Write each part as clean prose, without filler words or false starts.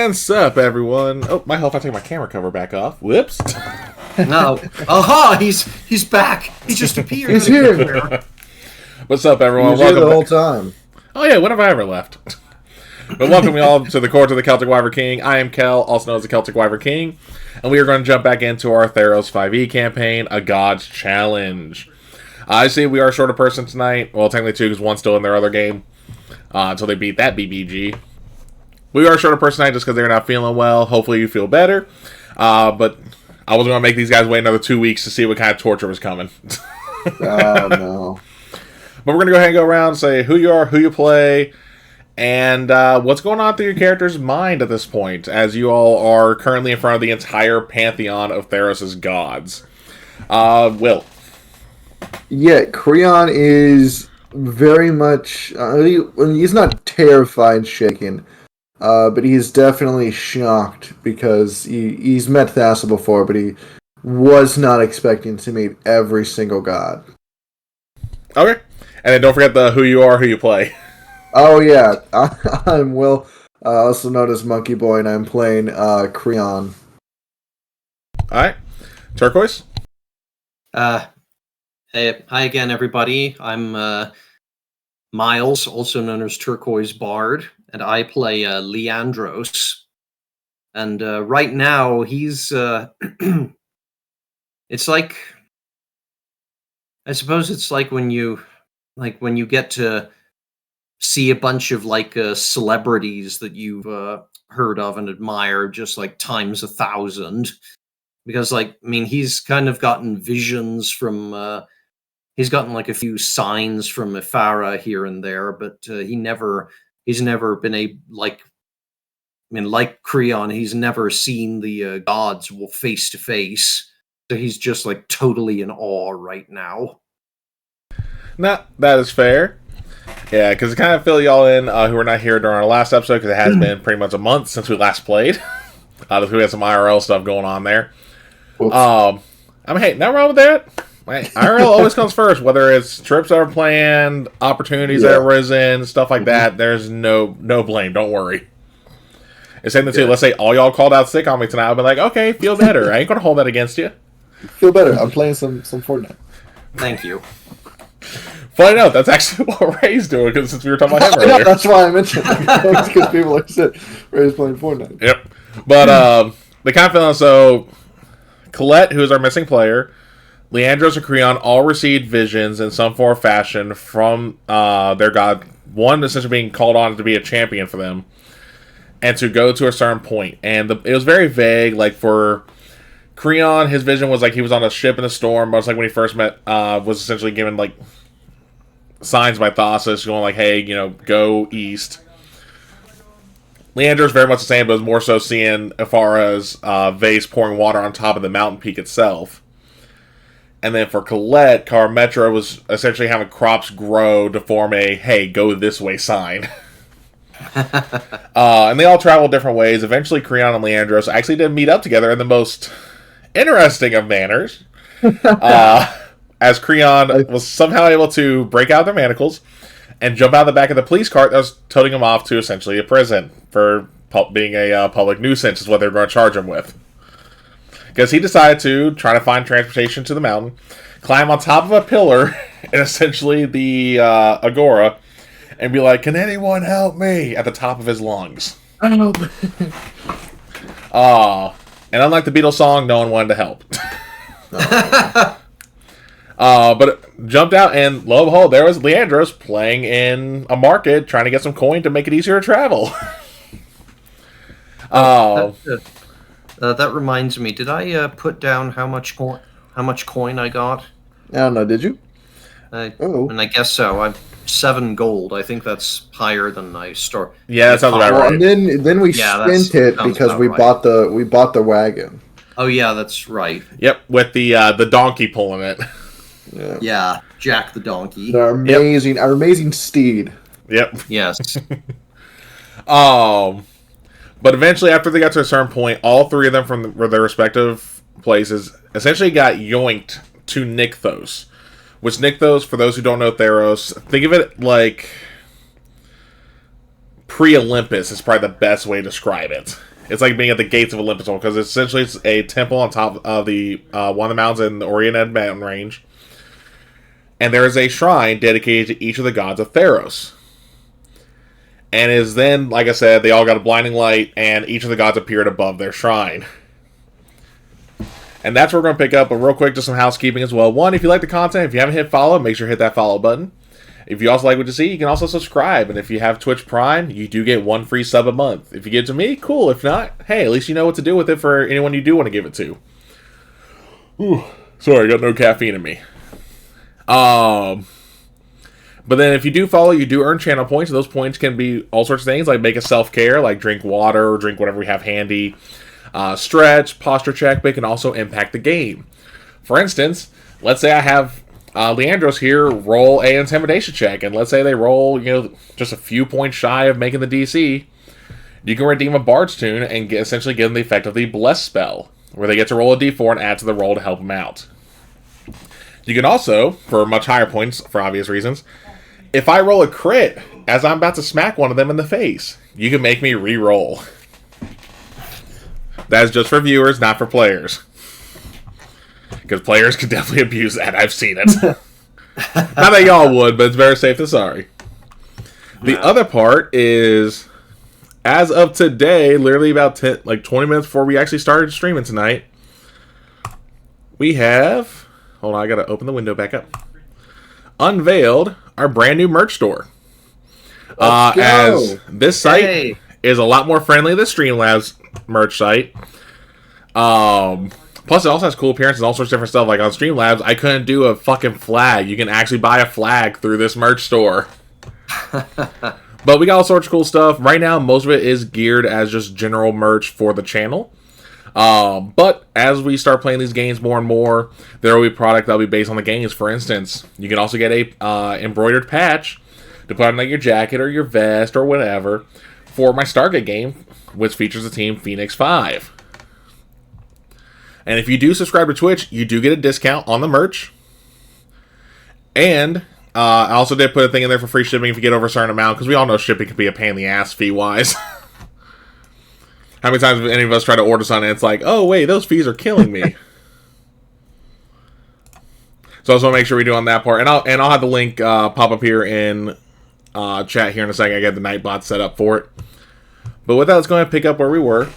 And sup, everyone. Oh, my health, I take my camera cover back off. Whoops. No. Aha! He's back. He just appeared. He's here. What's up, everyone? He was here the whole time. Oh, yeah, when have I ever left? But welcome you all to the Court of the Celtic Wyvern King. I am Kel, also known as the Celtic Wyvern King. And we are going to jump back into our Theros 5e campaign, A God's Challenge. I see we are short a person tonight. Well, technically two, because one's still in their other game. Until they beat that BBG. We are short a person tonight just because they're not feeling well. Hopefully you feel better. But I wasn't going to make these guys wait another 2 weeks to see what kind of torture was coming. Oh, no. But we're going to go ahead and go around and say who you are, who you play, and what's going on through your character's mind at this point, as you all are currently in front of the entire pantheon of Theros' gods. Will. Yeah, Creon is very much... he's not terrified, shaken, but he's definitely shocked because he's met Thassa before, but he was not expecting to meet every single god. Okay. And then don't forget the who you are, who you play. Oh, yeah. I'm Will, also known as Monkey Boy, and I'm playing Creon. Alright. Turquoise? Hey, hi again, everybody. I'm Miles, also known as Turquoise Bard, and I play Leandros. And right now, he's... it's like... I suppose it's like when you get to see a bunch of celebrities that you've heard of and admire just times 1,000, because he's kind of gotten visions from he's gotten a few signs from Ifara here and there, but he's never been like Creon, he's never seen the gods face to face, so he's just totally in awe right now. Nah, that is fair. Yeah, because to kind of fill y'all in who were not here during our last episode, because it has been pretty much a month since we last played. We had some IRL stuff going on there. Oops. Hey, nothing wrong with that. IRL always comes first, whether it's trips that are planned, opportunities that have risen, stuff like that. There's no blame. Don't worry. It's same thing too. Let's say all y'all called out sick on me tonight. I'll be like, okay, feel better. I ain't gonna hold that against you. Feel better. I'm playing some Fortnite. Thank you. Funny enough, that's actually what Ray's doing, because since we were talking about him earlier. That's why I mentioned it, because people like said Ray's playing Fortnite. Yep. But the kind of feeling, so Colette, who is our missing player, Leandros and Creon all received visions in some form or fashion from their god. One essentially being called on to be a champion for them, and to go to a certain point. And it was very vague. For Creon, his vision was he was on a ship in a storm, much like when he first met, was essentially given signs by Thassus going hey, go east. Leandros very much the same, but was more so seeing as far as vase pouring water on top of the mountain peak itself. And then for Colette, Carmetra was essentially having crops grow to form a hey, go this way sign. And they all traveled different ways. Eventually, Creon and Leandros actually did meet up together in the most interesting of manners. As Creon was somehow able to break out their manacles and jump out of the back of the police cart that was toting him off to essentially a prison for being a public nuisance is what they were going to charge him with. Because he decided to try to find transportation to the mountain, climb on top of a pillar in essentially the agora, and be like, "Can anyone help me?" at the top of his lungs. Help! And unlike the Beatles song, no one wanted to help. But it jumped out, and lo and behold, there was Leandros playing in a market, trying to get some coin to make it easier to travel. That reminds me. Did I put down how much coin I got? I don't know. Did you? And I guess so. I'm 7 gold. I think that's higher than I start. Yeah, that sounds about right. And then we spent it because we bought the wagon. Oh yeah, that's right. Yep, with the donkey pulling it. Yeah, Jack the donkey. Our amazing steed. Yep. Yes. But eventually, after they got to a certain point, all three of them from their respective places essentially got yoinked to Nykthos. Which Nykthos, for those who don't know Theros, think of it like pre-Olympus is probably the best way to describe it. It's like being at the gates of Olympus, because essentially it's a temple on top of the one of the mountains in the Oriented Mountain Range. And there is a shrine dedicated to each of the gods of Theros. And is then, like I said, they all got a blinding light, and each of the gods appeared above their shrine. And that's where we're going to pick up. But real quick, just some housekeeping as well. One, if you like the content, if you haven't hit follow, make sure to hit that follow button. If you also like what you see, you can also subscribe. And if you have Twitch Prime, you do get 1 free sub a month. If you give it to me, cool. If not, hey, at least you know what to do with it for anyone you do want to give it to. Ooh, sorry, I got no caffeine in me. But then if you do follow, you do earn channel points. Those points can be all sorts of things, like make a self-care, like drink water or drink whatever we have handy. Stretch, posture check, but it can also impact the game. For instance, let's say I have Leandros here roll a intimidation check, and let's say they roll, just a few points shy of making the DC. You can redeem a Bard's Tune and essentially give them the effect of the Bless spell, where they get to roll a d4 and add to the roll to help them out. You can also, for much higher points, for obvious reasons, if I roll a crit as I'm about to smack one of them in the face, you can make me re-roll. That is just for viewers, not for players. Because players could definitely abuse that. I've seen it. Not that y'all would, but it's better safe than sorry. The other part is, as of today, literally about 20 minutes before we actually started streaming tonight, we have... Hold on, I gotta open the window back up. Unveiled our brand new merch store. As this site is a lot more friendly than Streamlabs merch site. Plus, it also has cool appearances, all sorts of different stuff. Like on Streamlabs, I couldn't do a fucking flag. You can actually buy a flag through this merch store. But we got all sorts of cool stuff. Right now, most of it is geared as just general merch for the channel. But as we start playing these games more and more, there will be product that will be based on the games. For instance, you can also get a embroidered patch to put on like your jacket or your vest or whatever for my Stargate game, which features the team Phoenix 5. And if you do subscribe to Twitch, you do get a discount on the merch. And I also did put a thing in there for free shipping if you get over a certain amount, because we all know shipping can be a pain in the ass fee-wise. How many times have any of us try to order something and it's like, oh, wait, those fees are killing me. So I just want to make sure we do on that part. And I'll have the link pop up here in chat here in a second. I got the Nightbot set up for it. But with that, let's go ahead and pick up where we were.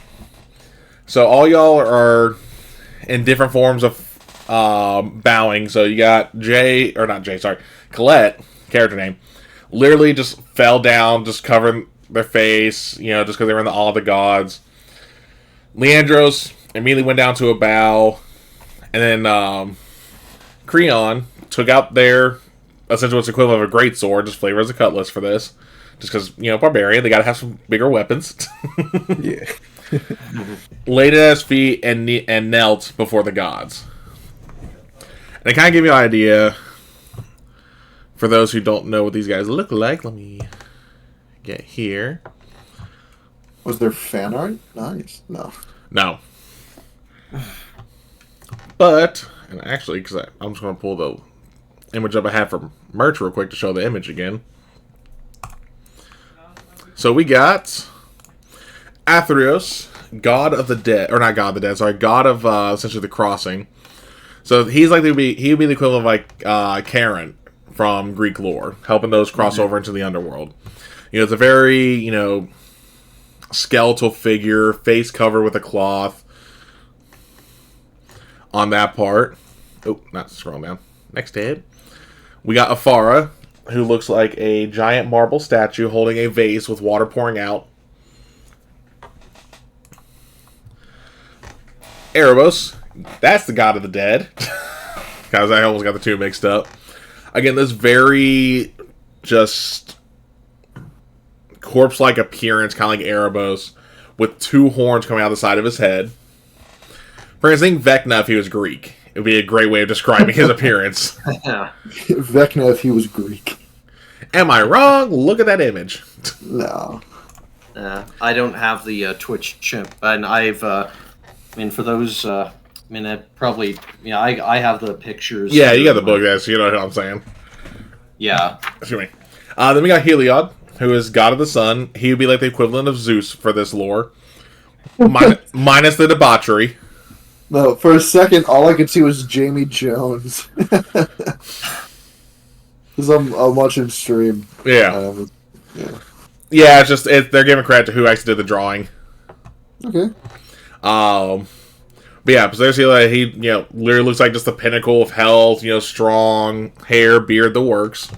So all y'all are in different forms of bowing. So you got Colette, character name, literally just fell down, just covering their face, just because they were in the All of the Gods. Leandros immediately went down to a bow, and then Creon took out their, essentially what's equivalent of a greatsword, just flavor as a cutlass for this, just because, barbarian, they gotta have some bigger weapons. Yeah. Laid at his feet and knelt before the gods. And it kind of give you an idea, for those who don't know what these guys look like. Let me get here. Was there fan art? Nice. No. But, and actually, because I'm just going to pull the image up I have from merch real quick to show the image again. So we got Athreos, god of the dead, or not god of the dead, sorry, god of essentially the crossing. So he's like he would be the equivalent of like Karen from Greek lore, helping those cross over into the underworld. It's a very, skeletal figure, face covered with a cloth on that part. Oh, not scrolling down. Next tab. We got Afara, who looks like a giant marble statue holding a vase with water pouring out. Erebos, that's the god of the dead. Because I almost got the two mixed up. Again, this very just corpse-like appearance, kind of like Erebos, with two horns coming out the side of his head. For instance, Vecna, if he was Greek, it would be a great way of describing his appearance. Vecna, if he was Greek. Am I wrong? Look at that image. No. I don't have the Twitch chip, and I've, for those, I probably, I have the pictures. Yeah, you got the book, guys, so you know what I'm saying. Yeah. Excuse me. Then we got Heliod, who is god of the sun. He would be like the equivalent of Zeus for this lore. Minus the debauchery. No, for a second, all I could see was Jamie Jones. Because I'm watching stream. Yeah. Yeah. Yeah, it's just they're giving credit to who actually did the drawing. Okay. But yeah, Possessor like, he literally looks like just the pinnacle of health. Strong hair, beard, the works.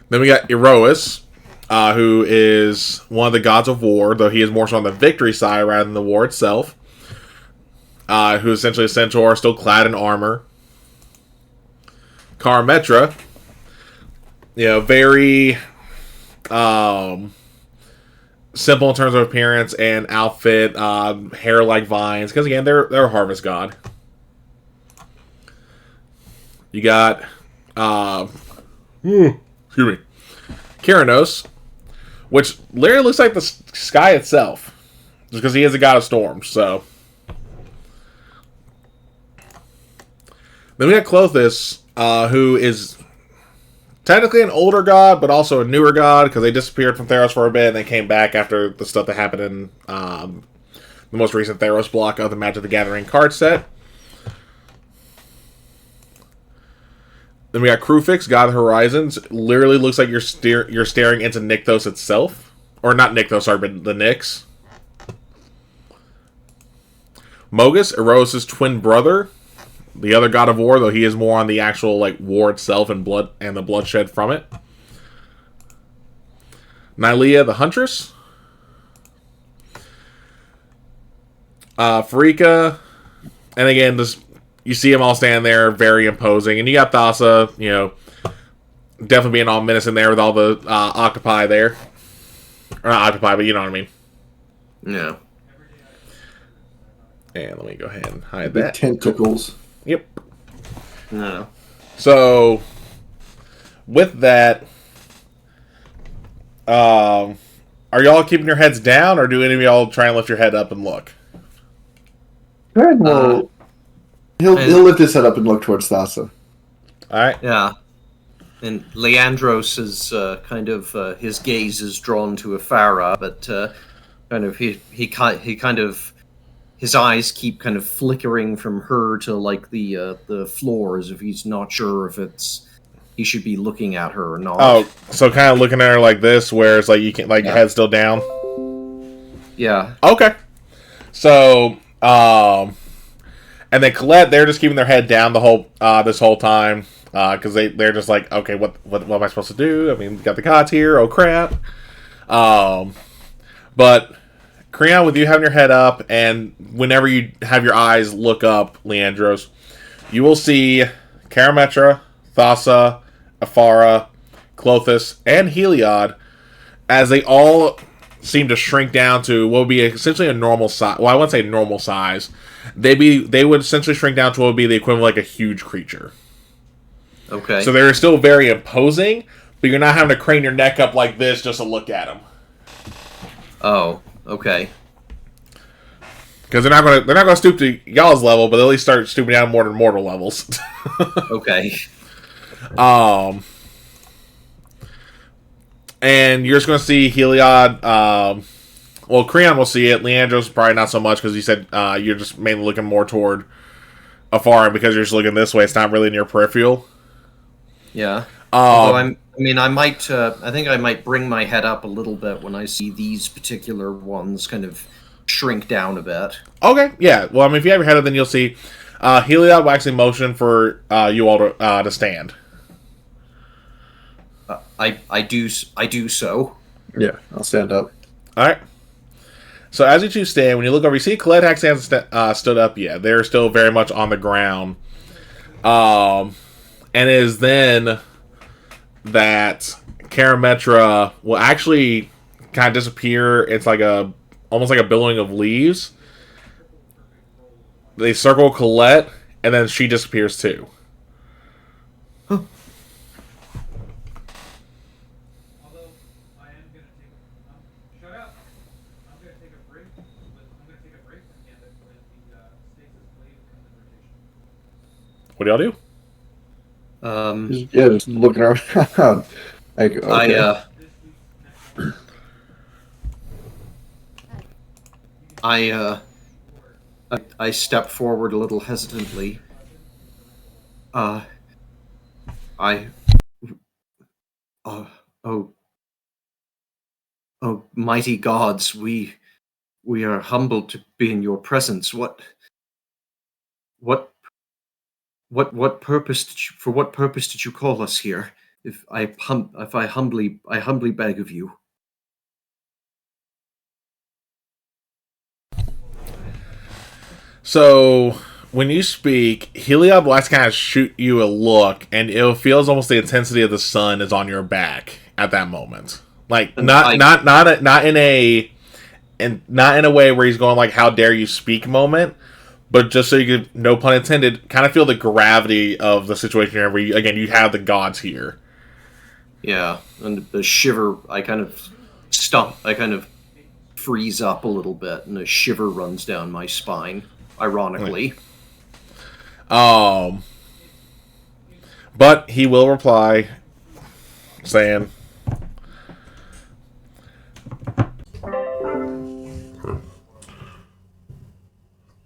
Then we got Erois, who is one of the gods of war, though he is more so on the victory side rather than the war itself. Who is essentially a centaur, still clad in armor. Karametra, very simple in terms of appearance and outfit, hair like vines, because again, they're a harvest god. You got, excuse me, Kyranos, which literally looks like the sky itself, just because he is a god of storms, so. Then we got Klothys, who is technically an older god, but also a newer god, because they disappeared from Theros for a bit, and they came back after the stuff that happened in the most recent Theros block of the Magic the Gathering card set. Then we got Kruphix, God of Horizons. Literally looks like you're staring into Nykthos itself. Or not Nykthos, sorry, but the Nyx. Mogis, Erois' twin brother. The other god of war, though he is more on the actual war itself and blood and the bloodshed from it. Nylea, the Huntress. Farika. And again, you see them all standing there, very imposing. And you got Thassa, definitely being all menacing there with all the octopi there. Or not octopi, but you know what I mean. Yeah. And let me go ahead and hide The that. tentacles. Yep. No. So, with that, are y'all keeping your heads down, or do any of y'all try and lift your head up and look? Good. Well, he'll lift his head up and look towards Thassa. All right. Yeah. And Leandros is kind of his gaze is drawn to Afara, but kind of he kind of his eyes keep kind of flickering from her to the floor, as if he's not sure if he should be looking at her or not. Oh, so kind of looking at her like this, where it's you can your head's still down. Yeah. Okay. So, and then Colette, they're just keeping their head down the whole this whole time because they're just like, okay, what am I supposed to do? I mean, we got the gods here. Oh crap. But Creon, with you having your head up, and whenever you have your eyes look up, Leandros, you will see Karametra, Thassa, Afara, Klothys, and Heliod, as they all seem to shrink down to what would be essentially a normal size. Well, I wouldn't say normal size. They would essentially shrink down to what would be the equivalent of a huge creature. Okay. So they're still very imposing, but you're not having to crane your neck up like this just to look at them. Oh. Okay. Because they're not gonna stoop to y'all's level, but they'll at least start stooping down more than mortal levels. Okay. And you're just gonna see Heliod. Well, Creon will see it. Leandros probably not so much because you said you're just mainly looking more toward Afar, and because you're just looking this way, it's not really in your peripheral. Yeah. Although I think I might bring my head up a little bit when I see these particular ones kind of shrink down a bit. Okay, yeah. Well, I mean, if you have your head up, then you'll see Heliod will actually motion for you all to stand. I do so. Yeah, I'll stand up. All right. So as you two stand, when you look over, you see Colette hasn't stood up yet. They're still very much on the ground. And it is then that Karametra will actually kind of disappear. It's almost like a billowing of leaves. They circle Colette, and then she disappears too. Huh. What do y'all do? Just looking around. Okay. I step forward a little hesitantly. I oh oh oh mighty gods, we are humbled to be in your presence. What what purpose for what purpose did you call us here? If I humbly beg of you. So when you speak, Heliod will actually kind of shoot you a look, and it feels almost the intensity of the sun is on your back at that moment. Like not in a way where he's going like "How dare you speak" moment, but just so you could, no pun intended, kind of feel the gravity of the situation here. Where you have the gods here. Yeah, and the shiver. I kind of stop. I kind of freeze up a little bit, and a shiver runs down my spine. Ironically. But he will reply, saying,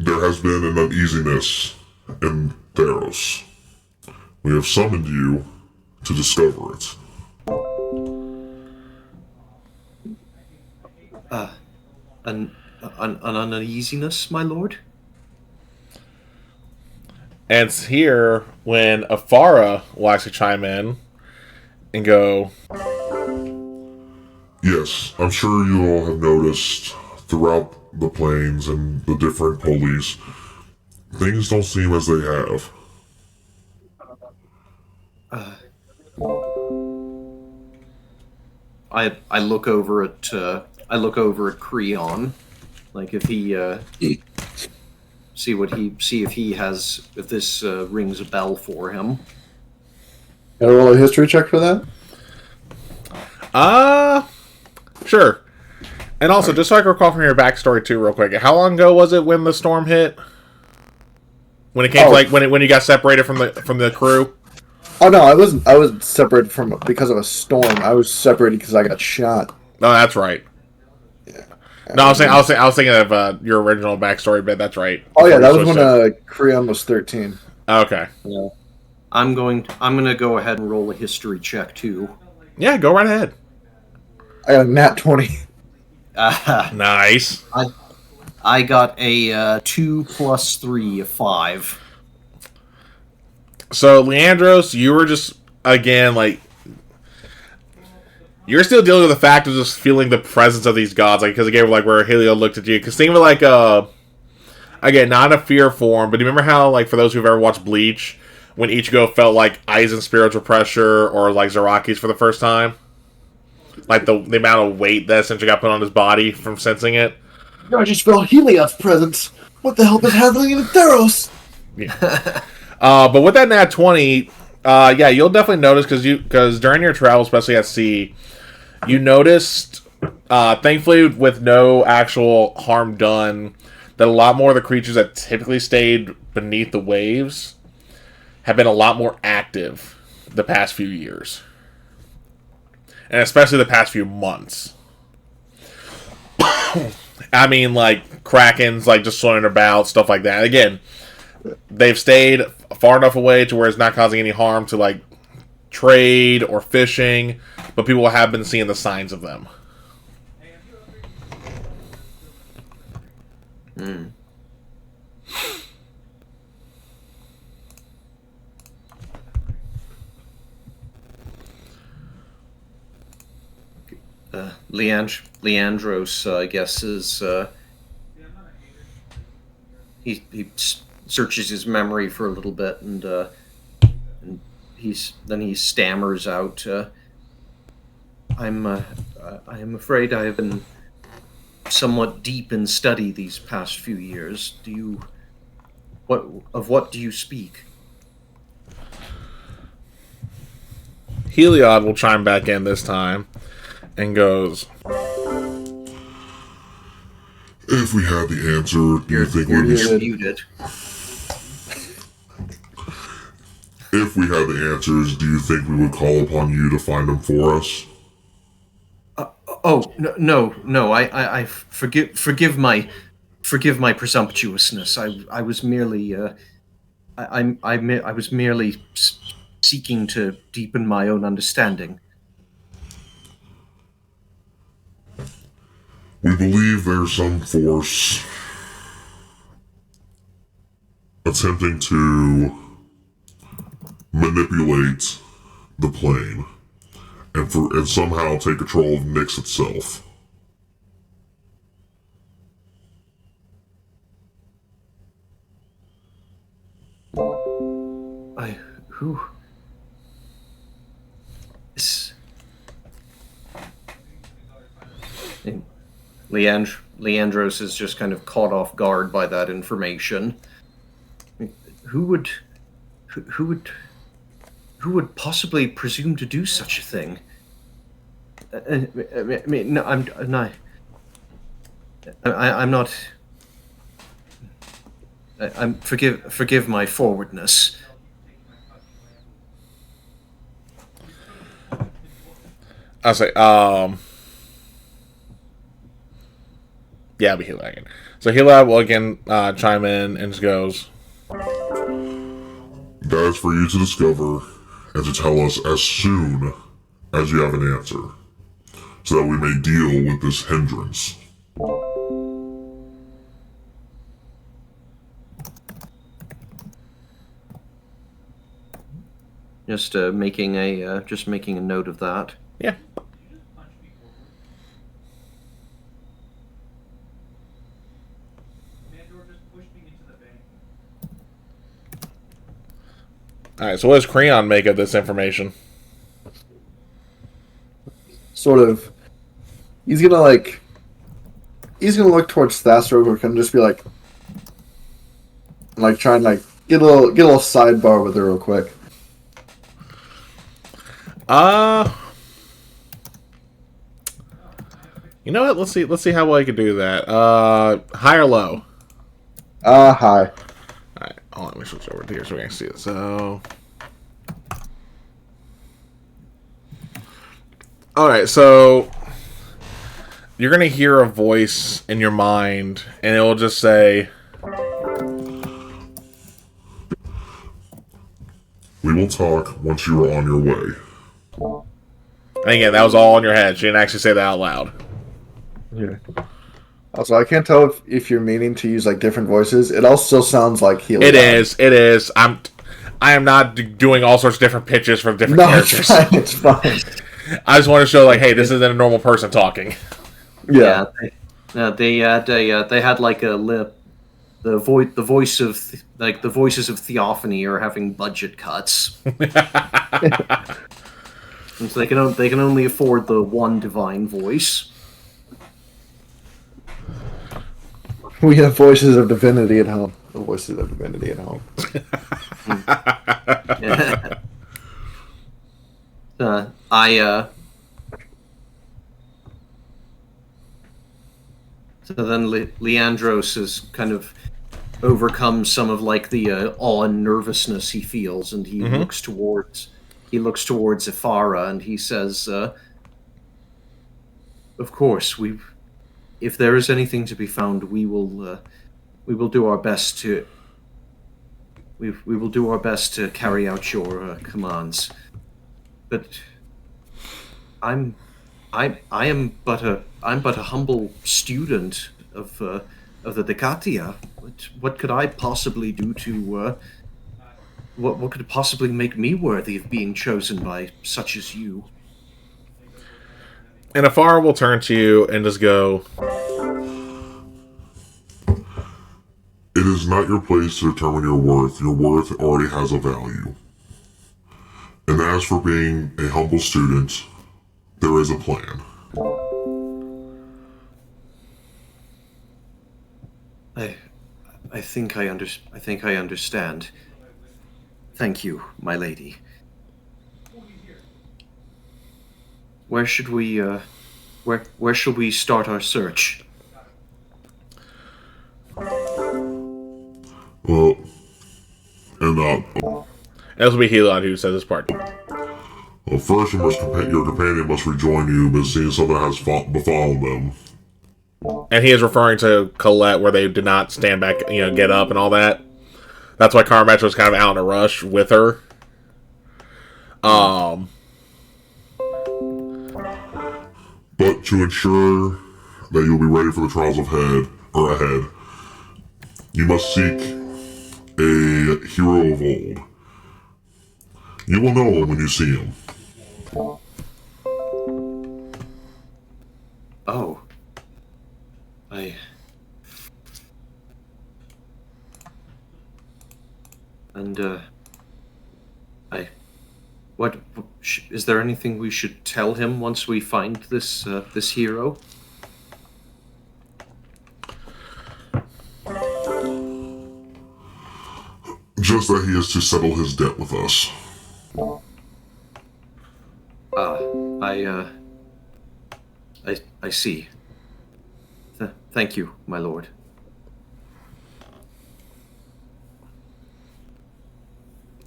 "There has been an uneasiness in Theros. We have summoned you to discover it." An uneasiness, my lord? and it's here when Afara will actually chime in and go, "Yes, I'm sure you all have noticed throughout the plains and the different police, things don't seem as they have." I look over at Creon, like if he see if he has, if this rings a bell for him. Gotta roll a history check for that? Sure. And also, just so I can recall from your backstory too, real quick, how long ago was it when the storm hit? When it came to, like when you got separated from the crew? Oh no, I wasn't. I was separated from because of a storm. I was separated because I got shot. Oh, that's right. Yeah. No, I was thinking of your original backstory, but that's right. Oh yeah, that was when Creon was 13. Okay. Yeah. I'm gonna go ahead and roll a history check too. Yeah, go right ahead. I got a nat 20. Nice. I got a 2 + 3, a 5. So, Leandros, you were just, again, like, you're still dealing with the fact of just feeling the presence of these gods, like, because again, like, where Helio looked at you, because think of it like, again, not a fear form, but do you remember how, like, for those who've ever watched Bleach, when Ichigo felt like Aizen's spiritual pressure, or, like, Zaraki's for the first time? Like, the amount of weight that essentially got put on his body from sensing it? I just felt Heliod's presence. What the hell is happening in Theros? Yeah. But with that nat 20, yeah, you'll definitely notice because during your travel, especially at sea, you noticed, thankfully with no actual harm done, that a lot more of the creatures that typically stayed beneath the waves have been a lot more active the past few years. And especially the past few months. I mean, like, Krakens, like, just swimming about, stuff like that. Again, they've stayed far enough away to where it's not causing any harm to, like, trade or fishing, but people have been seeing the signs of them. Leandros, I guess, is he searches his memory for a little bit, and he stammers out, I am afraid I have been somewhat deep in study these past few years. What do you speak? Heliod will chime back in this time and goes, "If we had the answer, do you think we would muted? If we had the answers, do you think we would call upon you to find them for us?" Oh no! I forgive my forgive my presumptuousness. I was merely I was merely seeking to deepen my own understanding. We believe there's some force attempting to manipulate the plane and somehow take control of Nyx itself. Who? Leandros is just kind of caught off guard by that information. Who would possibly presume to do such a thing? I mean, no, I'm not. I'm not. Forgive my forwardness. I'll say, yeah, it'll be Hila again. So Hila will again chime in and just goes, That is for you to discover and to tell us as soon as you have an answer, so that we may deal with this hindrance. Just making a note of that. yeah. Alright, so what does Creon make of this information? Sort of. He's gonna look towards Thastra and just be like try and get a little sidebar with her real quick. You know what? Let's see how well I can do that. High or low? Hi. Alright, hold on, let me switch over to here so we can see it. So alright, so you're gonna hear a voice in your mind and it will just say, We will talk once you are on your way. and again, that was all in your head. She didn't actually say that out loud. Yeah. Also, I can't tell if you're meaning to use different voices. It all still sounds like Heliod. It is. I am not doing all sorts of different pitches from different characters. It's fine. I just want to show hey, this isn't a normal person talking. Yeah. They had the voice of the voices of Theophany are having budget cuts. So they can only afford the one divine voice. We have voices of divinity at home. The voices of divinity at home. So then Leandros has kind of overcome some of the awe and nervousness he feels, and he looks towards Ifara, and he says, "Of course, if there is anything to be found, we will do our best to we will do our best to carry out your commands. But I am but a humble student of the Decatia. What could I possibly do to what could possibly make me worthy of being chosen by such as you?" And Afar will turn to you and just go, It is not your place to determine your worth. Your worth already has a value. And as for being a humble student, there is a plan. I think I understand. Thank you, my lady. Where should we where shall we start our search? Well, and this will be Helon who says this part. well, first your companion must rejoin you, but seeing something has befallen them. And he is referring to Colette, where they did not stand back, get up and all that. That's why Carmack was kind of out in a rush with her. But to ensure that you'll be ready for the trials ahead, you must seek a hero of old. You will know him when you see him. Oh. What is there anything we should tell him once we find this hero? Just that he is to settle his debt with us. I see. Thank you, my lord.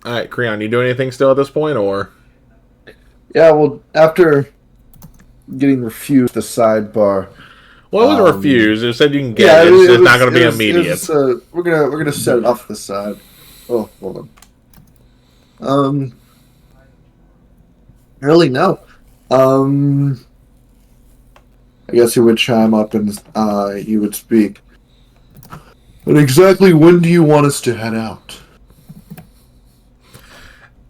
All right, Creon, you doing anything still at this point, or? Yeah, well, after getting refused the sidebar. Well, it wasn't refused. It said you can get it. It's not going to be immediate. We're gonna set it off the side. Oh, hold on. Really, no. I guess he would chime up and he would speak. But exactly when do you want us to head out?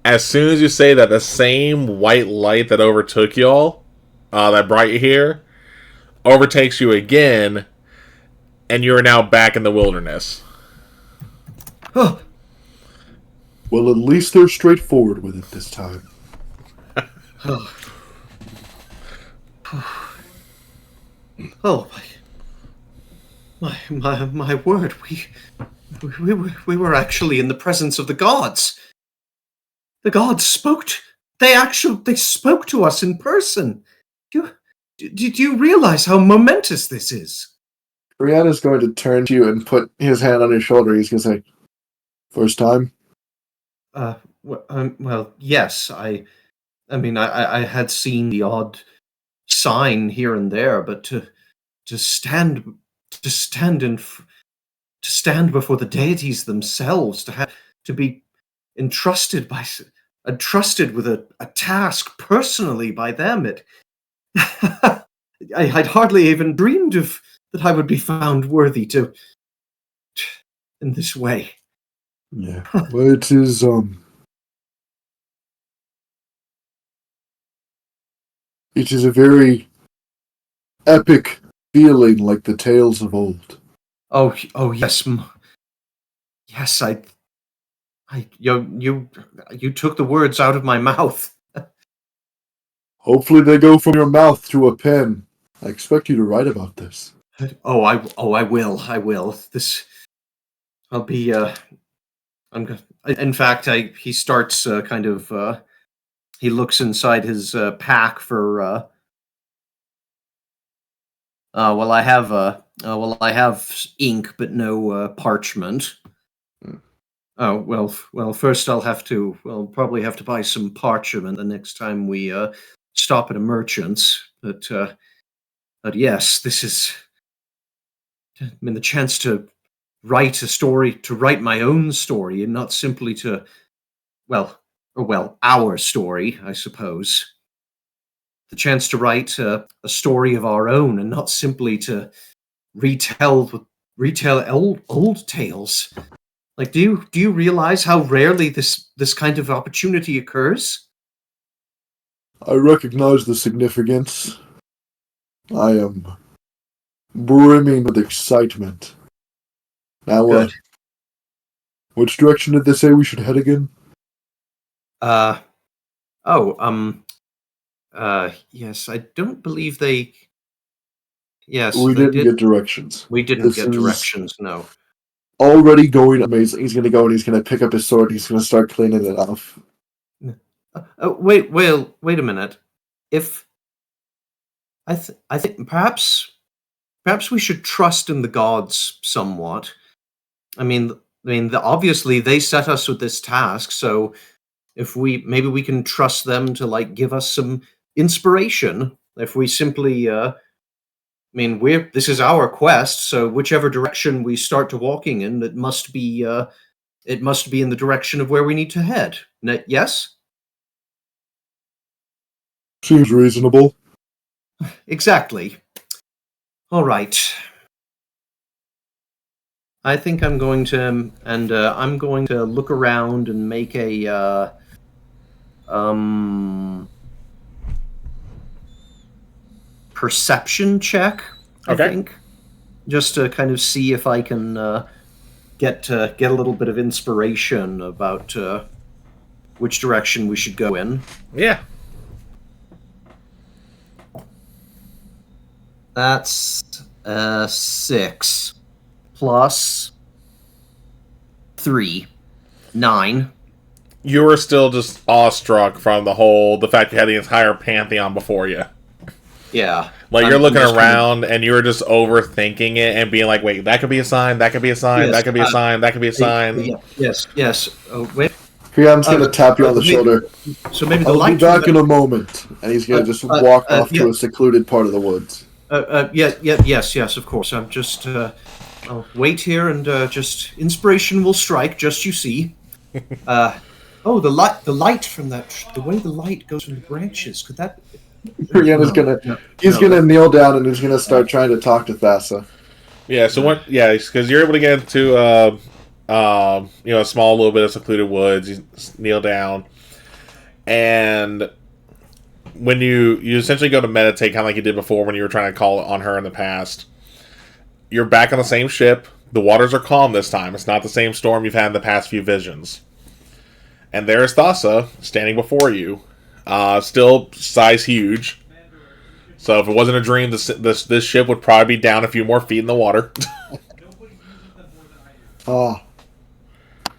As soon as you say that, the same white light that overtook y'all, that brought you here, overtakes you again, and you are now back in the wilderness. Huh. Well, at least they're straightforward with it this time. Oh my word! We were actually in the presence of the gods. The gods spoke. They spoke to us in person. Did you realize how momentous this is? Rihanna's going to turn to you and put his hand on your shoulder. He's going to say, "First time." Well, yes. I had seen the odd sign here and there, but to stand before the deities themselves, to be entrusted with a task personally by them, I'd hardly even dreamed of that I would be found worthy to in this way. Yeah, well, it is it is a very epic feeling, like the tales of old. Oh yes, yes. You took the words out of my mouth. Hopefully, they go from your mouth to a pen. I expect you to write about this. I will. This. I'll be. In fact, he starts kind of. He looks inside his pack for. I have ink, but no parchment. Oh well. First, I'll probably have to buy some parchment the next time we stop at a merchant's. But yes, this is. I mean, the chance to write a story, to write my own story, and not simply to, our story, I suppose. The chance to write a story of our own, and not simply to retell old tales. Like, do you realize how rarely this kind of opportunity occurs? I recognize the significance. I am brimming with excitement. Now, which direction did they say we should head again? Yes, I don't believe they. Yes, we didn't get directions. We didn't get directions. No. Already going amazing. He's going to go and he's going to pick up his sword. He's going to start cleaning it off. Wait a minute. If I think perhaps we should trust in the gods somewhat. I mean, obviously they set us with this task, so if maybe we can trust them to give us some inspiration. If we simply mean, this is our quest, so whichever direction we start to walking in, it must be in the direction of where we need to head. Yes? Seems reasonable. Exactly. All right. I think I'm going to, I'm going to look around and make a, perception check. I think, just to kind of see if I can get a little bit of inspiration about which direction we should go in. Yeah. That's 6 plus 3, 9. You were still just awestruck from the fact you had the entire pantheon before you. Yeah. Like, you're looking around and you were just overthinking it and being like, wait, that could be a sign, that could be a sign, that could be a sign, that could be a sign. Yes. Oh, wait. Priam's going to tap you on the shoulder. So maybe I'll be back in a moment. And he's going to just walk off to a secluded part of the woods. Yes, of course. I'm just, I'll wait here and just, inspiration will strike, just you see. Oh, the light from that, the way the light goes from the branches, could that... Priam is gonna kneel down and he's gonna start trying to talk to Thassa. Yeah, so because you're able to get into a small little bit of secluded woods. You kneel down, and when you essentially go to meditate, kind of like you did before when you were trying to call on her in the past. You're back on the same ship. The waters are calm this time. It's not the same storm you've had in the past few visions. And there is Thassa standing before you, still size huge. So if it wasn't a dream, this ship would probably be down a few more feet in the water.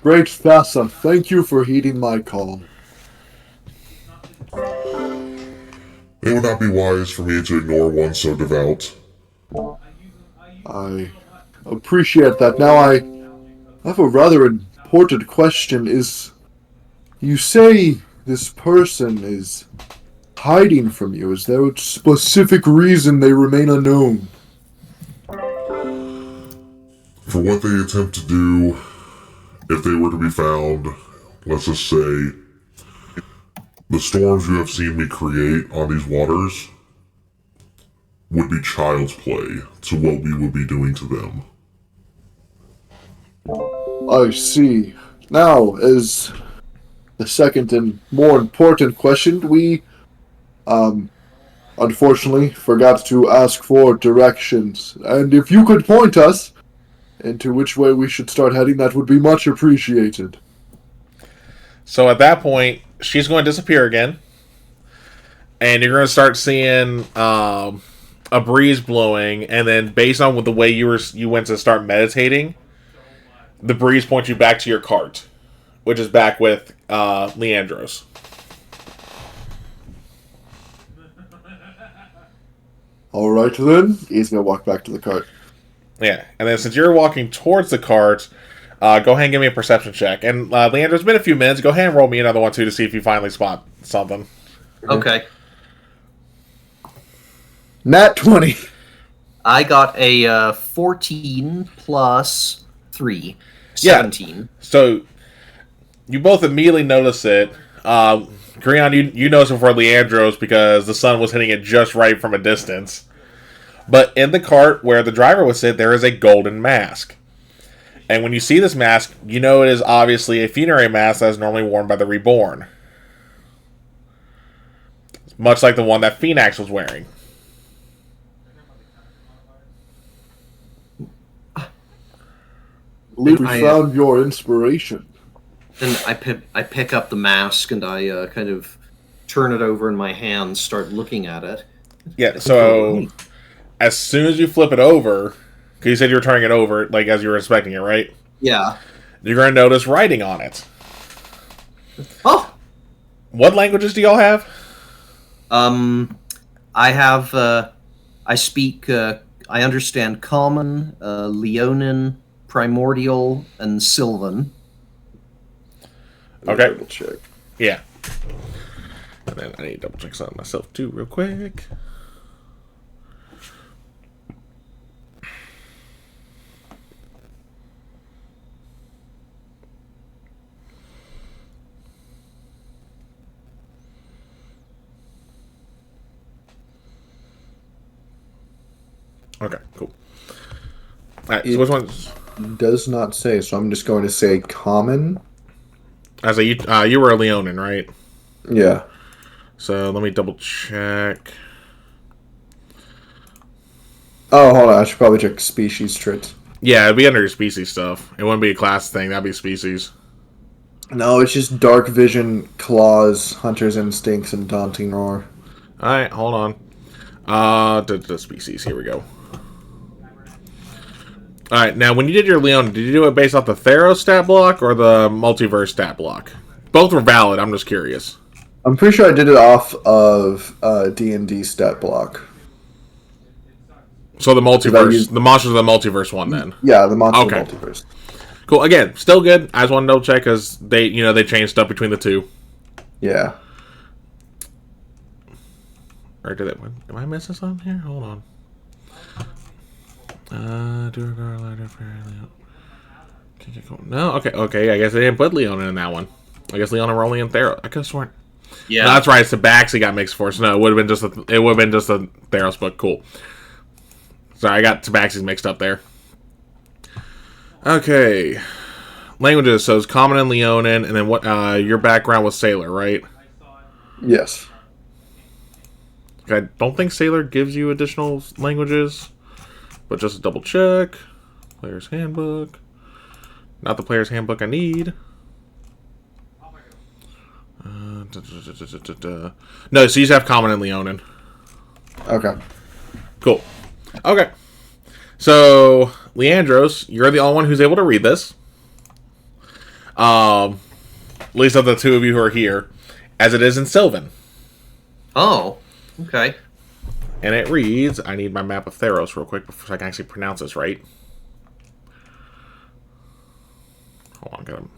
Great Thassa, thank you for heeding my call. It would not be wise for me to ignore one so devout. I appreciate that. Now I have a rather important question. You say this person is hiding from you. Is there a specific reason they remain unknown? For what they attempt to do, if they were to be found, let's just say, the storms you have seen me create on these waters would be child's play to what we would be doing to them. I see. Now, as the second and more important question, we, unfortunately forgot to ask for directions. And if you could point us into which way we should start heading, that would be much appreciated. So at that point, she's going to disappear again. And you're going to start seeing a breeze blowing. And then based on the way you went to start meditating, the breeze points you back to your cart, which is back with Leandros. Alright then, he's going to walk back to the cart. Yeah, and then since you're walking towards the cart, go ahead and give me a perception check. And Leandro, it's been a few minutes. Go ahead and roll me another one, too, to see if you finally spot something. Okay. Nat 20. I got a 14 plus 3. 17. Yeah. So you both immediately notice it. Creon, you notice it before Leandros because the sun was hitting it just right from a distance. But in the cart where the driver would sit, there is a golden mask. And when you see this mask, you know it is obviously a funerary mask that is normally worn by the Reborn. Much like the one that Phoenix was wearing. I believe we found your inspiration. Then I pick up the mask and I kind of turn it over in my hands, start looking at it. Yeah, so as soon as you flip it over, because you said you were turning it over, like as you were inspecting it, right? Yeah. You're going to notice writing on it. Oh! What languages do y'all have? I have, I speak, I understand Common, Leonin, Primordial, and Sylvan. Okay. Double check. Yeah. And then I need to double check something myself too, real quick. Okay, cool. Alright, so which one's... Does not say, so I'm just going to say common. As a, you were a Leonin, right? Yeah. So let me double check. Oh, hold on. I should probably check species traits. Yeah, it'd be under your species stuff. It wouldn't be a class thing. That'd be species. No, it's just dark vision, claws, hunter's instincts, and daunting roar. Alright, hold on. The species. Here we go. Alright, now when you did your Leon, did you do it based off the Theros stat block or the multiverse stat block? Both were valid, I'm just curious. I'm pretty sure I did it off of D&D stat block. So the multiverse, the Monsters of the Multiverse one then? Yeah, the Monsters of the Multiverse. Cool, again, still good. I just want to double check because they, they changed stuff between the two. Yeah. Or did it, am I missing something here? Hold on. No, okay. I guess they didn't put Leonin in that one. I guess Leonin were only in Theros. I could have sworn. Yeah, no, that's right. Tabaxi got mixed for us. No, it would have been just a Theros book. Cool. Sorry, I got Tabaxis mixed up there. Okay, languages. So it's common and Leonin, and then what? Your background was Sailor, right? Yes. I don't think Sailor gives you additional languages. But just to double check, player's handbook. Not the player's handbook I need. No, so you just have common and Leonin. Okay. Cool. Okay. So, Leandros, you're the only one who's able to read this. At least of the two of you who are here. As it is in Sylvan. Oh, okay. And it reads, I need my map of Theros real quick before I can actually pronounce this right. Hold on, got him.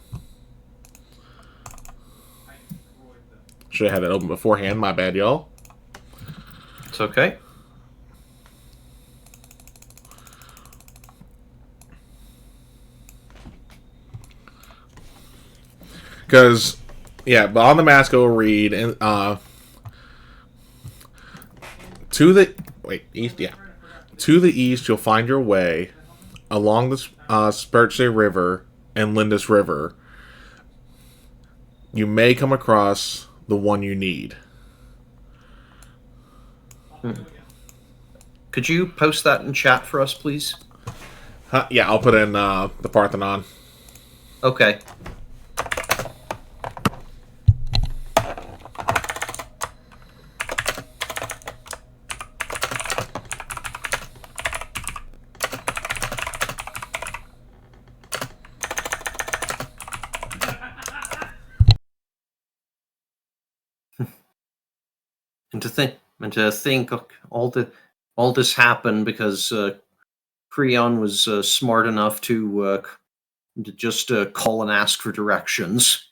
Should have had that open beforehand. My bad, y'all. It's okay. Because, yeah, but on the mask it will read, and to the east, yeah. To the east, you'll find your way along the Spurche River and Lindis River. You may come across the one you need. Could you post that in chat for us, please? Yeah, I'll put in the Parthenon. Okay. And to think all this happened because Creon was smart enough to just call and ask for directions.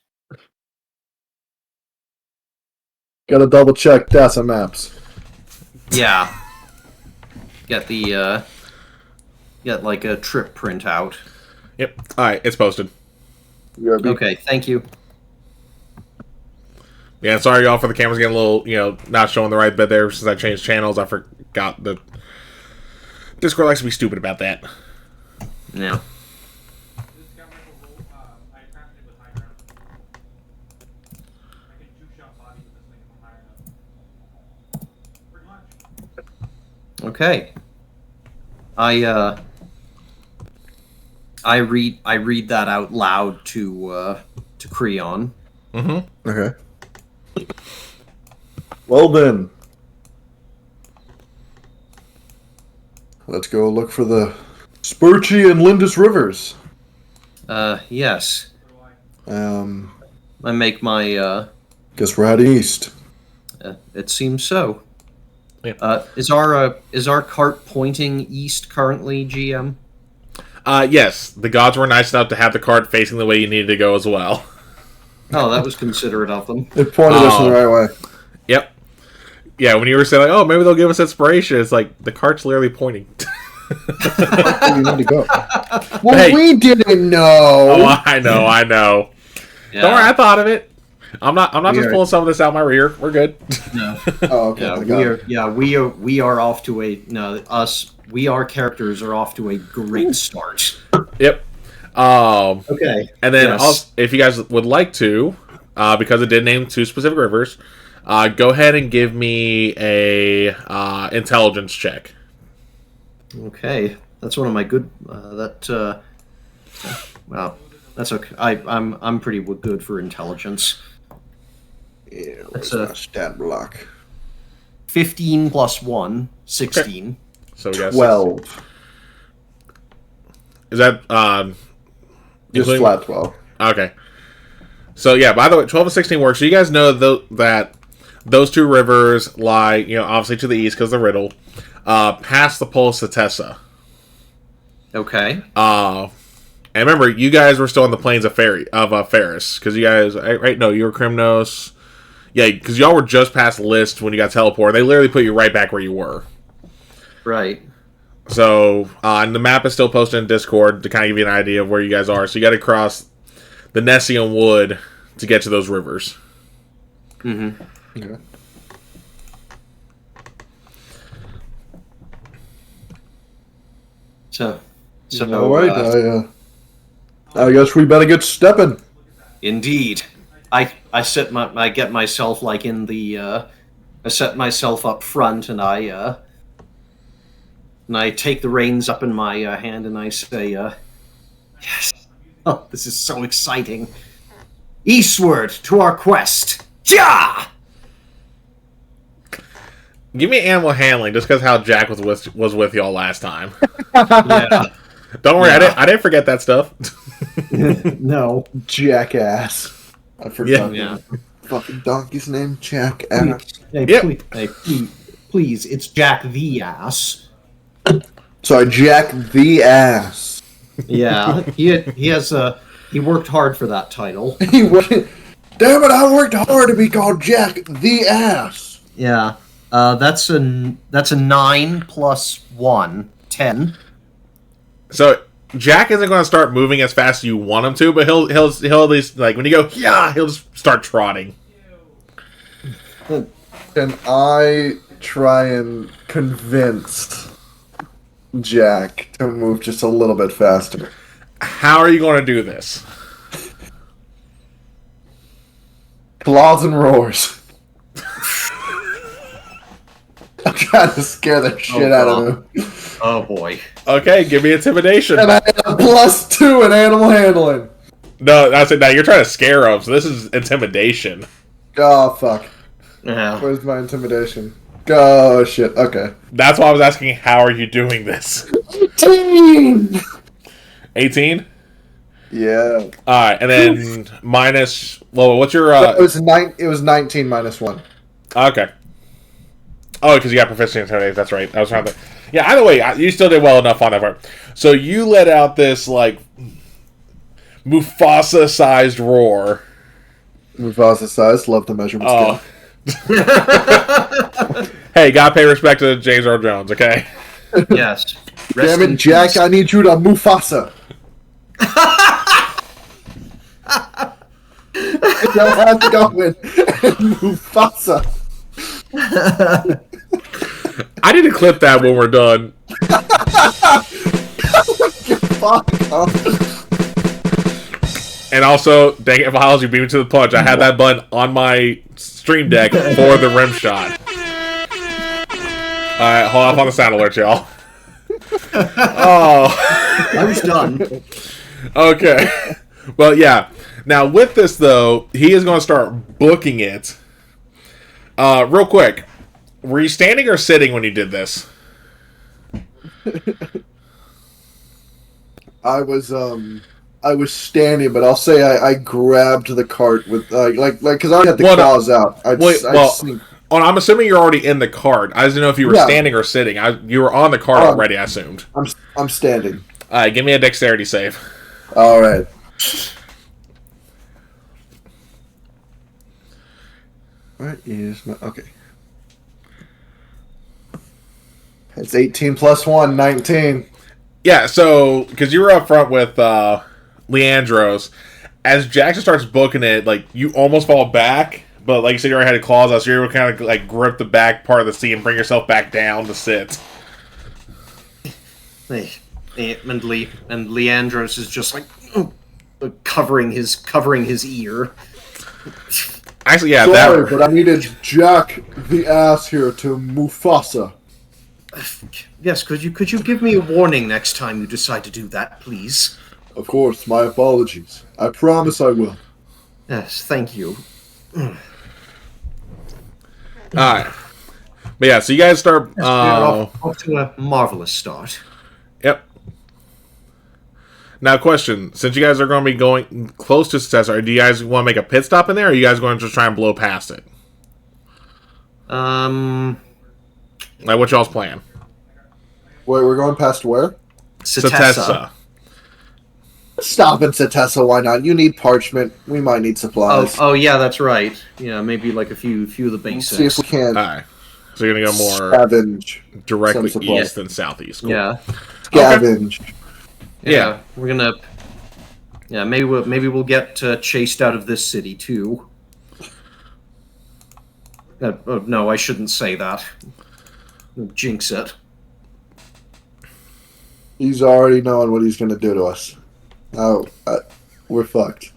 Gotta double check data maps. Yeah. Get like a trip printout. Yep. Alright, it's posted. Okay, thank you. Yeah, sorry y'all for the cameras getting a little, not showing the right bit there since I changed channels. I forgot the Discord likes to be stupid about that. Yeah. Okay. I read that out loud to Creon. Mm-hmm. Okay. Well then, let's go look for the Spurche and Lindis rivers. Yes. I make my guess we're heading east. It seems so. Yeah. Is our cart pointing east currently, GM? Yes. The gods were nice enough to have the cart facing the way you needed to go as well. Oh, that was considerate of them. It pointed us in the right way. Yep. Yeah, when you were saying, maybe they'll give us inspiration, it's like, the cart's literally pointing. Where do you need to go? Well, Hey. we didn't know. Oh, I know. Yeah. Don't worry, I thought of it. I'm not just Weird. pulling some of this out my rear. We're good. No. Oh, okay. Yeah, we are off to us our characters are off to a great start. Yep. Okay. And then, Yes. also, if you guys would like to, because it did name 2 specific rivers, go ahead and give me a intelligence check. Okay, that's one of my good. Well, that's okay. I'm pretty good for intelligence. Yeah, That's where's my stat block? 15 plus 1, 16. So we got 12. Is that Just including- flat 12. Okay. So yeah, by the way, 12 and 16 works. So you guys know that those 2 rivers lie, obviously to the east because the riddle, past the Polis of Tessa. Okay. And remember, you guys were still on the plains of Ferris because you guys, right? No, you were Krymnos. Yeah, because y'all were just past List when you got teleported. They literally put you right back where you were. Right. So, and the map is still posted in Discord to kind of give you an idea of where you guys are. So you got to cross the Nessian Wood to get to those rivers. Mm-hmm. Okay. So All right, I guess we better get stepping. indeed, I get myself like in the I set myself up front and I take the reins up in my hand and I say, yes, oh, this is so exciting. Eastward to our quest. Ja! Give me animal handling, just because how Jack was with y'all last time. Yeah. Don't worry, Yeah. I didn't forget that stuff. No. Jackass. I forgot Yeah. the fucking donkey's name. Jackass. Hey, Yep. please, it's Jack the Ass. Sorry, Jack the Ass. Yeah, he worked hard for that title. He went, damn it, I worked hard to be called Jack the Ass. Yeah, that's a 9 plus 1, 10. So Jack isn't going to start moving as fast as you want him to, but he'll at least, like, when you go, yeah, he'll just start trotting. Can I try and convince Jack to move just a little bit faster? How are you going to do this? Claws and roars. I'm trying to scare the shit out of him. Oh boy. Okay, give me intimidation. And I had a +2 in animal handling. No, that's it. Now you're trying to scare him, so this is intimidation. Oh, fuck. Yeah. Where's my intimidation? Oh, shit. Okay. That's why I was asking, how are you doing this? 18! 18? Yeah. Alright, and then minus... Well, what's your... It was 19 minus 1. Okay. Oh, because you got proficiency in intimidation. That's right. I was trying to... Yeah, either way, you still did well enough on that part. So you let out this, like, Mufasa-sized roar. Mufasa size. Love the measurement Oh. scale. Hey, gotta pay respect to James Earl Jones, okay? Yes. Damn it, Jack, I need you to Mufasa. Y'all have to go in Mufasa. I need to clip that when we're done. Fuck off. And also, dang it, Miles, you beat me to the punch. I had that button on my stream deck for the rim shot. Alright, hold off on the sound alert, y'all. Oh. I was done. Okay. Well, yeah. Now, with this, though, he is going to start booking it. Real quick. Were you standing or sitting when you did this? I was standing, but I'll say I grabbed the cart with because I had the claws out. I'm assuming you're already in the cart. I just didn't know if you were standing or sitting. You were on the cart already, I assumed. I'm standing. All right, give me a dexterity save. All right. What is my okay? It's 18 plus 1, 19. Yeah, so because you were up front with Leandros, as Jackson starts booking it, like you almost fall back, but like you said, you already had claws out, so you're able to kind of like grip the back part of the seat and bring yourself back down to sit. And Leandros is just like covering his ear. Actually, yeah, Sorry, but I needed Jack the ass here to Mufasa. Yes, could you give me a warning next time you decide to do that, please? Of course, my apologies. I promise I will. Yes, thank you. Alright. But yeah, so you guys start... off to a marvelous start. Yep. Now, question. Since you guys are going to be going close to Successor, do you guys want to make a pit stop in there, or are you guys going to just try and blow past it? Like, what y'all's plan? Wait, we're going past where? Setessa. Stop in Setessa, why not? You need parchment. We might need supplies. Oh, yeah, that's right. Yeah, maybe like a few of the basics. See if we can Alright. So you're going to go more scavenge directly some supplies. east than southeast. Cool. Yeah. Scavenge. Yeah. We're gonna. Yeah, maybe we'll get chased out of this city too. Oh, no, I shouldn't say that. Jinx it. He's already knowing what he's going to do to us. Oh, we're fucked.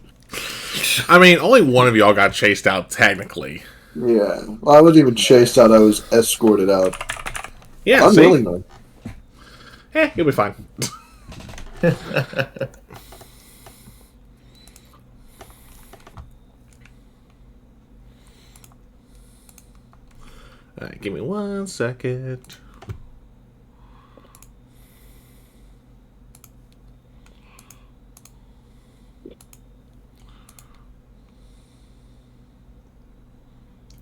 I mean, only one of y'all got chased out, technically. Yeah. Well, I wasn't even chased out. I was escorted out. Yeah, see? Unwillingly. You'll be fine. Alright, give me 1 second.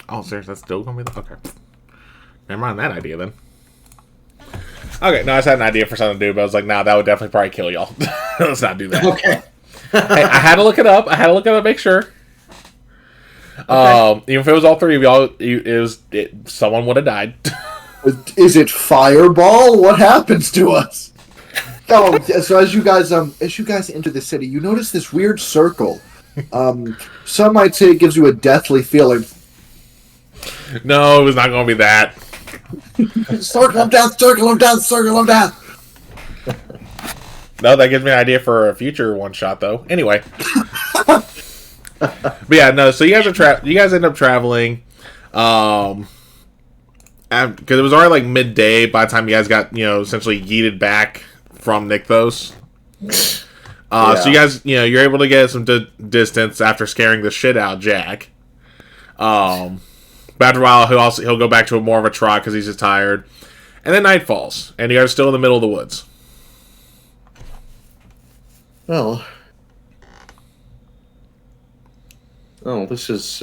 Oh, seriously, that's still gonna be the... Okay. Never mind that idea, then. Okay, no, I just had an idea for something to do, but I was like, nah, that would definitely probably kill y'all. Let's not do that. Okay. Hey, I had to look it up. To make sure. Okay. Even if it was all three of y'all, someone would have died. Is it Fireball? What happens to us? Oh, so as you guys enter the city, you notice this weird circle. Some might say it gives you a deathly feeling. No, it was not going to be that. Circle him down, circle him down, circle him down. No, that gives me an idea for a future one shot, though. Anyway, but yeah, no. So you guys end up traveling, because it was already like midday by the time you guys got essentially yeeted back from Nykthos. So you guys you're able to get some distance after scaring the shit out of Jack. But after a while, he'll go back to more of a trot because he's just tired. And then night falls, and you guys are still in the middle of the woods. Well. Oh, this is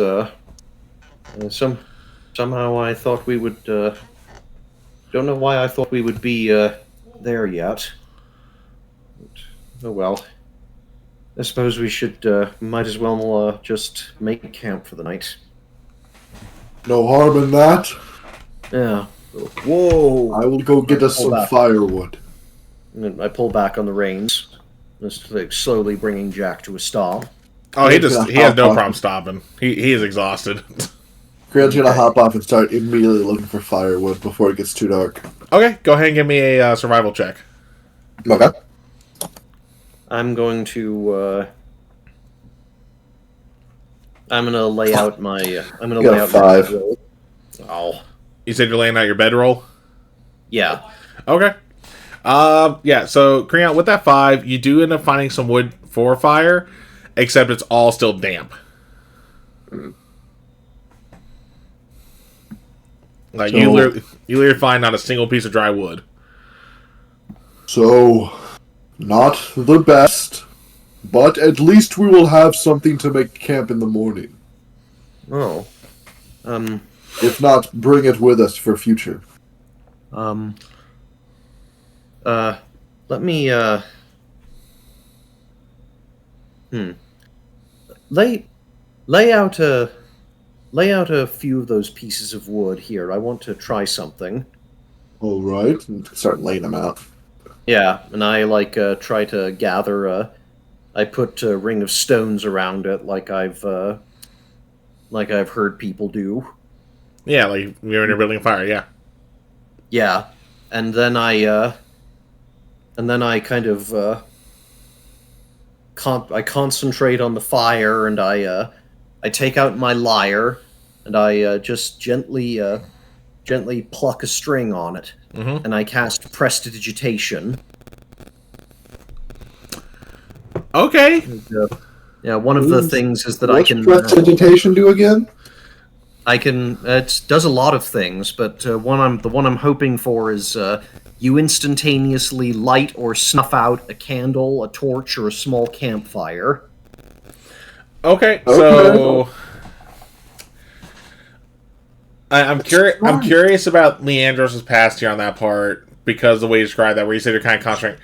somehow I thought we would. Don't know why I thought we would be there yet. Oh well. I suppose we should might as well just make camp for the night. No harm in that. Yeah. Whoa! I will go get us some firewood. And I pull back on the reins, just like slowly bringing Jack to a stop. Oh, he has no problem stopping. He is exhausted. Grant's gonna hop off and start immediately looking for firewood before it gets too dark. Okay, go ahead and give me a survival check. Okay. I'm going to. I'm gonna lay out my. I'm gonna lay out 5. my bedroll. Oh. You said you're laying out your bedroll? Yeah. Okay. Yeah, so Creon, with that 5, you do end up finding some wood for a fire, except it's all still damp. Like, So, you literally find not a single piece of dry wood. So, not the best, but at least we will have something to make camp in the morning. Oh. If not, bring it with us for future. Let me, lay out a few of those pieces of wood here. I want to try something. All right, start laying them out. Yeah, and I try to gather. I put a ring of stones around it, like I've heard people do. Yeah, like when you're building a fire. Yeah. Yeah, and then I and then I kind of I concentrate on the fire, and I take out my lyre, and I just gently pluck a string on it, and I cast Prestidigitation. Okay. And, yeah, one of the things is that I What's can Prestidigitation do again? I can it does a lot of things, but the one I'm hoping for is you instantaneously light or snuff out a candle, a torch, or a small campfire. Okay. So I'm curious about Leandros' past here on that part, because the way you described that, where you said you're kind of concentrating.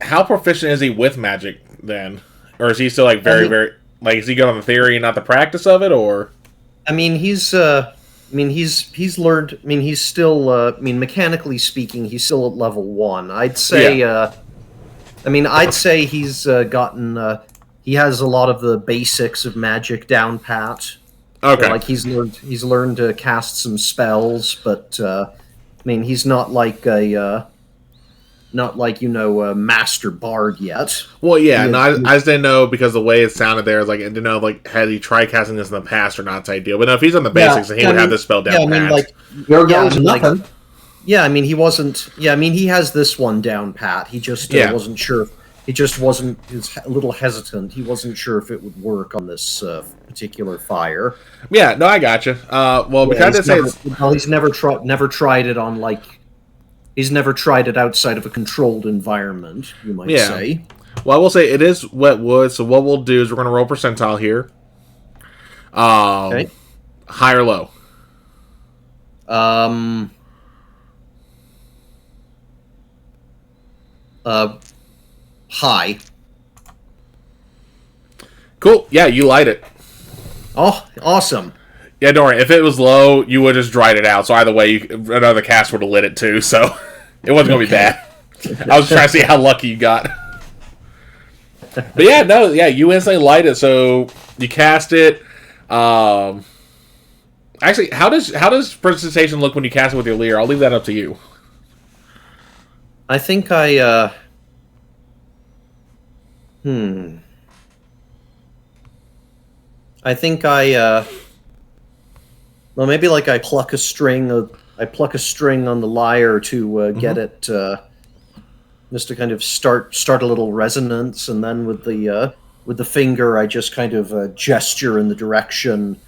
How proficient is he with magic then, or is he still like very like, is he good on the theory and not the practice of it, or? I mean, he's learned. I mean, he's still. Mechanically speaking, he's still at level 1. I'd say. I'd say he's gotten. He has a lot of the basics of magic down pat. Okay. So, like he's learned to cast some spells, but he's not like a master bard yet. Well, yeah, no, I just didn't know, because the way it sounded there is like, I didn't know, like, had he tried casting this in the past or not type deal. But no, if he's on the basics, then he would have this spell down pat. Nothing. Yeah, I mean, he wasn't. Yeah, I mean, he has this one down pat. He just wasn't sure. He just wasn't. He was a little hesitant. He wasn't sure if it would work on this particular fire. Yeah, no, I gotcha. He's never tried it on, like. He's never tried it outside of a controlled environment, you might say. Well, I will say it is wet wood, so what we'll do is we're going to roll percentile here. Okay. High or low? High. Cool. Yeah, you light it. Oh, awesome. Yeah, don't worry. If it was low, you would have just dried it out. So either way, another cast would have lit it too. So it wasn't going to be bad. I was trying to see how lucky you got. But yeah, no, yeah, you instantly light it. So you cast it. Actually, how does presentation look when you cast it with your lyre? I'll leave that up to you. I think I think well, maybe like I pluck a string on the lyre to get it just to kind of start a little resonance, and then with the finger I just kind of gesture in the direction.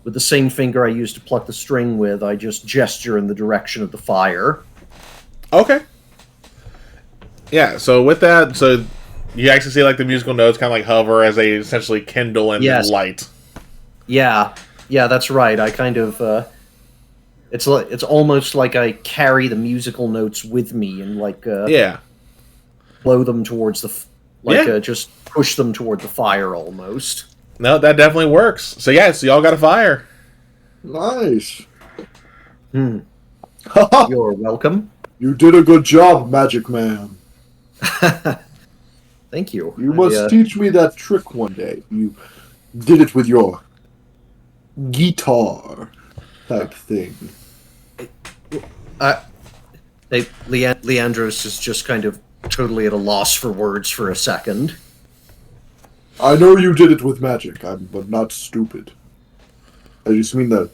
With the same finger I used to pluck the string with, I just gesture in the direction of the fire. Okay. Yeah, so with that, so you actually see like the musical notes kind of like hover as they essentially kindle and light. Yeah, that's right. I kind of it's almost like I carry the musical notes with me and like blow them towards just push them toward the fire almost. No, that definitely works. So yeah, so y'all got a fire. Nice. You're welcome. You did a good job, Magic Man. Thank you. You must teach me that trick one day. You did it with your guitar type thing. Leandros is just kind of totally at a loss for words for a second. I know you did it with magic, but not stupid. I just mean the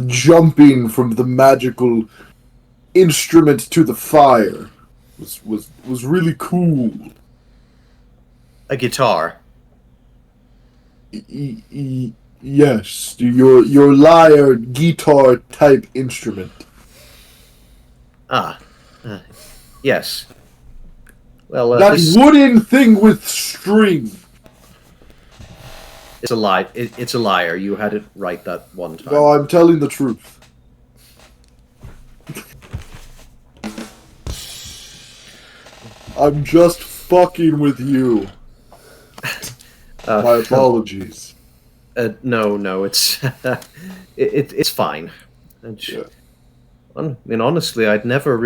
jumping from the magical instrument to the fire was really cool. A guitar. Yes, your lyre guitar type instrument. Yes. Well, that wooden thing with string. It's a lie. It's a liar. You had it right that one time. No, I'm telling the truth. I'm just fucking with you. My apologies. No, it's it's fine. I mean, honestly, I'd never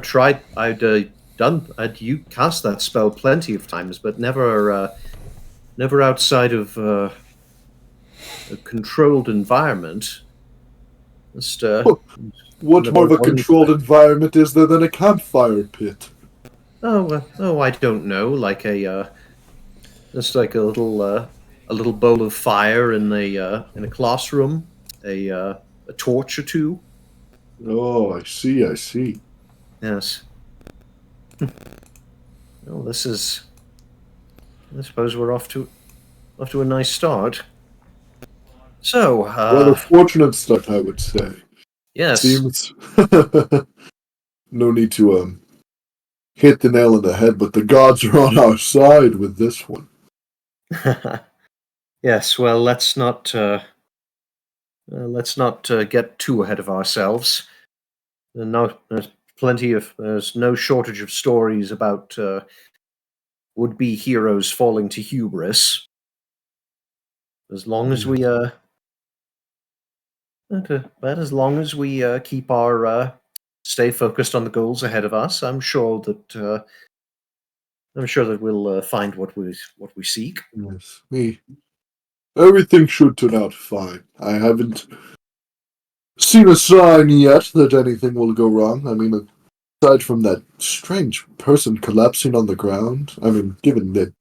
tried. I'd you cast that spell plenty of times, but never outside of a controlled environment. Just What more of a controlled environment is there than a campfire pit? I don't know. Like just like a little bowl of fire in a classroom, a torch or two. Oh, I see, I see. Yes. Well, this is. I suppose we're off to a nice start. So, Rather fortunate start, I would say. yes. Seems no need to hit the nail on the head, but the gods are on our side with this one. Yes. Well, let's not get too ahead of ourselves. No, there's no shortage of stories about would-be heroes falling to hubris. As long as we as long as we keep our stay focused on the goals ahead of us, I'm sure that we'll find what we seek. Yes, everything should turn out fine. I haven't seen a sign yet that anything will go wrong. I mean, aside from that strange person collapsing on the ground, I mean, given that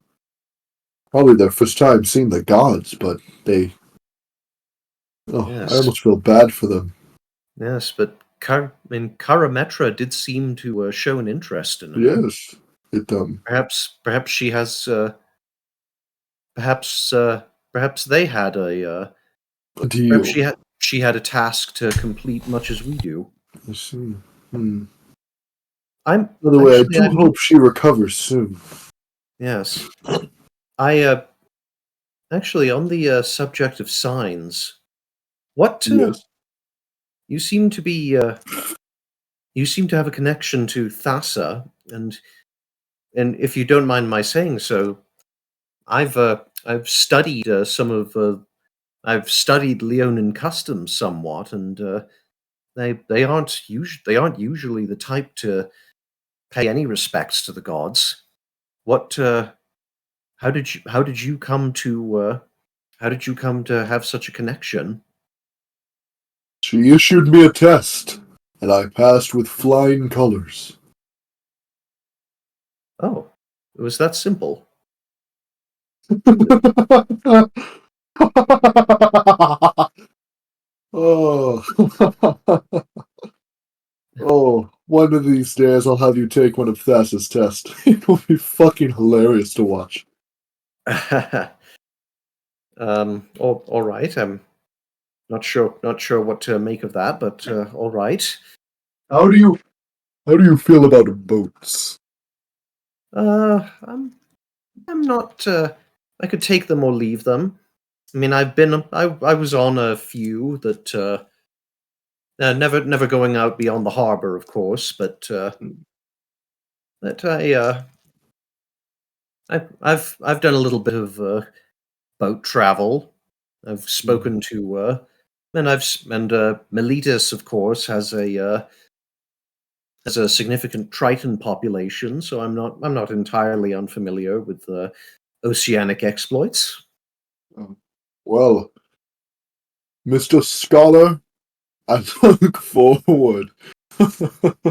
probably their first time seeing the gods, but they. Oh, Yes. I almost feel bad for them. Yes, but Karametra did seem to show an interest in it. Yes, it Perhaps she has. Perhaps they had a. a deal. Perhaps she had a task to complete, much as we do. I see. By the way, I do hope she recovers soon. Yes, I actually on the subject of signs. What Yes. you seem to be? You seem to have a connection to Thassa, and if you don't mind my saying so, I've studied I've studied Leonin customs somewhat, and they aren't usually the type to pay any respects to the gods. What? How did you come to have such a connection? She issued me a test, and I passed with flying colors. Oh, it was that simple. Oh. Oh, one of these days I'll have you take one of Thassa's tests. It will be fucking hilarious to watch. All right. I'm not sure what to make of that, but all right. How do you feel about boats? I'm not. I could take them or leave them. I mean, I was on a few that never going out beyond the harbor, of course, but that I've done a little bit of boat travel. I've spoken to and Miletus, of course, has a significant Triton population, so I'm not entirely unfamiliar with oceanic exploits. Well, Mr. Scholar, I look forward to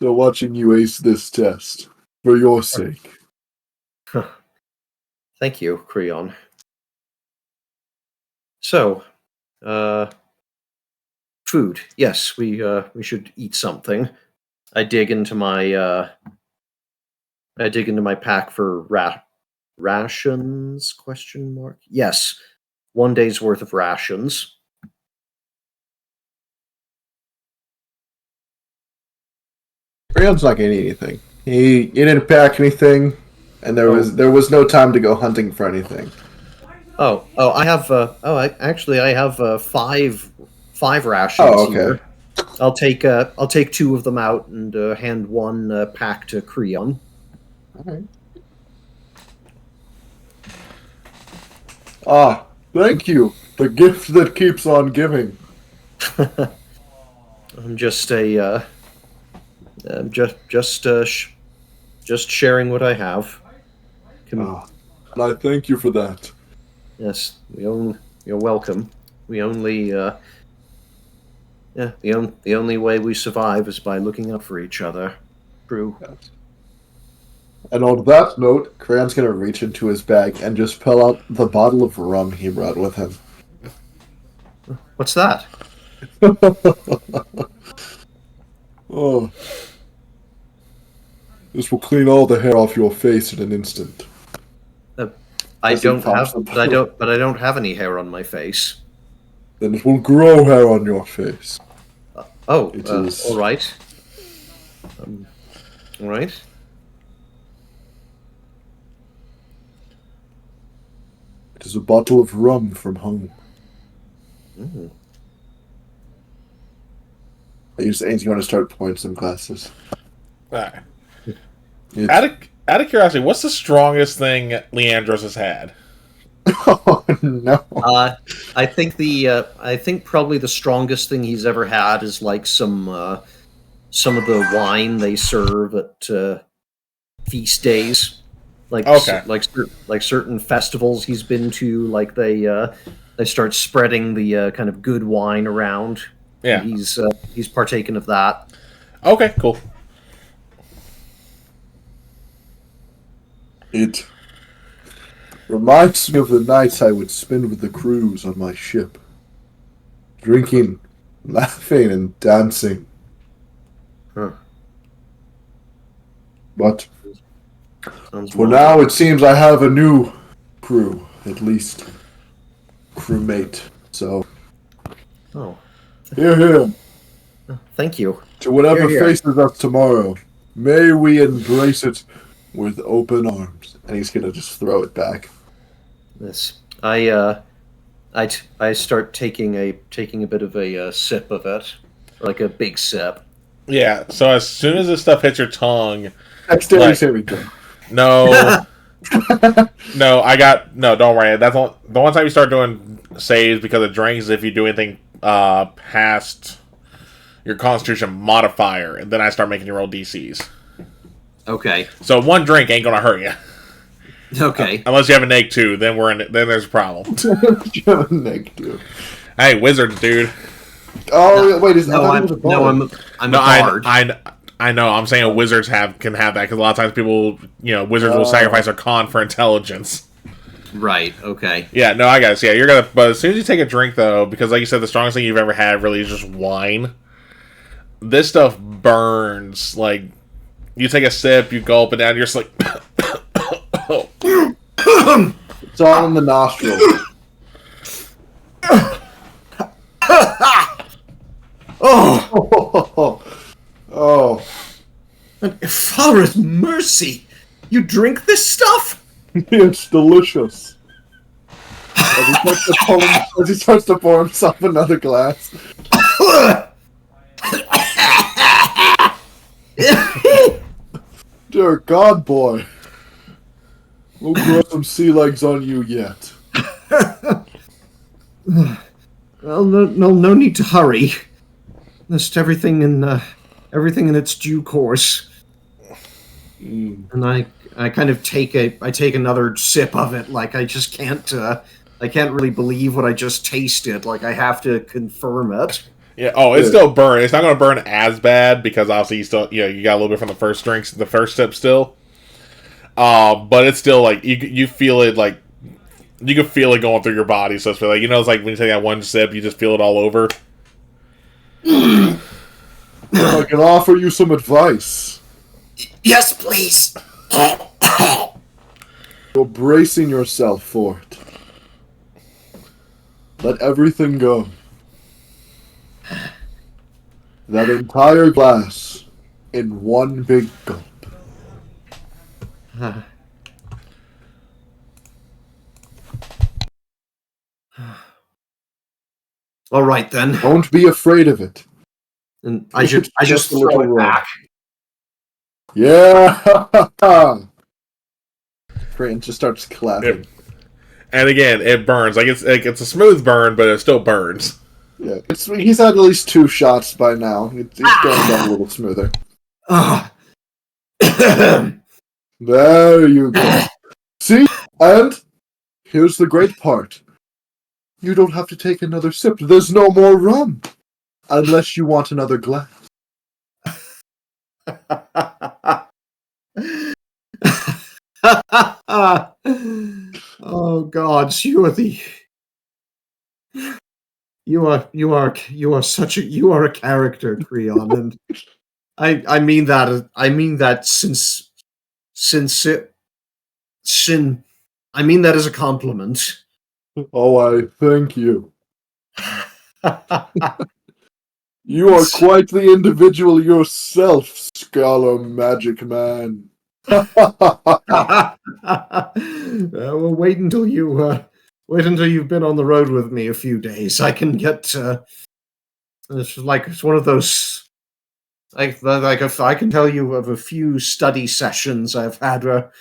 watching you ace this test for your sake. Thank you, Creon. So, food. Yes, we should eat something. I dig into my pack for rations? Question mark. Yes, 1 day's worth of rations. Creon's not getting anything. He didn't pack anything, and there was no time to go hunting for anything. I have I have five rations here. I'll take 2 of them out and hand 1 pack to Creon. Okay. Ah, thank you. The gift that keeps on giving. I'm just just sharing what I have. And I thank you for that. Yes, you're welcome. We only Yeah, the only way we survive is by looking out for each other. True. And on that note, Crayon's gonna reach into his bag and just pull out the bottle of rum he brought with him. What's that? Oh. This will clean all the hair off your face in an instant. I As he don't pops have, the but I don't have any hair on my face. Then it will grow hair on your face. Oh, It is- all right. All right. It is a bottle of rum from home. Mm. He's going to start pouring some glasses. Alright. It's- Out of curiosity, what's the strongest thing Leandros has had? Oh no! I think probably the strongest thing he's ever had is like some of the wine they serve at feast days, like Okay. like certain festivals he's been to. Like they start spreading the kind of good wine around. Yeah. He's partaken of that. Okay, cool. It reminds me of the nights I would spend with the crews on my ship, drinking, laughing, and dancing. Huh. But Sounds for wild. now, it seems I have a new crew, at least crewmate. So Oh, here, thank you. to whatever Here, here. faces us tomorrow. May we embrace it with open arms. And he's gonna just throw it back. This I start taking a bit of a sip of it, like a big sip. Yeah, so as soon as this stuff hits your tongue, Dexterity Like- saving throw. no, don't worry. That's the one time you start doing saves because of drinks. If you do anything past your Constitution modifier, and then I start making you roll DCs. Okay. So one drink ain't gonna hurt you Okay. unless you have a neg 2. Then then there's a problem. Negative. Hey, wizards, dude. Oh wait, is No, I'm a a bard. I know. I'm saying wizards can have that because a lot of times people, wizards will sacrifice their con for intelligence. Right. Okay. Yeah, no, I guess. Yeah, you're gonna. But as soon as you take a drink, though, because like you said, the strongest thing you've ever had really is just wine. This stuff burns. Like you take a sip, you gulp it down, you're just like. It's all in the nostril. Oh, Oh, Father's mercy! You drink this stuff? it's delicious. As he starts to pour himself another glass. Dear God, boy. We'll grow some sea legs on you yet. Well, no need to hurry. Just everything in its due course. And I kind of take another sip of it. Like I just can't really believe what I just tasted. Like I have to confirm it. Yeah. Oh, it's still burn. It's not going to burn as bad because obviously you still, you got a little bit from the first drinks, the first sip still. But it's still like you feel it like you can feel it going through your body. So it's like it's like when you take that one sip, you just feel it all over. I can offer you some advice. Yes, please. You're bracing yourself for it. Let everything go. That entire glass in one big gulp. All right then. Don't be afraid of it. And I just a little throw it rum. back. Yeah! Crane just starts clapping. And again, it burns. Like it's a smooth burn, but it still burns. Yeah, he's had at least 2 shots by now. It's going down a little smoother. Ugh. There you go. See? And here's the great part. You don't have to take another sip. There's no more rum. Unless you want another glass. Oh God, you are such a character, Creon, and I mean that I mean that as a compliment. Oh, I thank you. You are quite the individual yourself, Scholar Magic Man. Well, wait until you've been on the road with me a few days. I can get it's one of those like if I can tell you of a few study sessions I've had where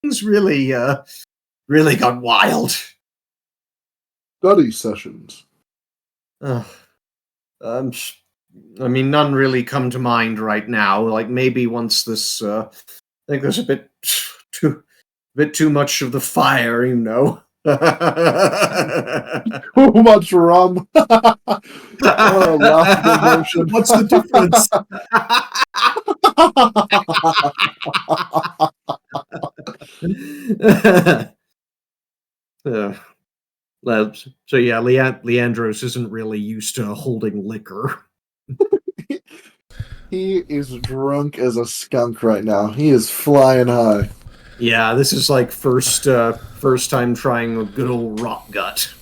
things really got wild. Study sessions. I mean, none really come to mind right now. Like maybe once this, I think there's a bit too much of the fire, you know. Too much rum. Oh, laughable motion. What's the difference? So yeah, Leandros isn't really used to holding liquor. He is drunk as a skunk right now. He is flying high. Yeah, this is like first time trying a good old rock gut.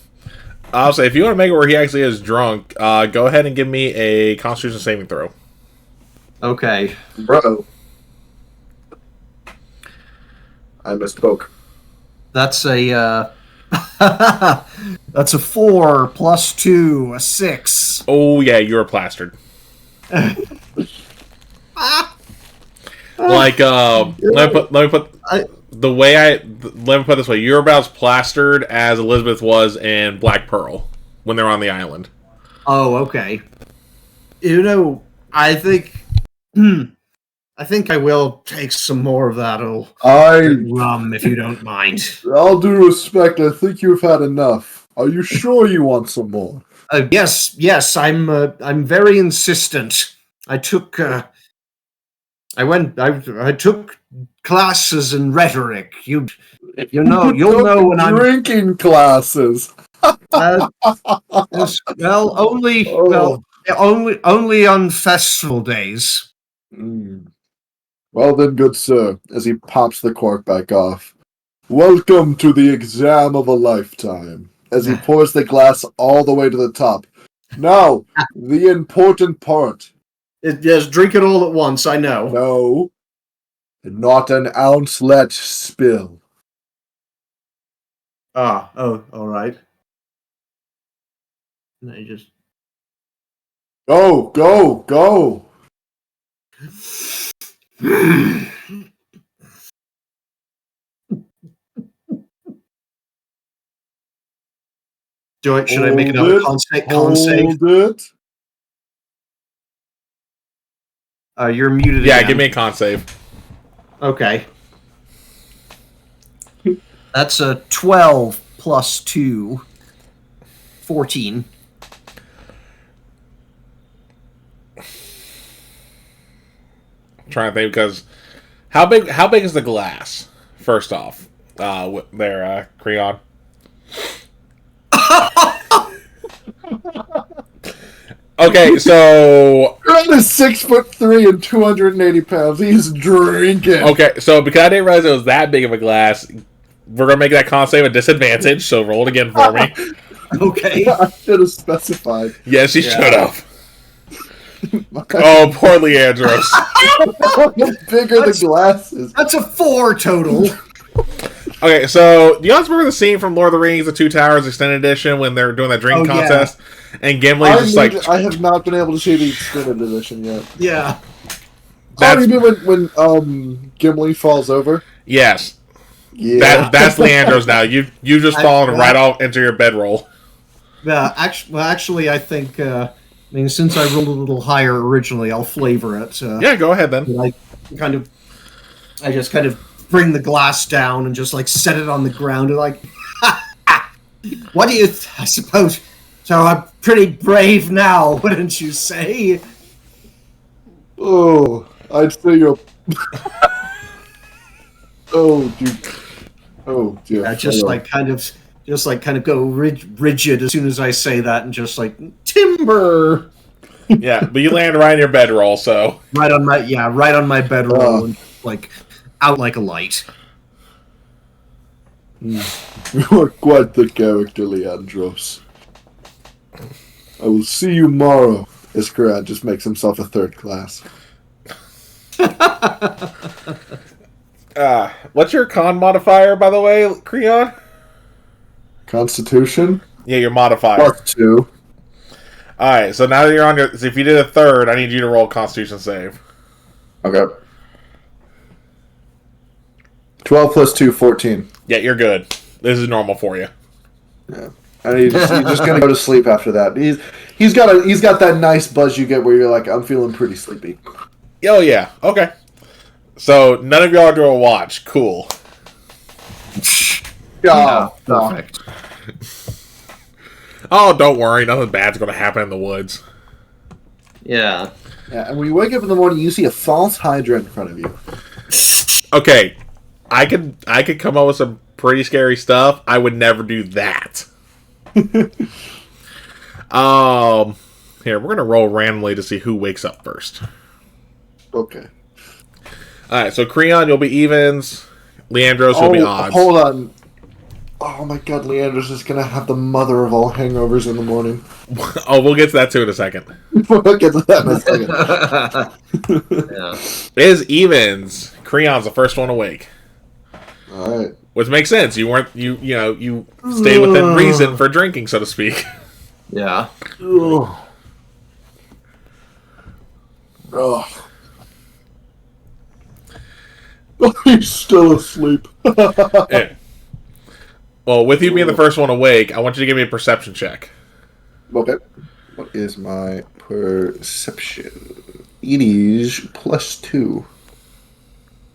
I'll say, if you want to make it where he actually is drunk, go ahead and give me a Constitution saving throw. Okay. Bro. I misspoke. That's a that's a 4 plus 2, a 6. Oh yeah, you're plastered. Like, let me put it this way: you're about as plastered as Elizabeth was in Black Pearl when they were on the island. Oh, okay. You know, I think I will take some more of that old rum, if you don't mind. All due respect, I think you've had enough. Are you sure you want some more? Yes, I'm very insistent. I took classes in rhetoric. You'll know when I'm drinking classes. Only on festival days. Mm. Well then, good sir, as he pops the cork back off. Welcome to the exam of a lifetime. As he pours the glass all the way to the top. Now, the important part. Yes, drink it all at once, I know. No. Not an ounce let spill. All right. I just... Go! Should I make another con save? Hold it. You're muted Yeah, again. give me a con save. Okay. That's a 12 plus 2. 14. I'm trying to think, because how big is the glass? First off, there, Creon. Okay, so Ron is 6'3" and 280 pounds. He's drinking. Okay, so because I didn't realize it was that big of a glass, we're gonna make that con save a disadvantage. So roll it again for me. Okay. I should have specified. Yes, you should have. Oh, poor Leandros. The bigger the glasses. That's a 4 total. Okay, so do you guys remember the scene from Lord of the Rings: The Two Towers Extended Edition when they're doing that drinking contest, and Gimli's just I have not been able to see the extended edition yet. Yeah. You mean when Gimli falls over? Yes. Yeah. That's Leandros now. You just fallen right off into your bedroll. Yeah. Actually, I think. I mean, since I rolled a little higher originally, I'll flavor it. Yeah, go ahead then. I just kind of bring the glass down and just like set it on the ground and like, what do you? I suppose So I'm pretty brave now, wouldn't you say? Oh, I'd say you're. Oh, dude. Oh, dear. Yeah, just kind of go rigid as soon as I say that, and just like timber. Yeah, but you land right in your bedroll, so Right on my bedroll, and like out like a light. You are quite the character, Leandros. I will see you tomorrow. Iskarad just makes himself a third class. What's your con modifier, by the way, Creon? Constitution? Yeah, your modifier. +2. Alright, so now that you're on your... So if you did a third, I need you to roll a Constitution save. Okay. 12 plus 2, 14. Yeah, you're good. This is normal for you. Yeah. And he's just gonna go to sleep after that. He's got that nice buzz you get where you're like, I'm feeling pretty sleepy. Oh, yeah. Okay. So, none of y'all are doing a watch. Cool. Yeah, perfect. Oh, don't worry. Nothing bad's going to happen in the woods. Yeah. Yeah, and when you wake up in the morning, you see a false Hydra in front of you. Okay. I could come up with some pretty scary stuff. I would never do that. Here, we're going to roll randomly to see who wakes up first. Okay. Alright, so Creon, you'll be evens. Leandros will be odds. Hold on. Oh my god, Leandros is gonna have the mother of all hangovers in the morning. Oh, we'll get to that too in a second. We'll get to that in a second. Yeah. It is evens. Creon's the first one awake. Alright. Which makes sense. You weren't you stayed within reason for drinking, so to speak. Yeah. Ugh. Ugh. He's still asleep. Yeah. Well, with you being the first one awake, I want you to give me a perception check. Okay. What is my perception? It is +2.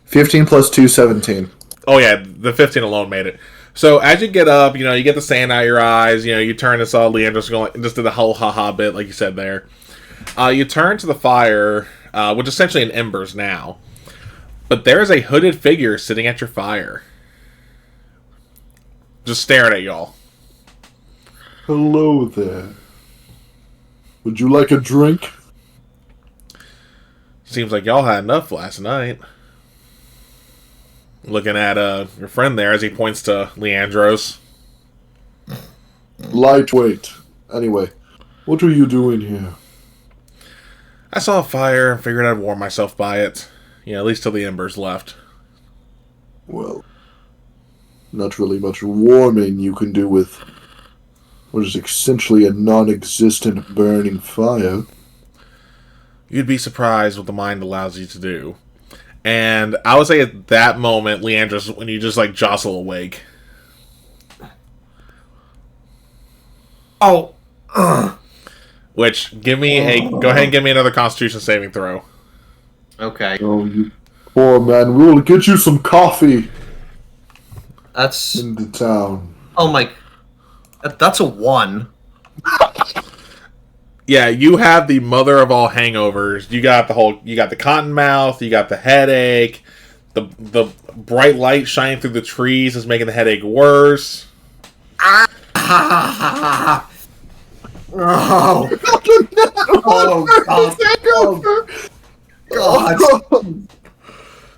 15 plus 2, 17. Oh yeah, the 15 alone made it. So as you get up, you get the sand out of your eyes, you turn and saw Leandros going, just did the whole ha-ha bit, like you said there. You turn to the fire, which is essentially in embers now. But there's a hooded figure sitting at your fire. Just staring at y'all. Hello there. Would you like a drink? Seems like y'all had enough last night. Looking at your friend there as he points to Leandros. Lightweight. Anyway, what are you doing here? I saw a fire and figured I'd warm myself by it. At least till the embers left. Well, not really much warming you can do with what is essentially a non-existent burning fire. You'd be surprised what the mind allows you to do. And I would say at that moment, Leandros, when you just jostle awake. Oh. Which, go ahead and give me another Constitution saving throw. Okay. Oh, you poor man. We will get you some coffee That's. in the town. Oh my. That's a 1. Yeah, you have the mother of all hangovers. You got the cotton mouth, you got the headache, the bright light shining through the trees is making the headache worse. Oh. God.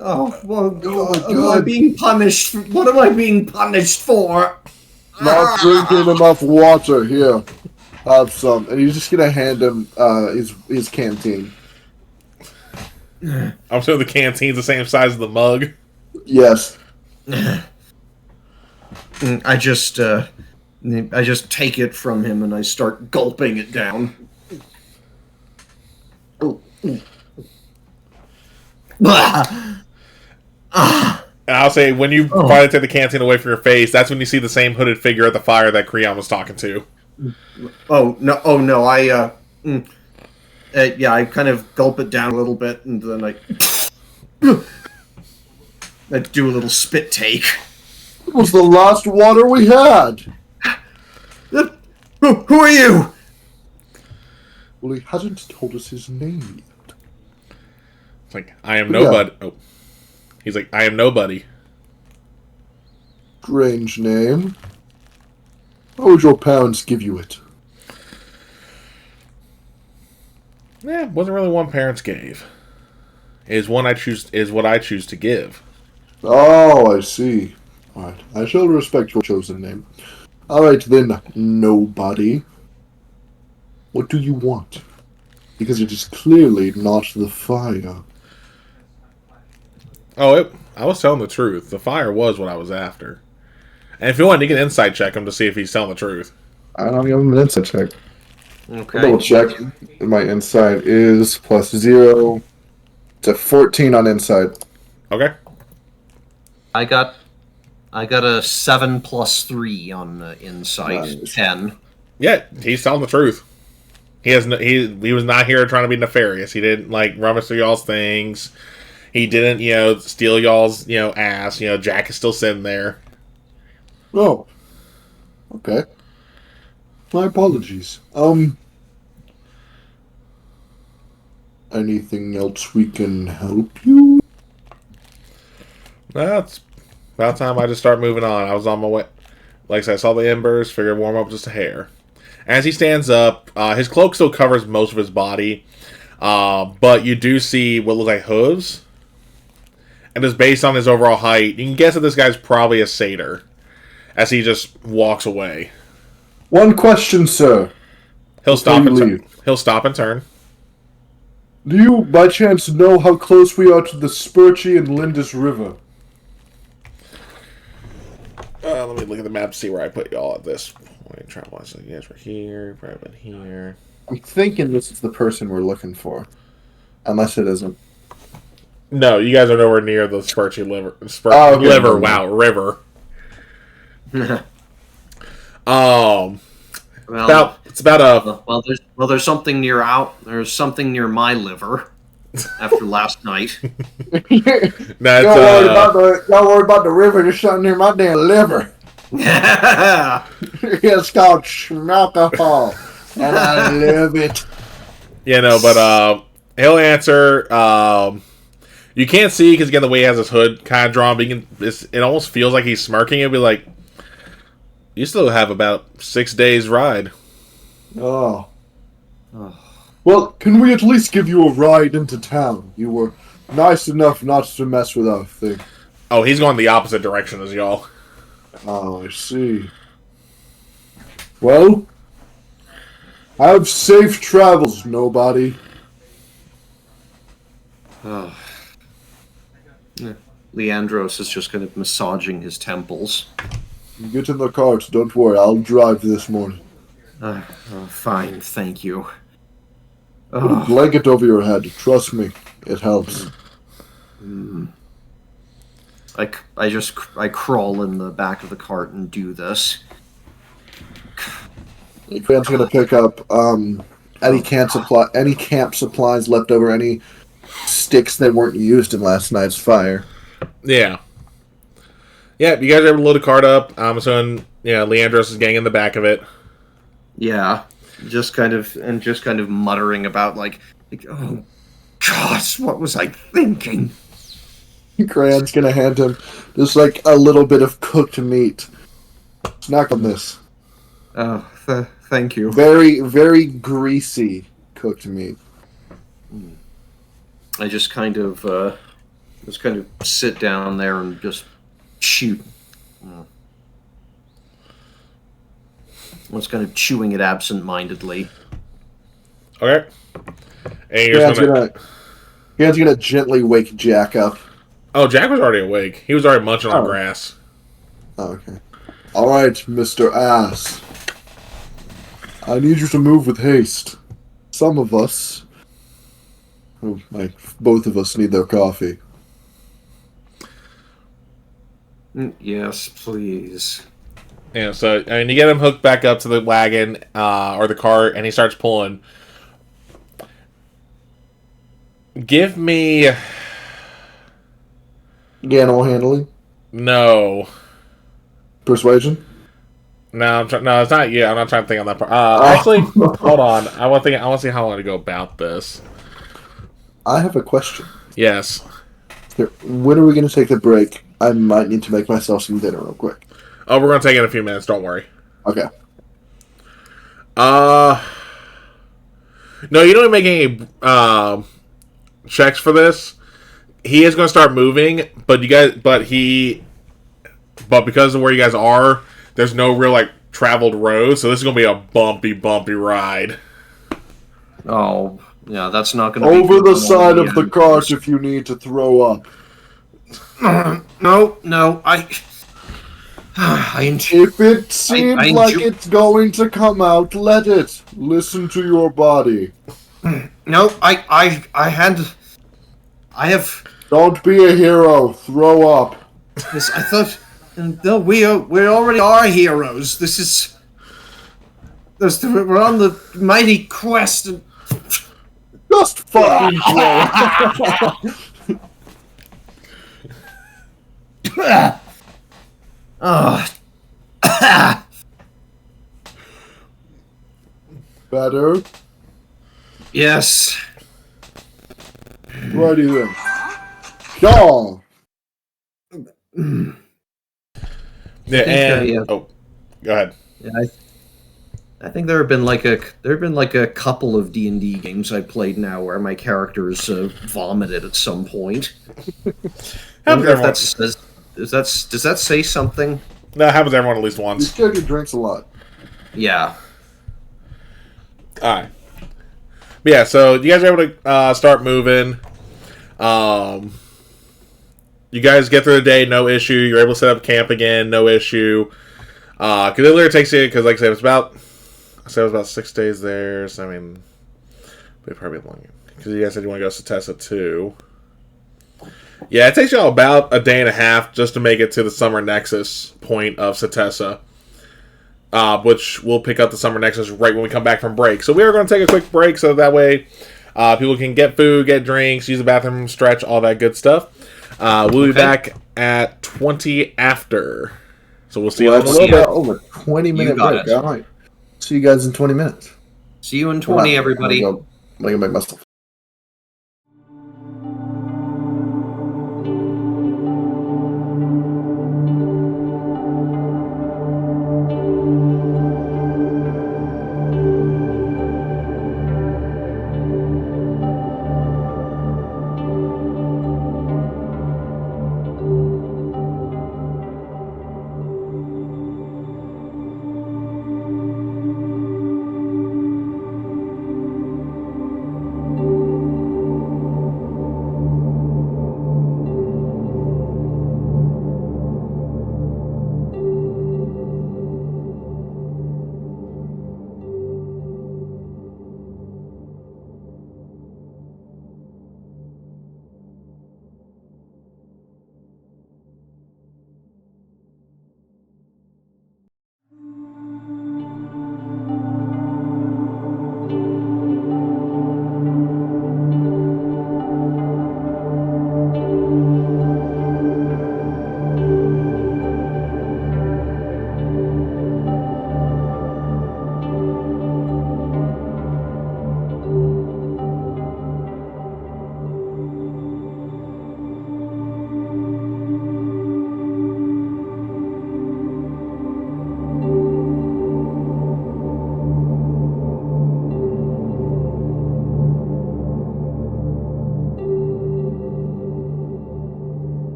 Oh, well, am I being punished? What am I being punished for? Not drinking enough water. Here, have some. And he's just gonna hand him his canteen. I'm sure the canteen's the same size as the mug. Yes. I just take it from him and I start gulping it down. And I'll say, when you finally take the canteen away from your face, that's when you see the same hooded figure at the fire that Creon was talking to. Oh no! I kind of gulp it down a little bit, and then I do a little spit take. It was the last water we had. Who are you? Well, he hasn't told us his name yet. It's like, I am nobody. Oh. He's like, I am nobody. Strange name. How would your parents give you it? Yeah, wasn't really one parents gave. Is what I choose to give. Oh, I see. Alright, I shall respect your chosen name. Alright then, nobody. What do you want? Because it is clearly not the fire. Oh, I was telling the truth. The fire was what I was after. And if you want, you can insight check him to see if he's telling the truth. I don't give him an insight check. Okay. Double check. My insight is +0. It's a 14 on insight. Okay. I got a 7 + 3 on insight. Nice. 10. Yeah, he's telling the truth. He was not here trying to be nefarious. He didn't rummage through y'all's things. He didn't, steal y'all's, ass. Jack is still sitting there. Oh. Okay. My apologies. Anything else we can help you? That's about time I just start moving on. I was on my way. Like I said, I saw the embers, figured warm up just a hair. As he stands up, his cloak still covers most of his body, but you do see what looks like hooves. And just based on his overall height, you can guess that this guy's probably a satyr. As he just walks away. One question, sir. He'll stop Before and you turn. leave. He'll stop and turn. Do you, by chance, know how close we are to the Spurchy and Lindis River? Let me look at the map to see where I put y'all at this point. Travel. So you guys were here, probably here. I'm thinking this is the person we're looking for. Unless it isn't. No, you guys are nowhere near the Spurchy River. Okay. Wow, river. Well, It's about a there's something near my liver after last night. that's Don't worry about the river. There's something near my damn liver. It's called schmalcohol, and I love it. but he'll answer. You can't see because again the way he has his hood kind of drawn, but it almost feels like he's smirking. It'd be like, you still have about 6 days ride. Oh. Well, can we at least give you a ride into town? You were nice enough not to mess with our thing. Oh, he's going the opposite direction as y'all. Oh, I see. Well, have safe travels, nobody. Leandros is just kind of massaging his temples. Get in the cart. Don't worry. I'll drive this morning. Fine, thank you. Put a blanket over your head. Trust me, it helps. I crawl in the back of the cart and do this. Grant's gonna pick up any camp supplies left over, any sticks that weren't used in last night's fire. Yeah. Yeah, you guys are able to load a cart up. I'm assuming, Leandros is getting in the back of it. Yeah, just kind of muttering about like oh gosh, what was I thinking? Grant's gonna hand him just like a little bit of cooked meat. Snack on this. Oh, thank you. Very, very greasy cooked meat. I just kind of sit down there and just shoot. I was kind of chewing it absent-mindedly. Okay. And you're Grant's gonna gently wake Jack up. Oh, Jack was already awake. He was already munching on grass. Oh, okay. Alright, Mr. Ass. I need you to move with haste. Some of us, both of us, need their coffee. Yes, please. Yeah, so you get him hooked back up to the wagon or the cart, and he starts pulling. Give me Animal handling? no Persuasion? No, no, it's not you. I'm not trying to think on that part. Actually, hold on. I want to see how I want to go about this. I have a question. Yes. When are we going to take the break? I might need to make myself some dinner real quick. Oh, we're going to take it in a few minutes. Don't worry. Okay. No, you don't make any checks for this. He is going to start moving, but because of where you guys are, there's no real like traveled road, so this is going to be a bumpy ride. Oh, yeah, that's not going to be over the side of the cart if you need to throw up. No, If it seems like it's going to come out, let it. Listen to your body. No, I have. Don't be a hero. Throw up. This, I thought. No, we already are heroes. This is. We're on the mighty quest. And, just fucking throw. Better? Yes. Righty then. Go. Yeah, and oh, go ahead. Yeah, I think there have been like a couple of D&D games I played now where my characters vomited at some point. I wonder if does that say something? No, it happens to everyone at least once. This character drinks a lot. Yeah. Alright. Yeah, so you guys are able to start moving. You guys get through the day, no issue. You're able to set up camp again, no issue. Because it literally takes you, because like I said, it was about 6 days there. So I mean, it'd probably be longer. Because you guys said you want to go to Setessa too. Yeah, it takes you all about a day and a half just to make it to the Summer Nexus point of Setessa. Which we'll pick up the Summer Nexus right when we come back from break. So we are going to take a quick break so that way people can get food, get drinks, use the bathroom, stretch, all that good stuff. We'll be back at 20 after. So we'll see you in a little bit. Over 20-minute break. All right. See you guys in 20 minutes. See you in 20, everybody. I'm going to make myself.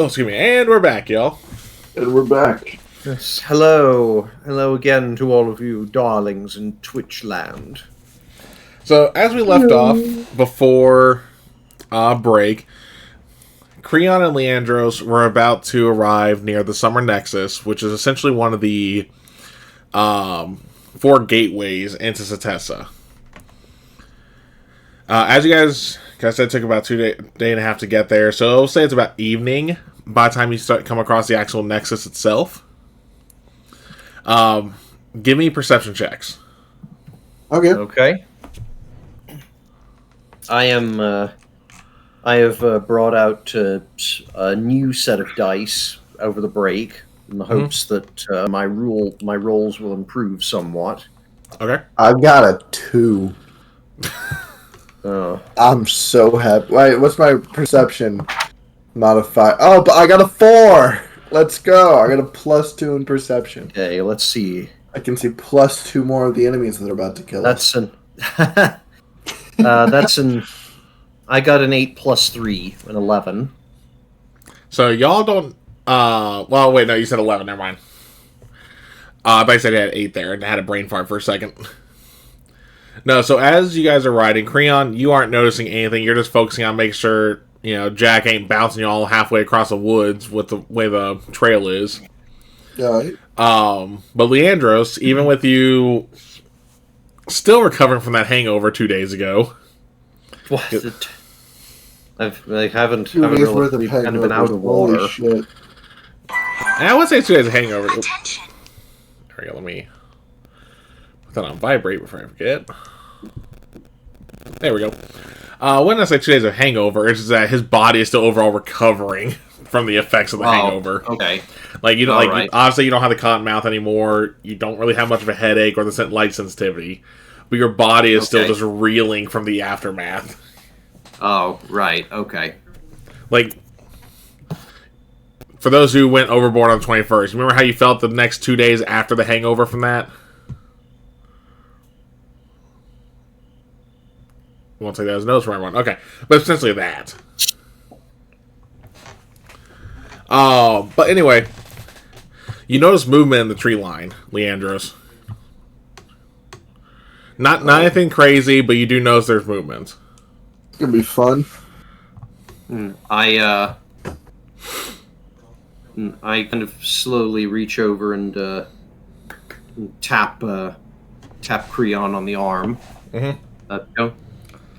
excuse me, and we're back, y'all. And we're back. Yes. Hello again to all of you darlings in Twitch land. So, as we left off before break, Creon and Leandros were about to arrive near the Summer Nexus, which is essentially one of the 4 gateways into Setessa. As you guys said, it took about 2 day and a half to get there, so I'll say it's about evening by the time you come across the actual Nexus itself. Give me perception checks. Okay. I have brought out a new set of dice over the break in the hopes that my rolls will improve somewhat. Okay. I've got a 2. I'm so happy. Wait, what's my perception modifier? Oh, but I got a 4! Let's go! I got a +2 in perception. Okay, let's see. I can see +2 more of the enemies that are about to kill us. That's an... I got an 8 + 3, an 11. So y'all don't... well, wait, no, you said 11, never mind. But I said you had 8 there, and I had a brain fart for a second. No, so as you guys are riding, Creon, you aren't noticing anything. You're just focusing on making sure, Jack ain't bouncing you all halfway across the woods with the way the trail is. Yeah. But Leandros, even with you still recovering from that hangover 2 days ago... What? I haven't 2 days really worth of kind of been out of Holy water. shit. And I would say 2 days of hangover. There we go, let me put that on vibrate before I forget. There we go. When I say 2 days of hangover, it's just that his body is still overall recovering from the effects of the hangover. Okay. Like, Right. obviously you don't have the cotton mouth anymore, you don't really have much of a headache or the light sensitivity, but your body is still just reeling from the aftermath. Oh, right, okay. Like, for those who went overboard on the 21st, remember how you felt the next 2 days after the hangover from that? I won't take that as notes for everyone. Okay. But essentially that. But anyway, you notice movement in the tree line, Leandros. Not anything crazy, but you do notice there's movement. It's gonna be fun. I kind of slowly reach over and tap Creon on the arm. Mm-hmm.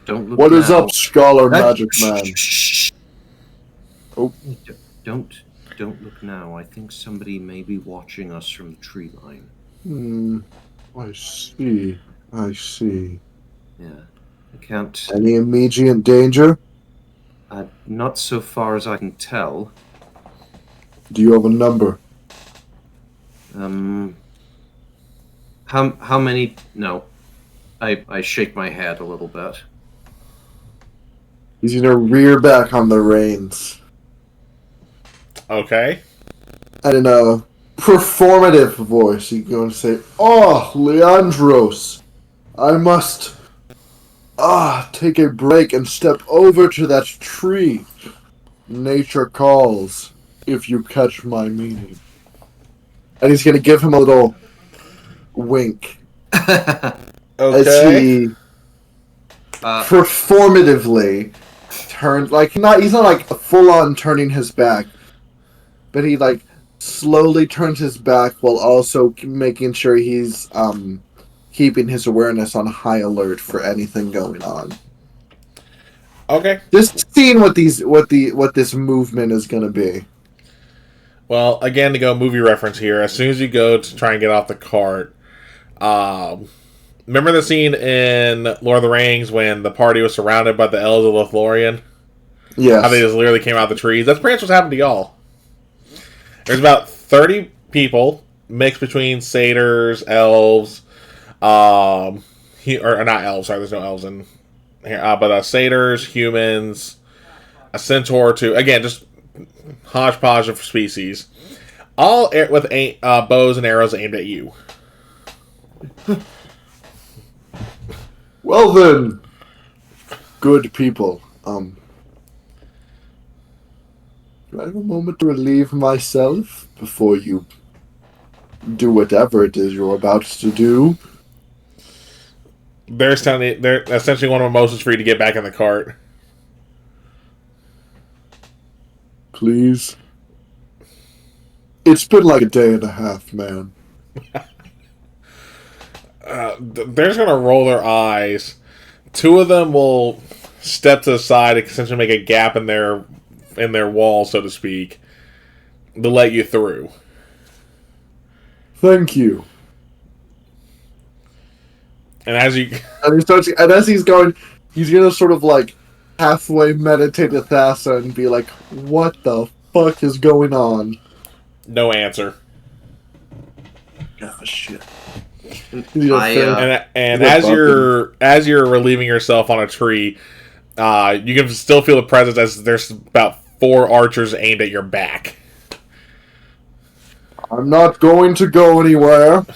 Don't look. What is now. up, Scholar Magic Man? Oh. Don't look now. I think somebody may be watching us from the tree line. I see. Yeah. I can't... Any immediate danger? Not so far as I can tell. Do you have a number? How many... No. I shake my head a little bit. He's gonna rear back on the reins. Okay. And in a performative voice, he's going to say, "Oh, Leandros, I must take a break and step over to that tree. Nature calls, if you catch my meaning." And he's going to give him a little wink. As he performatively turns, he's not like full on turning his back, but he slowly turns his back while also making sure he's keeping his awareness on high alert for anything going on. Okay. Just seeing what this movement is going to be. Well, again, to go movie reference here, as soon as you go to try and get off the cart, remember the scene in Lord of the Rings when the party was surrounded by the elves of Lothlorien? Yes. How they just literally came out of the trees? That's pretty much what's happened to y'all. There's about 30 people, mixed between satyrs, elves, or not elves, sorry, there's no elves in here, but satyrs, humans, a centaur too. Again, just hodgepodge of species. All with bows and arrows aimed at you. Well then, good people. Do I have a moment to relieve myself before you do whatever it is you're about to do? They're essentially one of emotions for you to get back in the cart. Please. It's been like a day and a half, man. They're just gonna roll their eyes. Two of them will step to the side and essentially make a gap in their wall, so to speak, to let you through. Thank you. And as you and as he's going, he's gonna sort of like halfway meditate to Thassa and be like, "What the fuck is going on?" no answer. Oh shit. And as you're relieving yourself on a tree, you can still feel the presence as there's about 4 archers aimed at your back. I'm not going to go anywhere.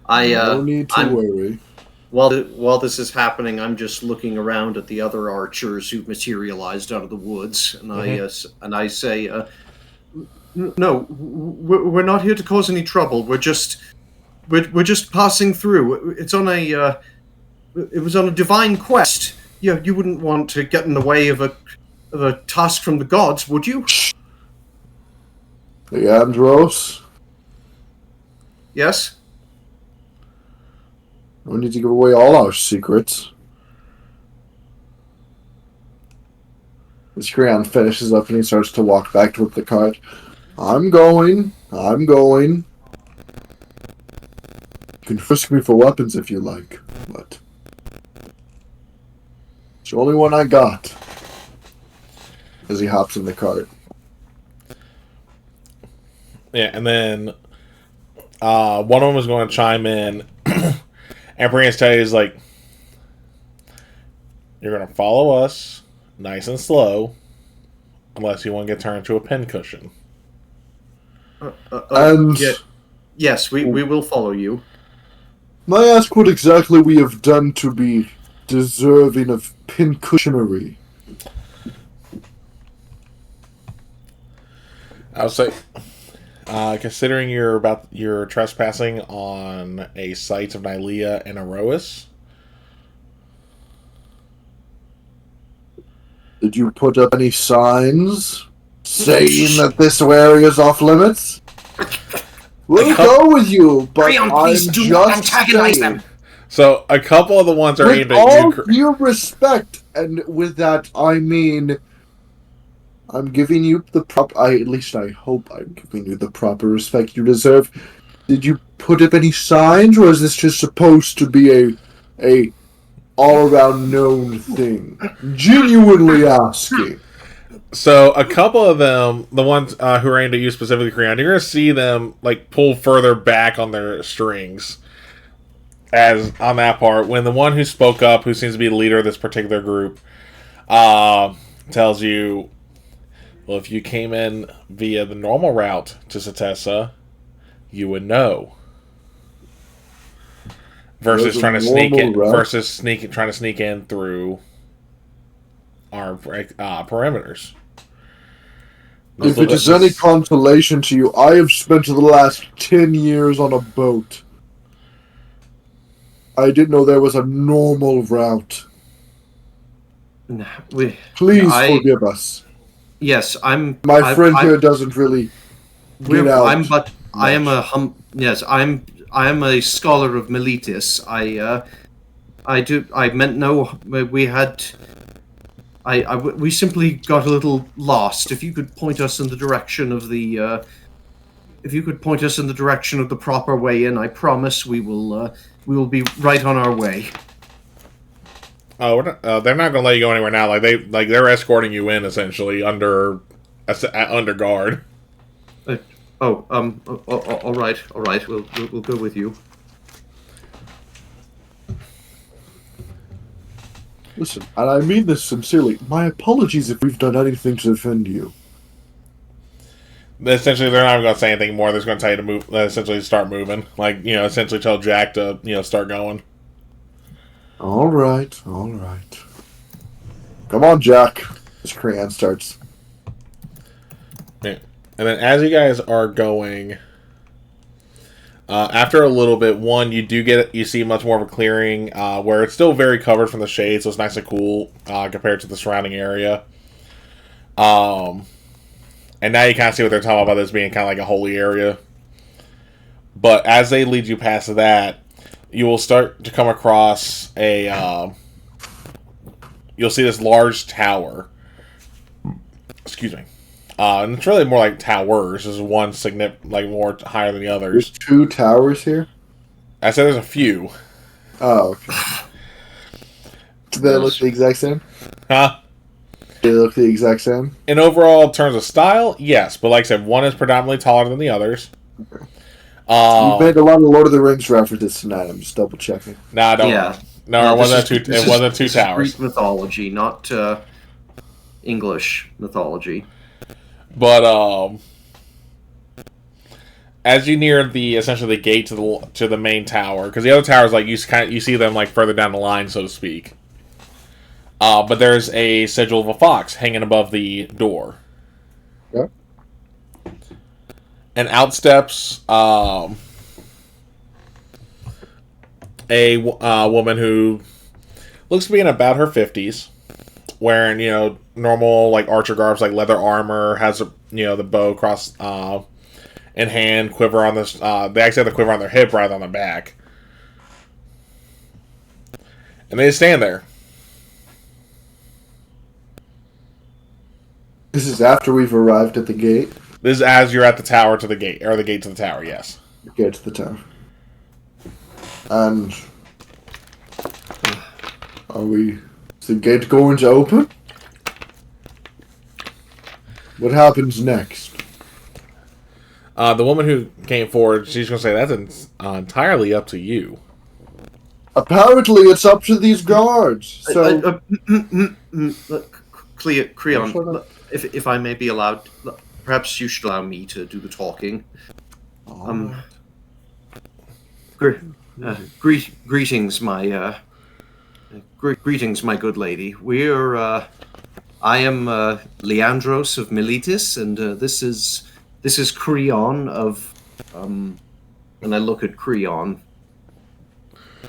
No need to worry. While this is happening, I'm just looking around at the other archers who've materialized out of the woods, and I say, "No, we're not here to cause any trouble. We're just passing through. It was on a divine quest. You wouldn't want to get in the way of a task from the gods, would you?" Leandros? Yes? We need to give away all our secrets. As Creon finishes up and he starts to walk back toward the cart. I'm going. You can frisk me for weapons if you like, but it's the only one I got. As he hops in the cart. Yeah, and then one of them is going to chime in, and Brian's tell you is like, "You're going to follow us, nice and slow, unless you want to get turned into a pincushion." Yes, we will follow you. May I ask what exactly we have done to be deserving of pincussionery? I would say, considering you're trespassing on a site of Nylea and Erois. Did you put up any signs saying that this area is off limits? We'll go with you, but Creon, please do not antagonize them. So a couple of the ones are aimed at you. With all due respect, and with that I mean, I'm giving you the at least I hope I'm giving you the proper respect you deserve. Did you put up any signs, or is this just supposed to be a all-around known thing? Genuinely asking. So a couple of them, the ones who are aimed at you specifically, Creon, you're going to see them like pull further back on their strings. As on that part, when the one who spoke up, who seems to be the leader of this particular group, tells you, well, if you came in via the normal route to Setessa, you would know. Versus trying to sneak in, trying to sneak in through our perimeters. If it is any consolation to you, I have spent the last 10 years on a boat. I didn't know there was a normal route. Please forgive us. Yes, My friend here doesn't really get out. I am a scholar of Miletus. We simply got a little lost. If you could point us in the direction of the proper way in, I promise we will be right on our way. Oh, they're not going to let you go anywhere now. They're escorting you in essentially under guard. All right. We'll go with you. Listen, and I mean this sincerely. My apologies if we've done anything to offend you. Essentially, they're not going to say anything more. They're just going to tell you to move. Essentially, start moving. Essentially tell Jack to start going. All right. Come on, Jack. As Creon starts Yeah. And then as you guys are going, after a little bit, you see much more of a clearing where it's still very covered from the shade, so it's nice and cool compared to the surrounding area. And now you kind of see what they're talking about this being kind of like a holy area. But as they lead you past that, you will start to come across you'll see this large tower. Excuse me. And it's really more like towers. There's one more higher than the others. There's 2 towers here? I said there's a few. Oh, okay. Do they look the exact same? Huh? Do they look the exact same? In overall terms of style, yes. But like I said, one is predominantly taller than the others. Okay. You've made a lot of Lord of the Rings references tonight. I'm just double checking. No, I don't. Yeah. No, it wasn't 2 towers. Greek mythology, not English mythology. But as you near essentially the gate to the main tower, because the other towers like you see them like further down the line, so to speak. But there's a sigil of a fox hanging above the door. Yeah. And out steps a woman who looks to be in about her 50s, wearing normal like archer garbs, like leather armor, has the bow across in hand, quiver on this. They actually have the quiver on their hip rather than on their back, and they just stand there. This is after we've arrived at the gate. This is as you're at the tower to the gate, or the gate to the tower. Yes. Gate to the tower. And is the gate going to open? What happens next? The woman who came forward, she's going to say that's entirely up to you. Apparently, it's up to these guards. So, Creon, if I may be allowed, perhaps you should allow me to do the talking. Greetings, my good lady. I am Leandros of Miletus, and this is Creon of and I look at Creon.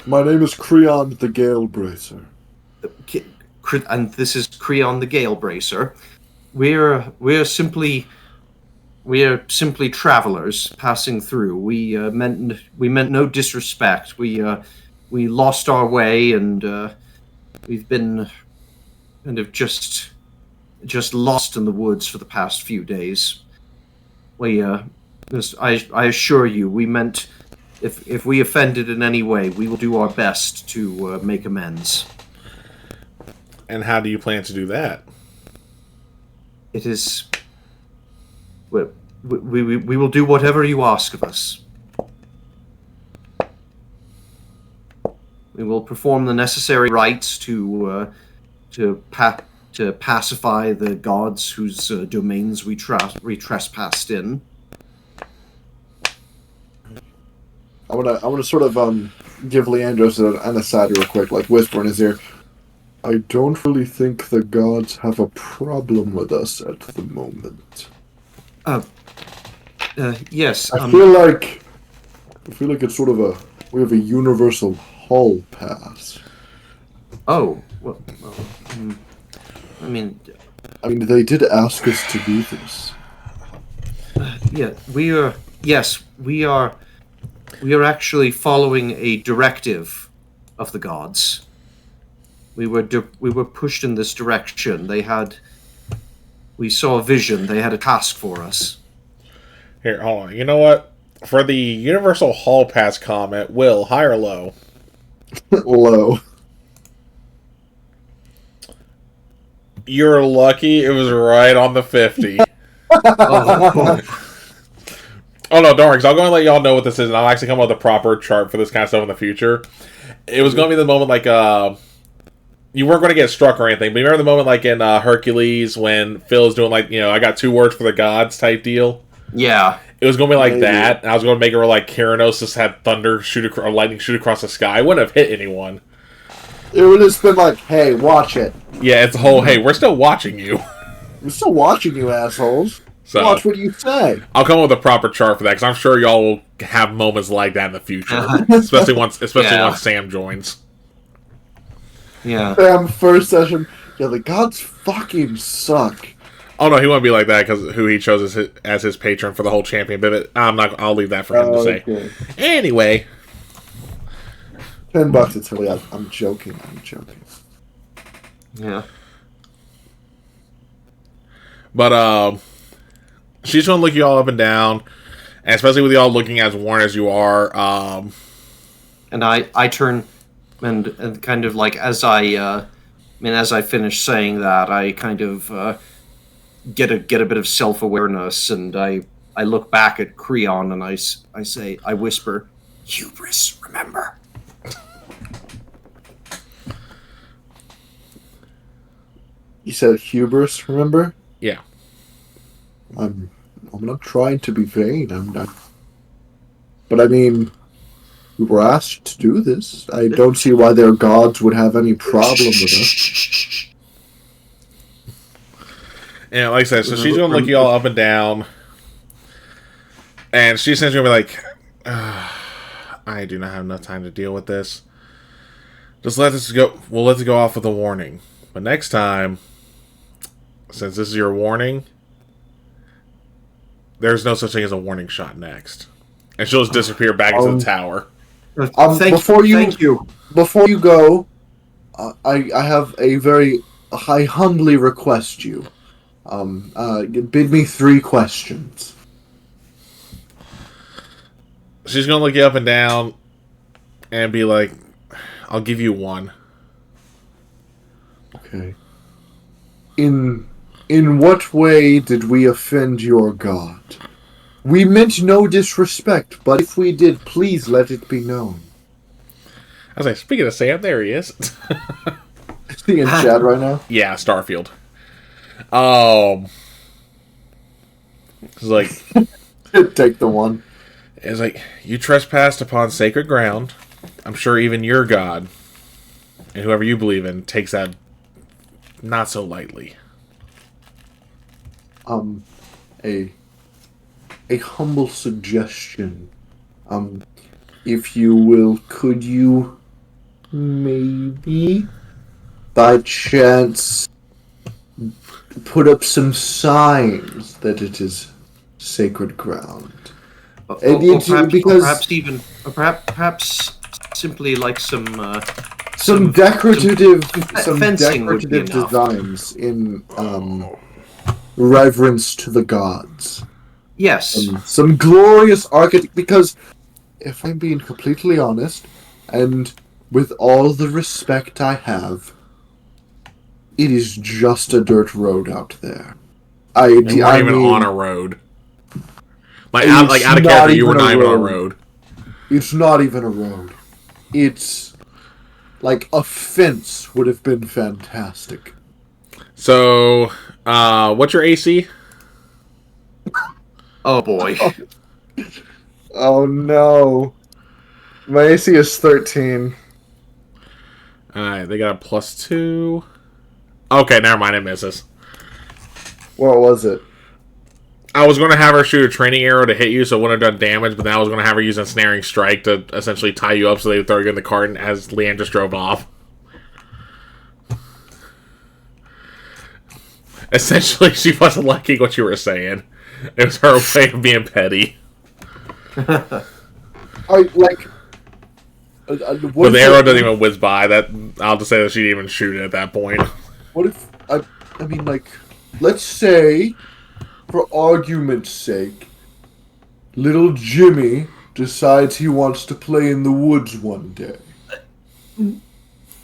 My name is Creon the Gale Bracer. And this is Creon the Gale Bracer. We're simply travelers passing through. We meant no disrespect. We lost our way, and we've been kind of just lost in the woods for the past few days. I assure you, we meant if we offended in any way, we will do our best to make amends. And how do you plan to do that? It is. We will do whatever you ask of us. We will perform the necessary rites to pacify the gods whose domains we trespassed in. I wanna sort of give Leandros an aside real quick, like whisper in his ear. I don't really think the gods have a problem with us at the moment. Yes. I feel like it's sort of we have a universal hall pass. Oh, well I mean, they did ask us to do this. Yeah, we are actually following a directive of the gods. We were pushed in this direction. We saw a vision. They had a task for us. Here, hold on. You know what? For the Universal Hall Pass comment, Will, high or low? Low. You're lucky it was right on the 50. Oh no, don't worry, 'cause I'll go and let y'all know what this is, and I'll actually come up with a proper chart for this kind of stuff in the future. It was going to be the moment like, you weren't going to get struck or anything, but you remember the moment like in Hercules when Phil's doing like, I got 2 words for the gods type deal? Yeah. It was going to be like that, and I was going to make it where like Kyranos just had thunder or lightning shoot across the sky. It wouldn't have hit anyone. It would have just been like, hey, watch it. Yeah, it's the whole, hey, we're still watching you. We're still watching you, assholes. So watch what you say. I'll come up with a proper chart for that because I'm sure y'all will have moments like that in the future, especially once Sam joins. Yeah. Sam, first session. Yeah, the gods fucking suck. Oh no, he won't be like that because who he chose as his patron for the whole champion. But I'll leave that for him to say. Okay. Anyway, $10 it's really. I'm joking. Yeah. but she's gonna look you all up and down, and especially with y'all looking as worn as you are. And I turn and kind of like as I finish saying that, I kind of get a bit of self-awareness, and I look back at Creon and I whisper, "Hubris, remember." You said hubris, remember? Yeah. I'm not trying to be vain. I'm not. But I mean, we were asked to do this. I don't see why their gods would have any problem with us. And like I said, so she's gonna look you all up and down, and she's essentially gonna be like, "I do not have enough time to deal with this. Just let this go. We'll let it go off with a warning. But next time, since this is your warning, there's no such thing as a warning shot next." And she'll just disappear back into the tower. Thank you. Before you go, I have I humbly request you. Bid me 3 questions. She's gonna look you up and down and be like, "I'll give you 1. Okay. In what way did we offend your god? We meant no disrespect, but if we did, please let it be known." I was like, speaking of Sam, there he is. Is he in chat right now? Yeah, Starfield. It's like, Take the 1. it's like, you trespassed upon sacred ground. I'm sure even your god, and whoever you believe in, takes that not so lightly. A humble suggestion. If you will, could you maybe, by chance, put up some signs that it is sacred ground? Perhaps simply like some decorative fencing would be enough. designs in reverence to the gods. Yes. Some glorious architect, because if I'm being completely honest, and with all the respect I have, it is just a dirt road out there. You weren't even on a road. Out of character, you were not even on a road. It's not even a road. It's like a fence would have been fantastic. So, what's your AC? Oh boy. Oh no. My AC is 13. Alright, they got a +2. Okay, never mind, it misses. What was it? I was going to have her shoot a training arrow to hit you, so it wouldn't have done damage, but then I was going to have her use a snaring strike to essentially tie you up so they would throw you in the cart as Leanne just drove off. Essentially, she wasn't liking what you were saying. It was her way of being petty. The arrow doesn't even whiz by. I'll just say that she didn't even shoot it at that point. What if let's say, for argument's sake, little Jimmy decides he wants to play in the woods one day,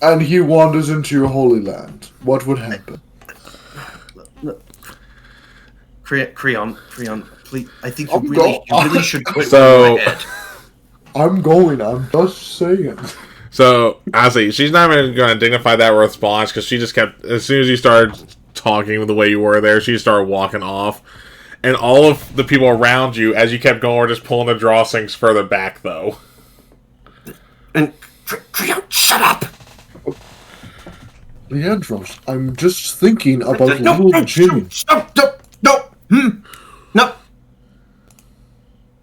and he wanders into your Holy Land. What would happen? Creon, please. I think you really should quit. So, I'm just saying. So, honestly, she's not even going to dignify that response because she just kept, as soon as you started talking the way you were there, she started walking off. And all of the people around you, as you kept going, were just pulling the drawstrings further back, though. And, Creon, shut up! Leandros, I'm just thinking about little Jimmy. No!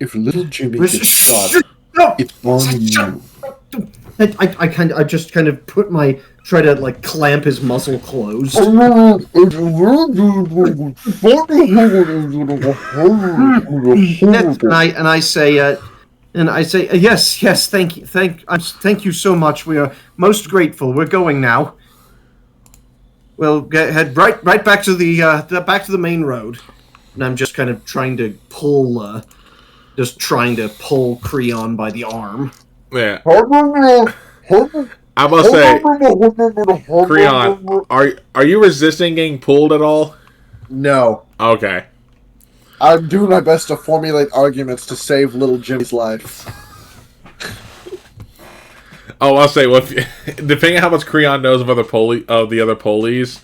If little Jimmy Shh, gets shh, shot, no! it's on Shut you. I just kind of put my try to like clamp his muzzle closed. And I say yes, thank you so much. We are most grateful. We're going now. We'll head right back to the main road. And I'm just kind of trying to pull Creon by the arm. Yeah. I must say, Creon, are you resisting getting pulled at all? No. Okay. I'm doing my best to formulate arguments to save little Jimmy's life. Oh, I'll say, well, depending on how much Creon knows of the other polies,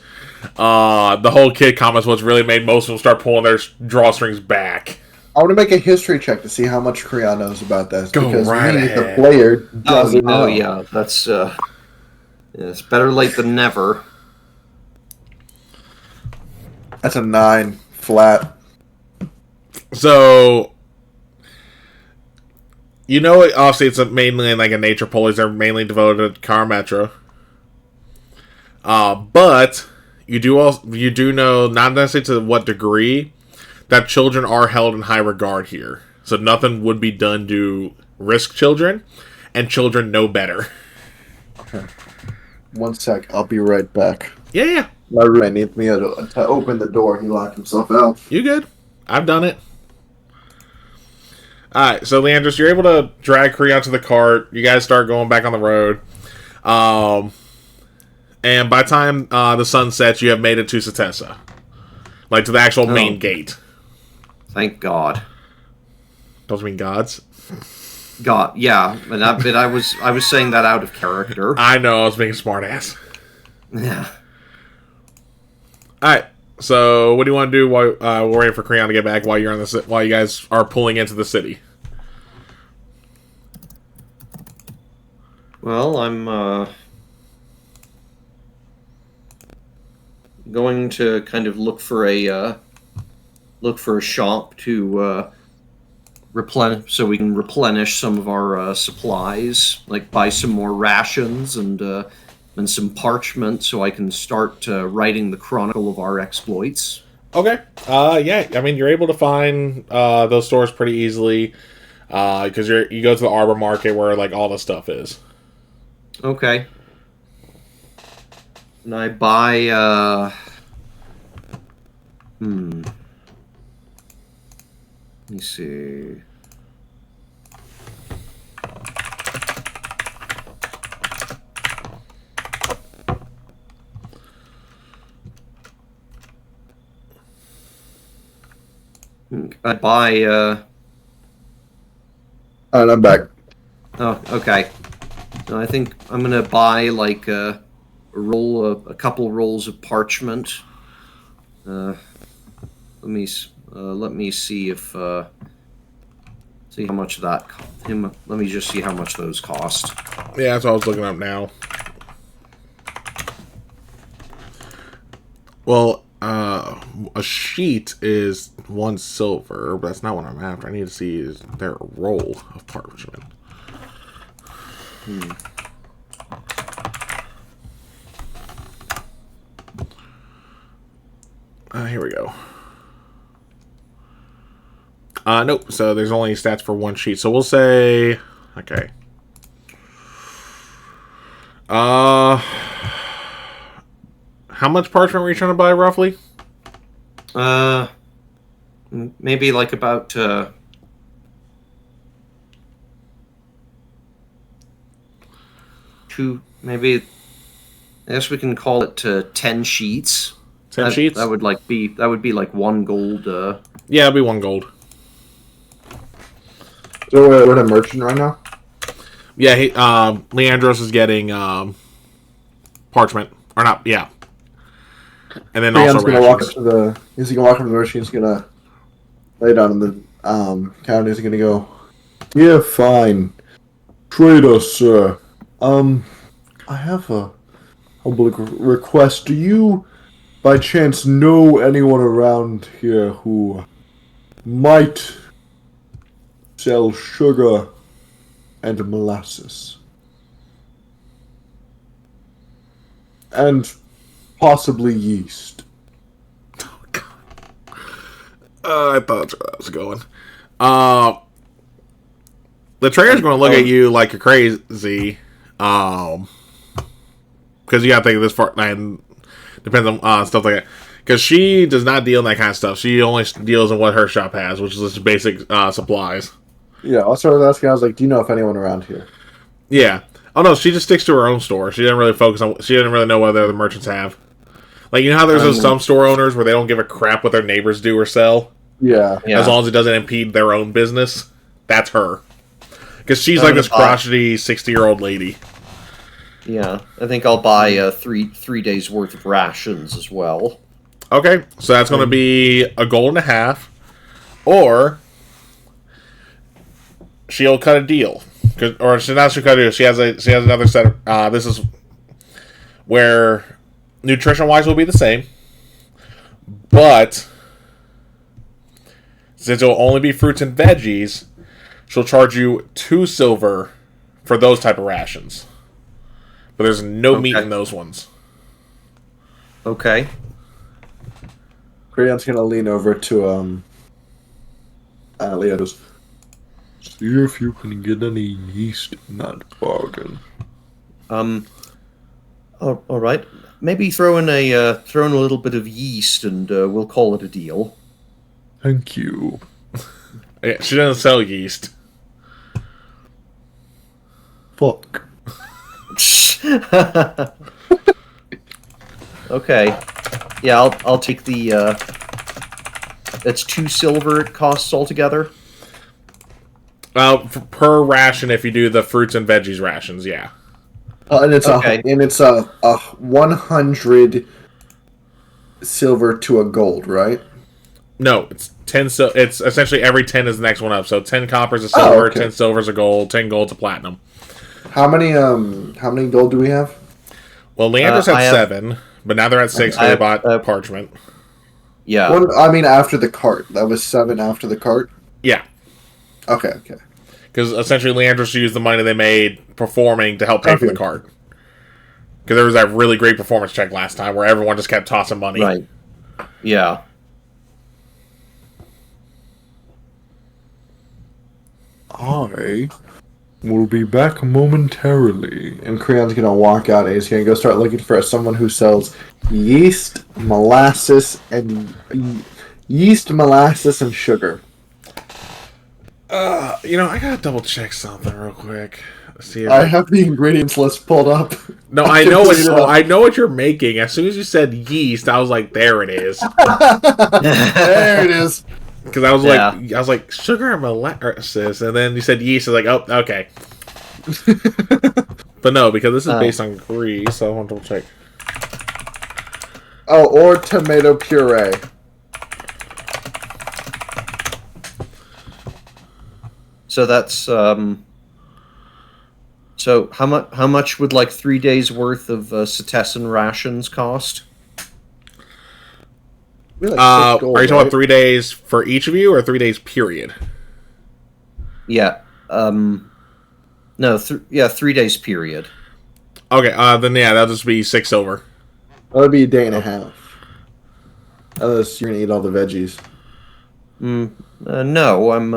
the whole kid comments what's really made most of them start pulling their drawstrings back. I want to make a history check to see how much Creon knows about this. Go because right me, ahead. the player, doesn't know. Oh yeah, that's it's better late than never. That's a 9 flat. So, obviously it's mainly like a nature police. They're mainly devoted to Karametra. But you do know, not necessarily to what degree, that children are held in high regard here. So nothing would be done to risk children, and children know better. Okay. 1 sec, I'll be right back. Yeah. My roommate needs me to open the door. He locked himself out. You good? I've done it. Alright, so Leandros, you're able to drag Creon to the cart. You guys start going back on the road. And by the time the sun sets, you have made it to Setessa. Like, to the actual main gate. Thank God. Those mean gods? God, yeah. But I was saying that out of character. I know, I was being a smartass. Yeah. Alright, so what do you want to do while we're waiting for Creon to get back while you're while you guys are pulling into the city? Well, I'm going to kind of look for a shop to replenish, so we can replenish some of our supplies, like buy some more rations and some parchment, so I can start writing the chronicle of our exploits. Okay. Yeah. I mean, you're able to find those stores pretty easily because you go to the Arbor Market where like all the stuff is. Okay. And I buy. Let me see. I buy. And I'm back. Oh, okay. So I think I'm gonna buy like a couple rolls of parchment. Let me see if see how much that. Let me just see how much those cost. Yeah, that's what I was looking up now. Well, a sheet is 1 silver, but that's not what I'm after. I need to see is there a roll of parchment. Here we go. Nope. So there's only stats for 1 sheet. So we'll say, okay. How much parchment were you trying to buy roughly? Maybe like about 2. Maybe I guess we can call it 10 sheets. 10 sheets. That would be like 1 gold. Yeah, it'd be 1 gold. So we're at a merchant right now? Yeah, Leandros is getting parchment. Or not, yeah. And then Creon's also gonna walk up rations. to the. He's gonna walk up to the merchant. He's gonna lay down on the counter. He's gonna go. Yeah, fine. Trader, sir. I have a humble request. Do you, by chance, know anyone around here who might sell sugar and molasses. And possibly yeast. I thought that's where that was going. The trader's going to look at you like you're crazy. Because you got to think of this part, and depends on stuff like that. Because she does not deal in that kind of stuff. She only deals in what her shop has, which is just basic supplies. Yeah, I started asking, I was like, do you know if anyone around here? Yeah. Oh no, she just sticks to her own store. She didn't really focus on. She didn't really know what the other merchants have. Like, you know how there's those some store owners where they don't give a crap what their neighbors do or sell? Yeah. As long as it doesn't impede their own business. That's her. Because she's like this crotchety 60-year-old lady. Yeah, I think I'll buy 3 days worth of rations as well. Okay, so that's going to be $1.50, or she'll cut a deal. Or she'll cut a deal. She has another set of. This is where nutrition-wise will be the same, but since it will only be fruits and veggies, she'll charge you 2 silver for those type of rations. But there's no meat in those ones. Okay. Creon's gonna lean over to Leo. Just see if you can get any yeast in that bargain. All right. Maybe throw in a little bit of yeast, and we'll call it a deal. Thank you. Yeah, she doesn't sell yeast. Fuck. Okay. Yeah, I'll take the. That's 2 silver it costs altogether. Per ration, if you do the fruits and veggies rations, yeah. And it's a 100 silver to a gold, right? No, it's 10. It's essentially every 10 is the next one up. So 10 coppers a silver, 10 silvers a gold, 10 gold's a platinum. How many gold do we have? Well, Leander's had 7, but now they're at 6 because they bought parchment. Yeah. Well, I mean, after the cart. That was 7 after the cart? Yeah. Okay. Because essentially Leandros used the money they made performing to help pay for the cart. Because there was that really great performance check last time where everyone just kept tossing money. Right. Yeah. I will be back momentarily. And Creon's gonna walk out and he's gonna go start looking for someone who sells yeast, molasses, and sugar. I gotta double check something real quick. See if I have the ingredients list pulled up. No, I know what you're making. As soon as you said yeast, I was like, there it is. There it is. Because I was like sugar and molasses, and then you said yeast. I was like, oh, okay. But no, because this is based on grease, so I want to double check. Oh, or tomato puree. So that's So how much would like 3 days worth of Cetessan rations cost? Are you talking about 3 days for each of you, or 3 days period? Yeah. No. 3 days period. Okay. Then yeah, that'll just be 6 silver. That'll be a day and a half. Unless you're gonna eat all the veggies. No, I'm.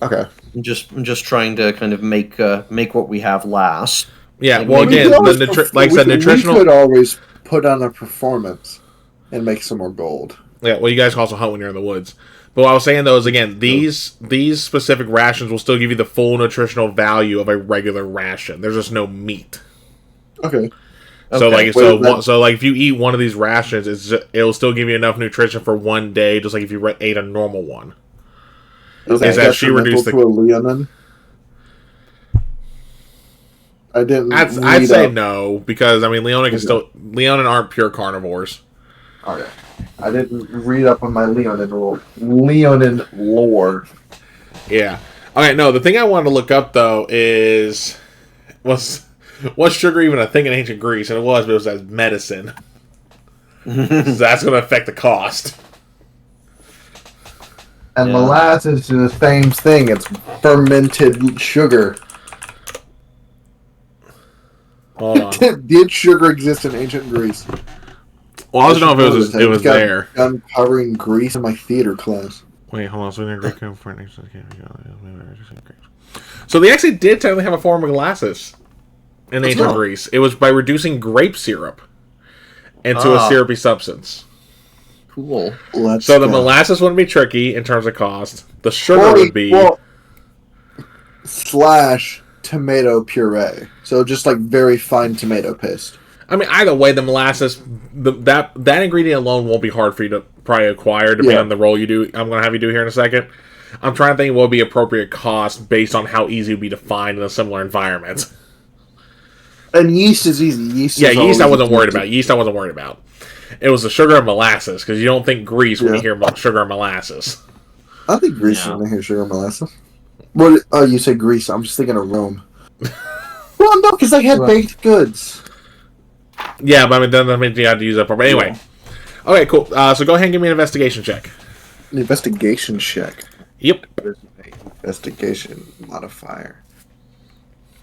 Okay. I'm just trying to kind of make what we have last. Yeah. Well, again, nutritional. We could always put on a performance and make some more gold. Yeah. Well, you guys can also hunt when you're in the woods. But what I was saying though is, again, these specific rations will still give you the full nutritional value of a regular ration. There's just no meat. Okay. So like if you eat one of these rations, it'll still give you enough nutrition for 1 day, just like if you ate a normal one. Is that she reduced to a Leonin? I didn't. I'd say no, because I mean Leonin aren't pure carnivores. Okay. I didn't read up on my Leonin lore. Yeah. Okay. No, the thing I wanted to look up though was sugar even a thing in ancient Greece? And it was, but it was as medicine. So that's going to affect the cost. And Yeah. molasses is the same thing. It's fermented sugar. Hold on. Did sugar exist in ancient Greece? Well, I was know if it was got there. Uncovering Greece in my theater class. Wait, hold on. So they actually did technically have a form of molasses in ancient Greece. It was by reducing grape syrup into a syrupy substance. Cool. So the molasses wouldn't be tricky in terms of cost. The sugar would be slash tomato puree. So just like very fine tomato paste. I mean, either way, the molasses, that ingredient alone won't be hard for you to probably acquire, depending on the role you do. I'm going to have you do here in a second. I'm trying to think what would be appropriate cost based on how easy it would be to find in a similar environment. And yeast is easy. Yeast I wasn't worried about. Yeast I wasn't worried about. It was the sugar and molasses, because you don't think Greece when you hear sugar and molasses. I think Greece when I hear sugar and molasses. What? Oh, you say Greece. I'm just thinking of Rome. Well, no, because they had baked goods. Yeah, but I mean, that means you have to use that for. But anyway. Okay, cool. So go ahead and give me an investigation check. An investigation check. Yep. Investigation modifier.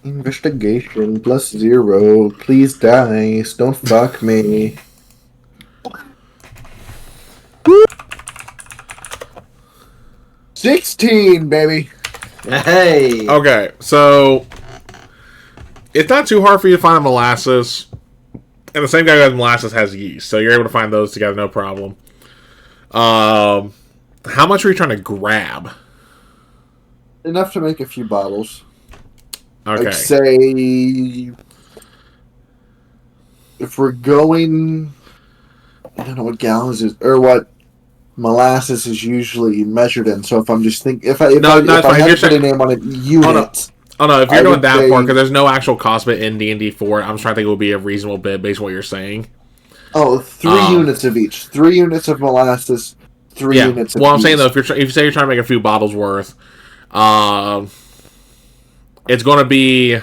Investigation +0. Please dice. Don't fuck me. Woo! 16, baby. Hey. Okay, so it's not too hard for you to find a molasses. And the same guy who has molasses has yeast, so you're able to find those together, no problem. How much are you trying to grab? Enough to make a few bottles. Okay. Like, say, if we're going, I don't know what gallons is, or what molasses is usually measured in. So if I'm just thinking, if I had to put a name on it, units. Oh no, if you're doing that part, because there's no actual cost bit in D&D for it, I'm just trying to think it would be a reasonable bit based on what you're saying. Oh, 3 units of each. 3 units of molasses, 3 units of Well, I'm saying, though, if you say you're trying to make a few bottles worth, it's going to be a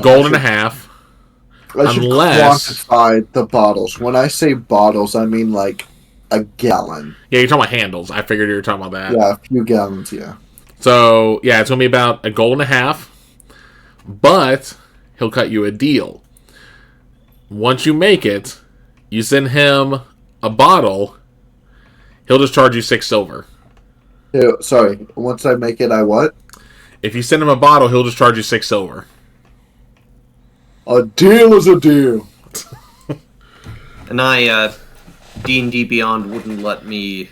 gold and a half. I should quantify the bottles. When I say bottles, I mean like a gallon. Yeah, you're talking about handles. I figured you were talking about that. Yeah, a few gallons, yeah. So, yeah, it's going to be about a gold and a half, but he'll cut you a deal. Once you make it, you send him a bottle, he'll just charge you 6 silver. Yeah, sorry, once I make it, I what? If you send him a bottle, he'll just charge you 6 silver. A deal is a deal. And D&D Beyond wouldn't let me,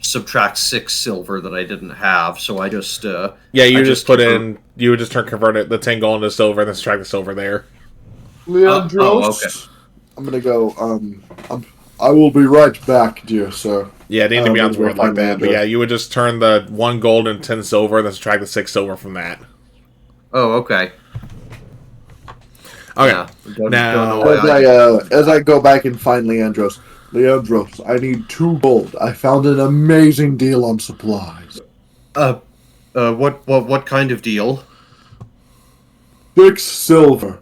subtract 6 silver that I didn't have, so I just you would just convert the 10 gold into silver and then subtract the silver there. Leandros, okay. I'm gonna go. I will be right back, dear sir. Yeah, D&D Beyond's weird like that, but yeah, you would just turn the 1 gold and 10 silver and then subtract the 6 silver from that. Oh, okay. Okay. Yeah, now, as I go back and find Leandros, I need 2 gold. I found an amazing deal on supplies. What kind of deal? 6 silver.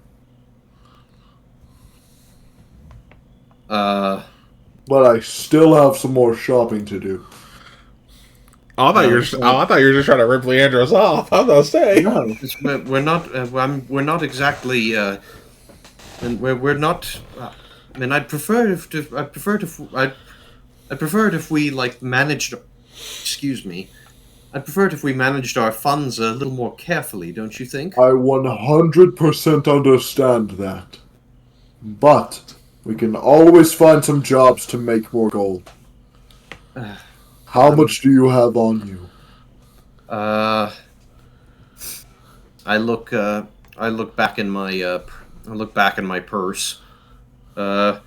But I still have some more shopping to do. I thought you were just trying to rip Leandros off. I was gonna say. No, we're not. We're not exactly. And we're not. I mean, I'd prefer it if we like managed. Excuse me. I'd prefer it if we managed our funds a little more carefully. Don't you think? I 100% understand that, but we can always find some jobs to make more gold. How much do you have on you? I look back in my purse. 5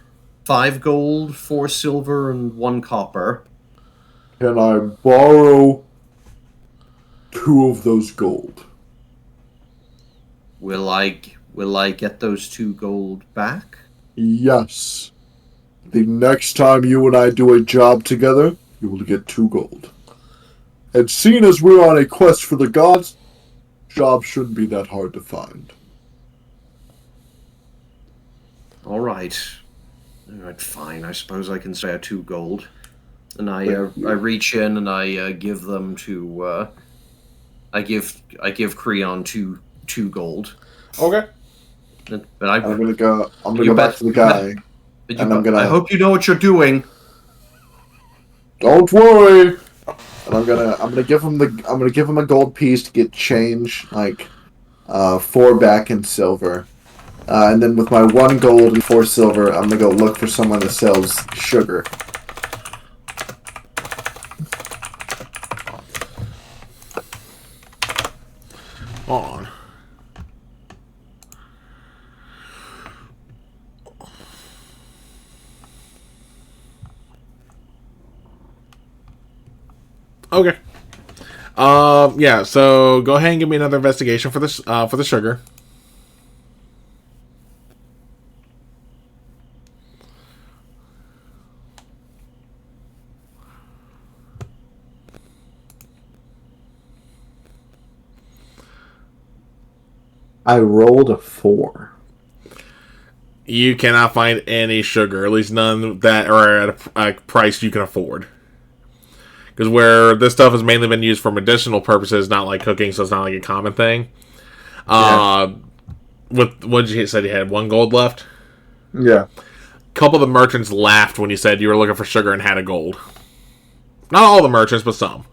gold, 4 silver, and 1 copper. Can I borrow 2 of those gold? Will I get those 2 gold back? Yes. The next time you and I do a job together, you will get 2 gold. And seeing as we're on a quest for the gods, jobs shouldn't be that hard to find. All right. All right, fine. I suppose I can spare 2 gold. And I reach in and I give them to I give Creon two gold. Okay. But I'm gonna go back to the guy. I hope you know what you're doing. Don't worry. And I'm gonna give him a gold piece to get change, like 4 back in silver. And then with my 1 gold and 4 silver, I'm gonna go look for someone that sells sugar. Hold on. Okay. Yeah, so go ahead and give me another investigation for the sugar. I rolled a 4. You cannot find any sugar, at least none that are at a price you can afford. Because where this stuff has mainly been used for medicinal purposes, not like cooking, so it's not like a common thing. With what you said, you had 1 gold left. Yeah. A couple of the merchants laughed when you said you were looking for sugar and had a gold. Not all the merchants, but some.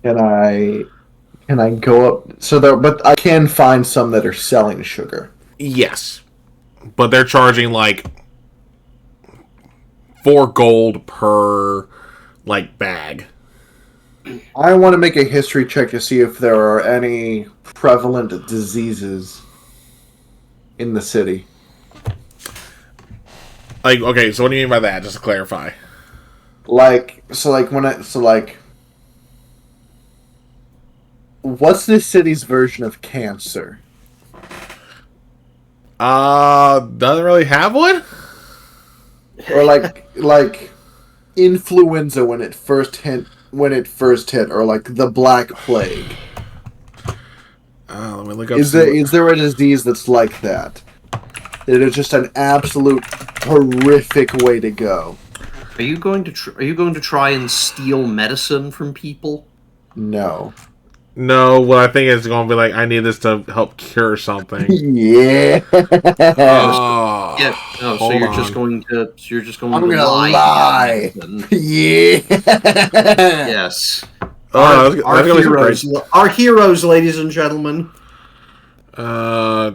Can I go up? But I can find some that are selling sugar. Yes, but they're charging like 4 gold per bag. I want to make a history check to see if there are any prevalent diseases in the city. Okay, so what do you mean by that? Just to clarify. What's this city's version of cancer? Doesn't really have one? Or like influenza when it first hit, or like the Black Plague. Let me look up. Is there a disease that's like that? It is just an absolute horrific way to go. Are you going to try and steal medicine from people? No. No, what I think is going to be I need this to help cure something. Yeah. Yeah. Oh, so you're just going to I'm gonna lie. Yeah. Yes. Our heroes, ladies and gentlemen. So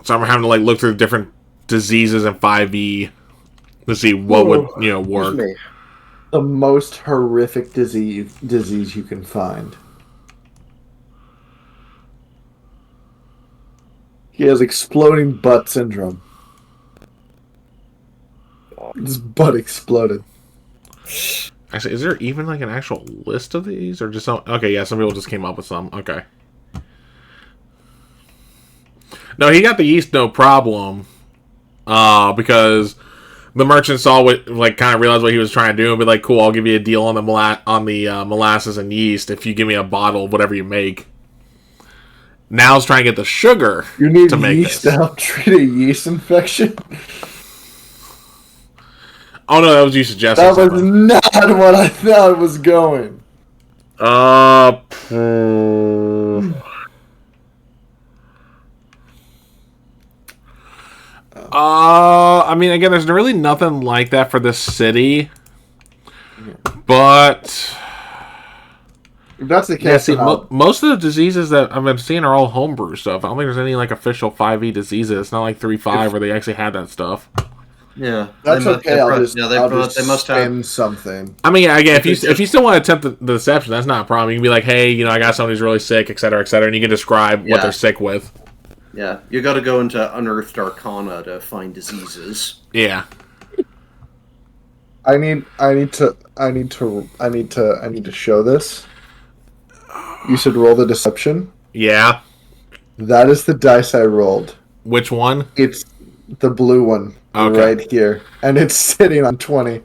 I'm having to look through different diseases in 5e to see what would work. The most horrific disease you can find. He has exploding butt syndrome. His butt exploded. Actually, is there even an actual list of these, or just some? Okay, yeah, some people just came up with some. Okay. No, he got the yeast no problem. Because the merchant saw what, kind of realized what he was trying to do, and be like, "Cool, I'll give you a deal on the molasses and yeast if you give me a bottle of whatever you make." Now he's trying to get the sugar. You need to make yeast to help treat a yeast infection. Oh no, that was you suggesting. That was not what I thought was going. I mean, again, there's really nothing like that for this city. But if that's the case, most of the diseases that I've been seeing are all homebrew stuff. I don't think there's any official 5e diseases. It's not like 3.5 where they actually had that stuff. Yeah, that's okay. I'll just they must have something. I mean, again, if you still want to attempt the deception, that's not a problem. You can be like, hey, I got someone who's really sick, etc., and you can describe what they're sick with. Yeah, you got to go into Unearthed Arcana to find diseases. Yeah. I need to show this. You should roll the deception. Yeah. That is the dice I rolled. Which one? It's the blue one. Okay. Right here. And it's sitting on 20.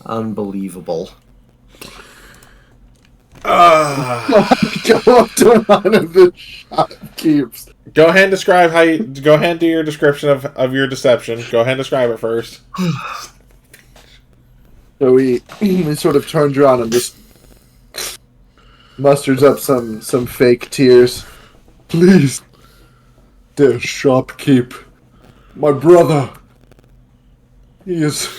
Unbelievable. Go up to one of the shopkeepers. Go ahead and describe how you. Go ahead and do your description of your deception. Go ahead and describe it first. So he sort of turns around and just musters up some fake tears. Please, dear shopkeep, my brother. He is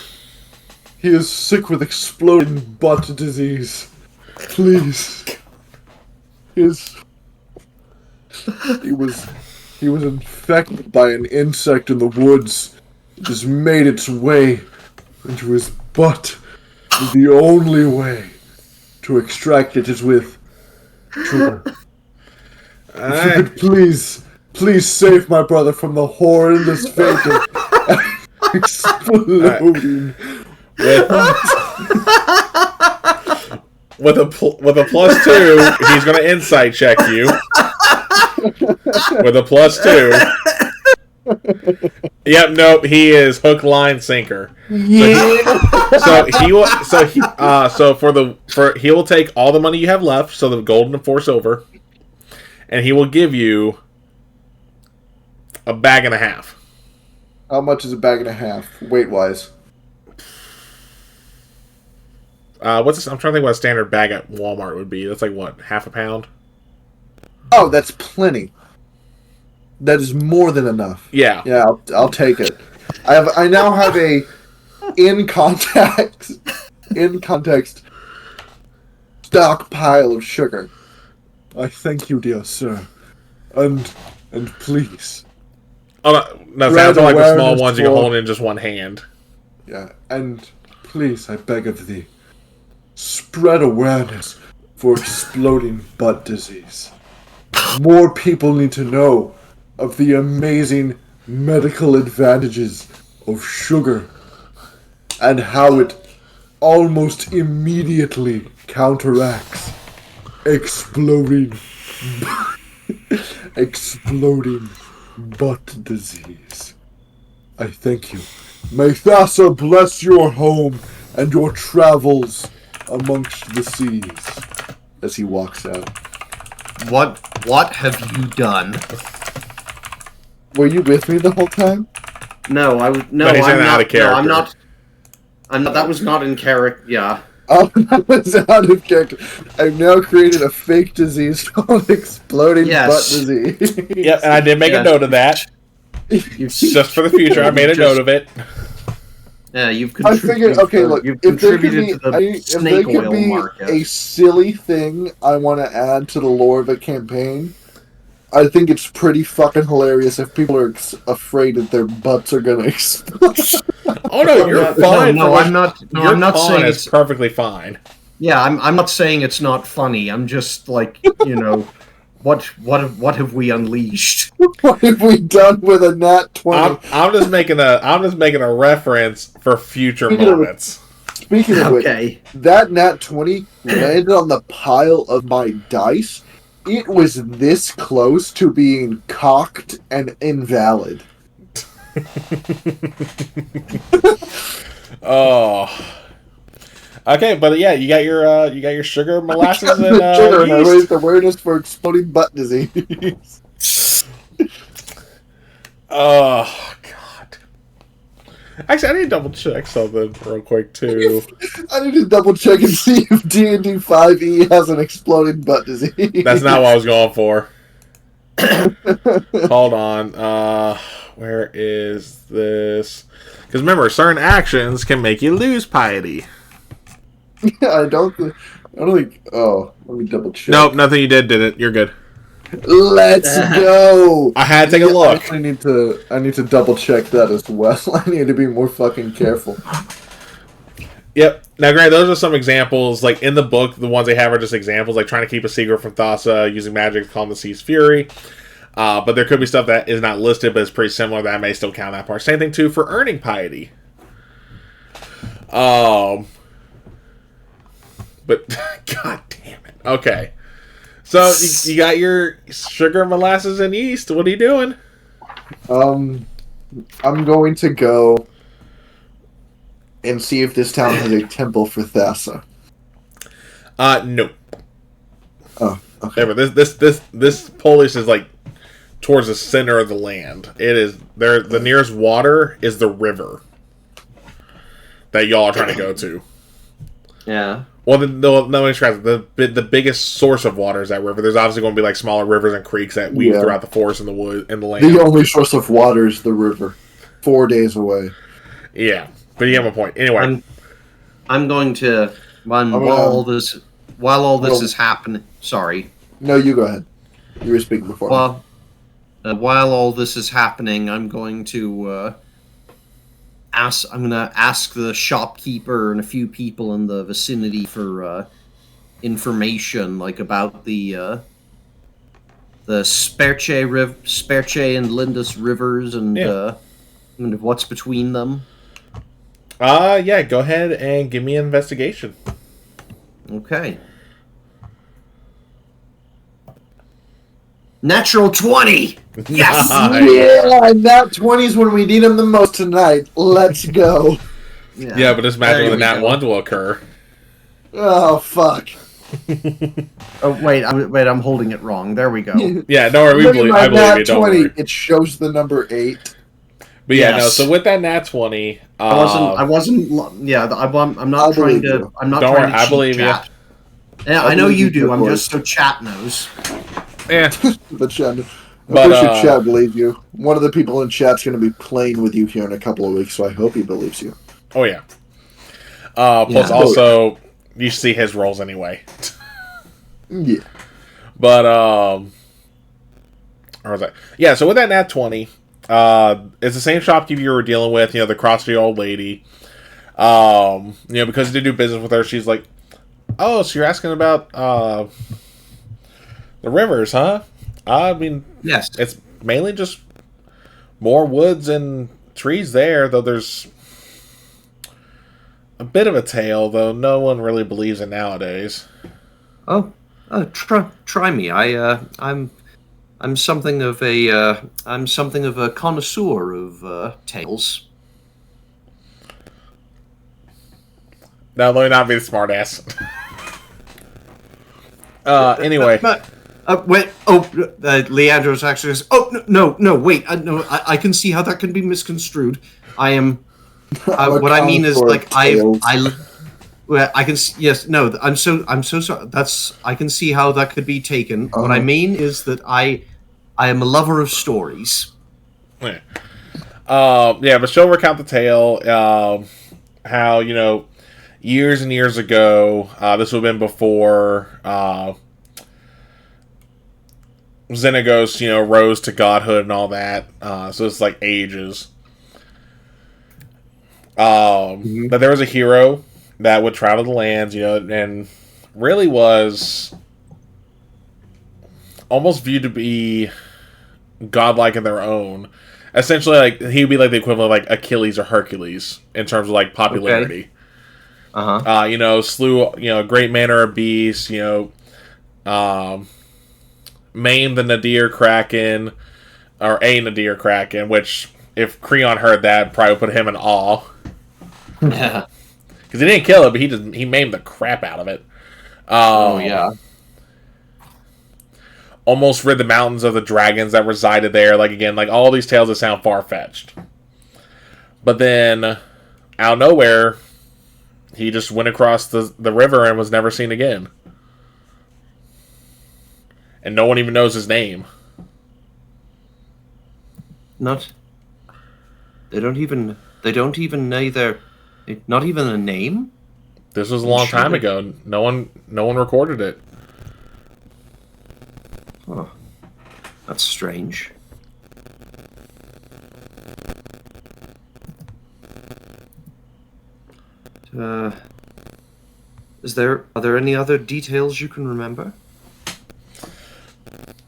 sick with exploding butt disease. Please. He was infected by an insect in the woods. It just made its way into his butt. The only way to extract it is with sugar. If you could please save my brother from the horrendous fate of exploding. With a +2, he's going to insight check you. With a +2. Yep, nope. He is hook, line, sinker. Yeah. He will take all the money you have left, so the gold and the 4 silver, and he will give you a bag and a half. How much is a bag and a half, weight wise? What's this? I'm trying to think what a standard bag at Walmart would be. That's like what, half a pound? Oh, that's plenty. That is more than enough. Yeah. Yeah, I'll take it. I now have a in context stockpile of sugar. I thank you, dear sir, and please. Oh no! Sounds like the small ones you can hold in just one hand. Yeah, and please, I beg of thee, spread awareness for exploding butt disease. More people need to know of the amazing medical advantages of sugar and how it almost immediately counteracts exploding butt disease. I thank you. May Thassa bless your home and your travels amongst the seas. As he walks out. What have you done? Were you with me the whole time? No, I'm not. That was not in character. Yeah. Oh, that was out of character. I've now created a fake disease called exploding butt disease. Yep, and I did make a note of that. Just for the future, I made a note of it. Yeah, you've I contributed. figured, okay, look, if there could be a silly thing I want to add to the lore of a campaign, I think it's pretty fucking hilarious if people are afraid that their butts are gonna explode. Oh no, you're fine. No, I'm not. No, I'm not saying it's perfectly fine. Yeah, I'm not saying it's not funny. I'm just like, what have we unleashed? What have we done with a nat 20? I'm just making a reference for future moments. Speaking of which, that nat 20 landed on the pile of my dice. It was this close to being cocked and invalid. Oh. Okay, but yeah, you got your sugar, molasses, and sugar, and I yeast. raised awareness for exploding butt disease. Oh God! Actually, I need to double check something real quick too. I need to double check and see if D&D 5e has an exploding butt disease. That's not what I was going for. Hold on. Where is this? Because remember, certain actions can make you lose piety. Yeah, I don't think. Oh, let me double check. Nope, nothing you did it. You're good. Let's go. I had to take a look. I need to double check that as well. I need to be more fucking careful. Yep. Now, granted, those are some examples. Like in the book, the ones they have are just examples, like trying to keep a secret from Thassa, using magic to calm the sea's fury. But there could be stuff that is not listed, but is pretty similar. That may still count that part. Same thing too for earning piety. But god damn it. Okay. So you got your sugar, molasses, and yeast. What are you doing? I'm going to go and see if this town has a temple for Thassa. No. Oh, okay. Yeah, but this Polish is like towards the center of the land. It is there. The nearest water is the river that y'all are trying to go to. Yeah. Well, the biggest source of water is that river. There's obviously going to be like smaller rivers and creeks that weave throughout the forest and the wood and the land. The only source of water is the river, 4 days away. Yeah, but you have a point. Anyway, I'm going to while all this is happening. Sorry. No, you go ahead. You were speaking before. Well, while all this is happening, I'm going to ask the shopkeeper and a few people in the vicinity for information, like about the Sperche and Lindus rivers and what's between them. yeah, go ahead and give me an investigation. Okay. Natural 20! Yes! Yeah, nat 20s when we need them the most tonight. Let's go. Yeah, but this magic with a nat 1 will occur. Oh, fuck. Oh, wait, I'm holding it wrong. There we go. Yeah, no worry, I believe you, don't worry. It shows the number 8. But yeah, no, so with that nat 20... I'm not trying to... I'm not trying to I believe you. Yeah, I know you do. I'm just so chat knows. Yeah. The chat. I'm pretty sure chat believes you. One of the people in chat's going to be playing with you here in a couple of weeks, so I hope he believes you. Oh, yeah. Plus, also, you see his rolls anyway. Yeah. But, where was that? Yeah, so with that nat 20, it's the same shopkeeper you were dealing with, the crotchety old lady. Because they do business with her, she's like, oh, so you're asking about, the rivers, huh? I mean, yes, it's mainly just more woods and trees there, though there's a bit of a tale, though no one really believes it nowadays. Try me. I'm something of a connoisseur of tales. Now, let me not be the smartass. Anyway. Wait. Leandros actually says, "Oh no! Wait. No, I can see how that can be misconstrued. I am. What I mean is like I can. Yes. No. I'm so sorry. I can see how that could be taken. What I mean is that I am a lover of stories. Yeah. But she'll recount the tale. How years and years ago. This would have been before. Xenagos, rose to godhood and all that. So it's like ages. But there was a hero that would travel the lands, and really was almost viewed to be godlike in their own. Essentially, like he'd be like the equivalent of like Achilles or Hercules in terms of like popularity. Okay. Slew great manner of beasts. Maimed the Nadir Kraken, or a Nadir Kraken, which, if Creon heard that, probably put him in awe. Yeah. Because he didn't kill it, but he maimed the crap out of it. Yeah. Almost rid the mountains of the dragons that resided there. Like, again, like, all these tales that sound far-fetched. But then, out of nowhere, he just went across the river and was never seen again. And no one even knows his name. They don't even know not even a name? This was a long time ago. No one recorded it. Oh. That's strange. Are there any other details you can remember?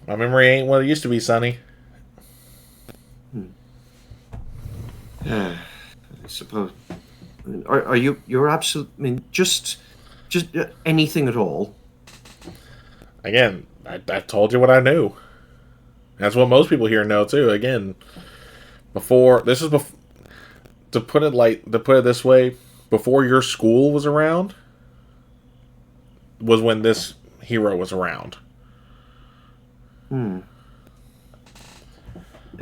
My memory ain't what it used to be, Sonny. I suppose. Are you're absolute? I mean, just anything at all. Again, I told you what I knew. That's what most people here know too. Again, to put it this way, before your school was around, was when this hero was around. I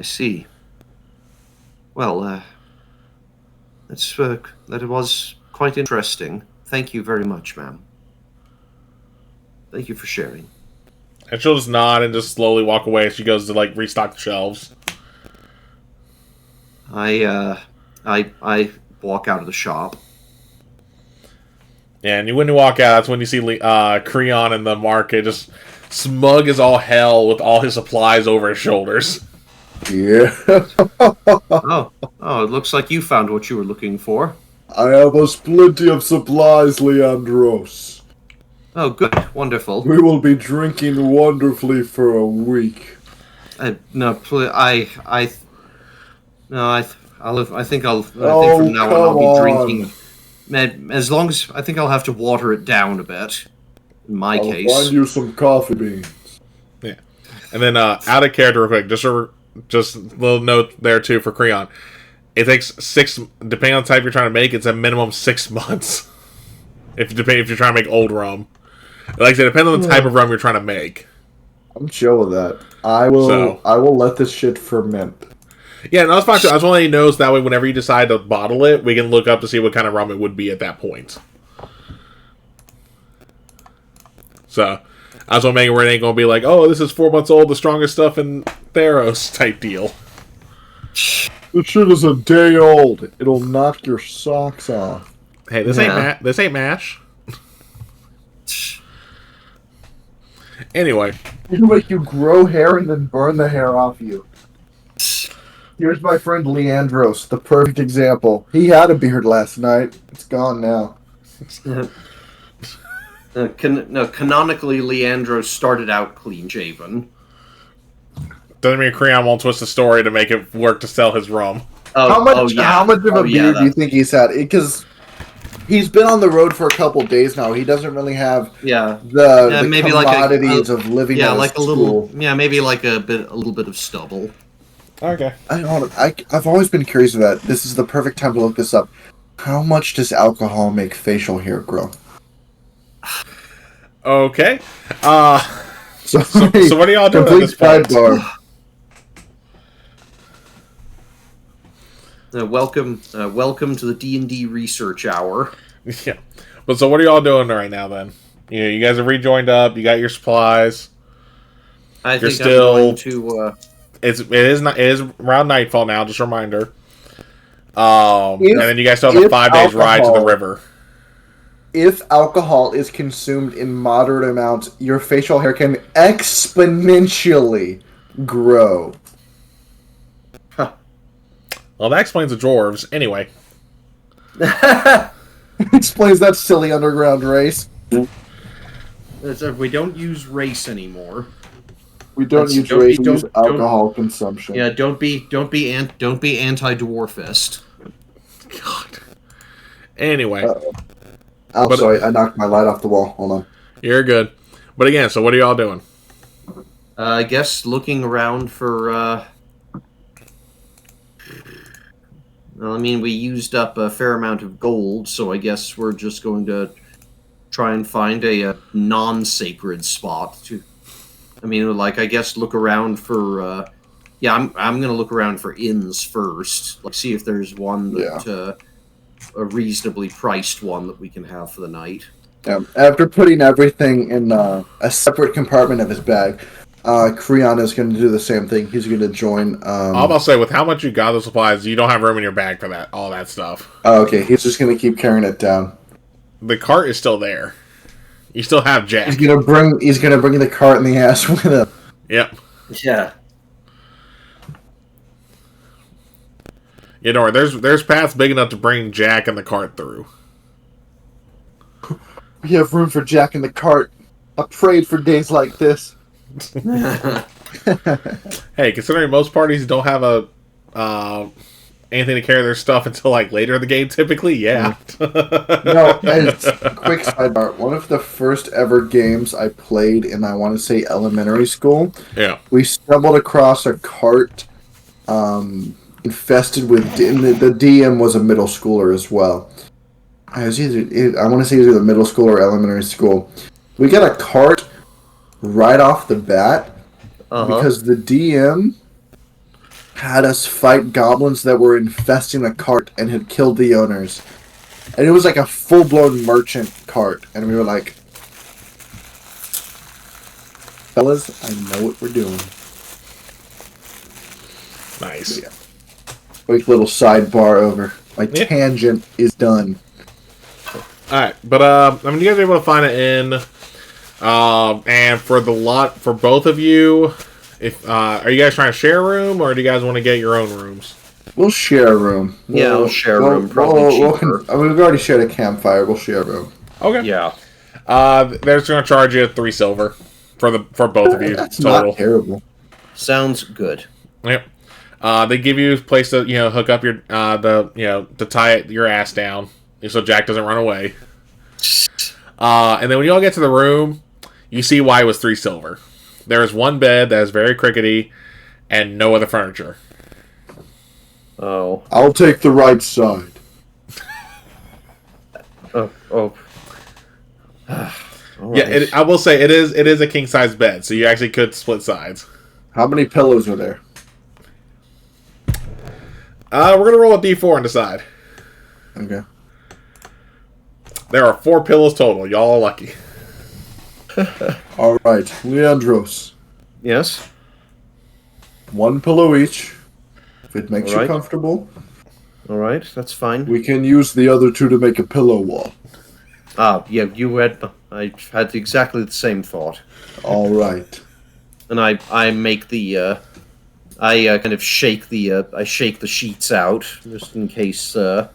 see. Well, that was quite interesting. Thank you very much, ma'am. Thank you for sharing. And she'll just nod and just slowly walk away as she goes to like restock the shelves. I walk out of the shop. Yeah, and when you walk out, that's when you see Creon in the market, just smug as all hell with all his supplies over his shoulders. Yeah. Oh, it looks like you found what you were looking for. I have us plenty of supplies, Leandros. Oh, good, wonderful. We will be drinking wonderfully for a week. I think I'll Oh, from now on come I'll be on. drinking. As long as I think I'll have to water it down a bit. In my I'll case. find you some coffee beans. Yeah. And then out of character real quick, just a little note there too for Creon. It takes depending on the type you're trying to make, it's a minimum 6 months. If you're trying to make old rum. Like I said, it depends on the type of rum you're trying to make. I'm chill with that. I will let this shit ferment. Yeah, no, that's fine too. I just want to let you know so that way whenever you decide to bottle it, we can look up to see what kind of rum it would be at that point. So, I just want to make it where it ain't going to be like, oh, this is 4 months old, the strongest stuff in Theros type deal. This shit is a day old. It'll knock your socks off. Hey, this ain't MASH. Anyway. It'll make you grow hair and then burn the hair off you. Here's my friend Leandros, the perfect example. He had a beard last night. It's gone now. Canonically, Leandros started out clean-shaven. Doesn't mean Creon won't twist the story to make it work to sell his rum. How much of a beard do you think he's had? Because he's been on the road for a couple days now. He doesn't really have the maybe commodities of living at a school. Maybe like a little bit of stubble. Okay. I've always been curious about that. This is the perfect time to look this up. How much does alcohol make facial hair grow? Okay. So what are y'all doing at this point? Welcome to the D&D research hour. Yeah. But so what are y'all doing right now then? You guys have rejoined up, you got your supplies. I'm going to it is around nightfall now, just a reminder. And then you guys still have a 5 days ride to the river. If alcohol is consumed in moderate amounts, your facial hair can exponentially grow. Huh. Well, that explains the dwarves. Anyway. Explains that silly underground race. We don't use race anymore. We don't use race. We use alcohol consumption. Yeah, don't be anti-dwarfist. God. Anyway. I'm sorry, I knocked my light off the wall. Hold on. You're good. But again, so what are y'all doing? I guess looking around for, we used up a fair amount of gold, so I guess we're just going to try and find a non-sacred spot to... I guess look around for, I'm going to look around for inns first. See if there's one that... a reasonably priced one that we can have for the night. Yeah. After putting everything in a separate compartment of his bag, Creon is going to do the same thing. He's going to join. I'm about to say, with how much you got the supplies, you don't have room in your bag for all that stuff. Oh, okay, he's just going to keep carrying it down. The cart is still there. You still have Jack. He's gonna bring the cart in the ass with him. Yep. Yeah. You know, there's paths big enough to bring Jack and the cart through. We have room for Jack in the cart. I prayed for days like this. Hey, considering most parties don't have anything to carry their stuff until later in the game, typically, yeah. No, quick sidebar. One of the first ever games I played in, I want to say, elementary school. Yeah. We stumbled across a cart infested with... The DM was a middle schooler as well. I want to say it was either middle school or elementary school. We got a cart right off the bat Uh-huh. because the DM had us fight goblins that were infesting a cart and had killed the owners. And it was like a full-blown merchant cart. And we were like, fellas, I know what we're doing. Nice. Yeah. Quick little sidebar over. My tangent is done. Alright, but I mean, you guys are able to find it in, and for both of you, if are you guys trying to share a room, or do you guys want to get your own rooms? We'll share a room. We'll share a room, probably cheaper. We've already shared a campfire. We'll share a room. Okay. Yeah. They're just going to charge you 3 silver for both of you That's total. not terrible. Sounds good. Yep. They give you a place to hook up your to tie your ass down so Jack doesn't run away. And then when you all get to the room, you see why it was 3 silver. There is one bed that is very crickety, and no other furniture. Oh. I'll take the right side. Oh. All Yeah, right. I will say it is a king size bed, so you actually could split sides. How many pillows are there? We're gonna roll a d4 and decide. Okay. There are 4 pillows total. Y'all are lucky. All right, Leandros. Yes. 1 pillow each. If it makes All right. you comfortable, All right. That's fine. we can use the other 2 to make a pillow wall. Yeah. I had exactly the same thought, All right. and I make the kind of shake the sheets out just in case. They're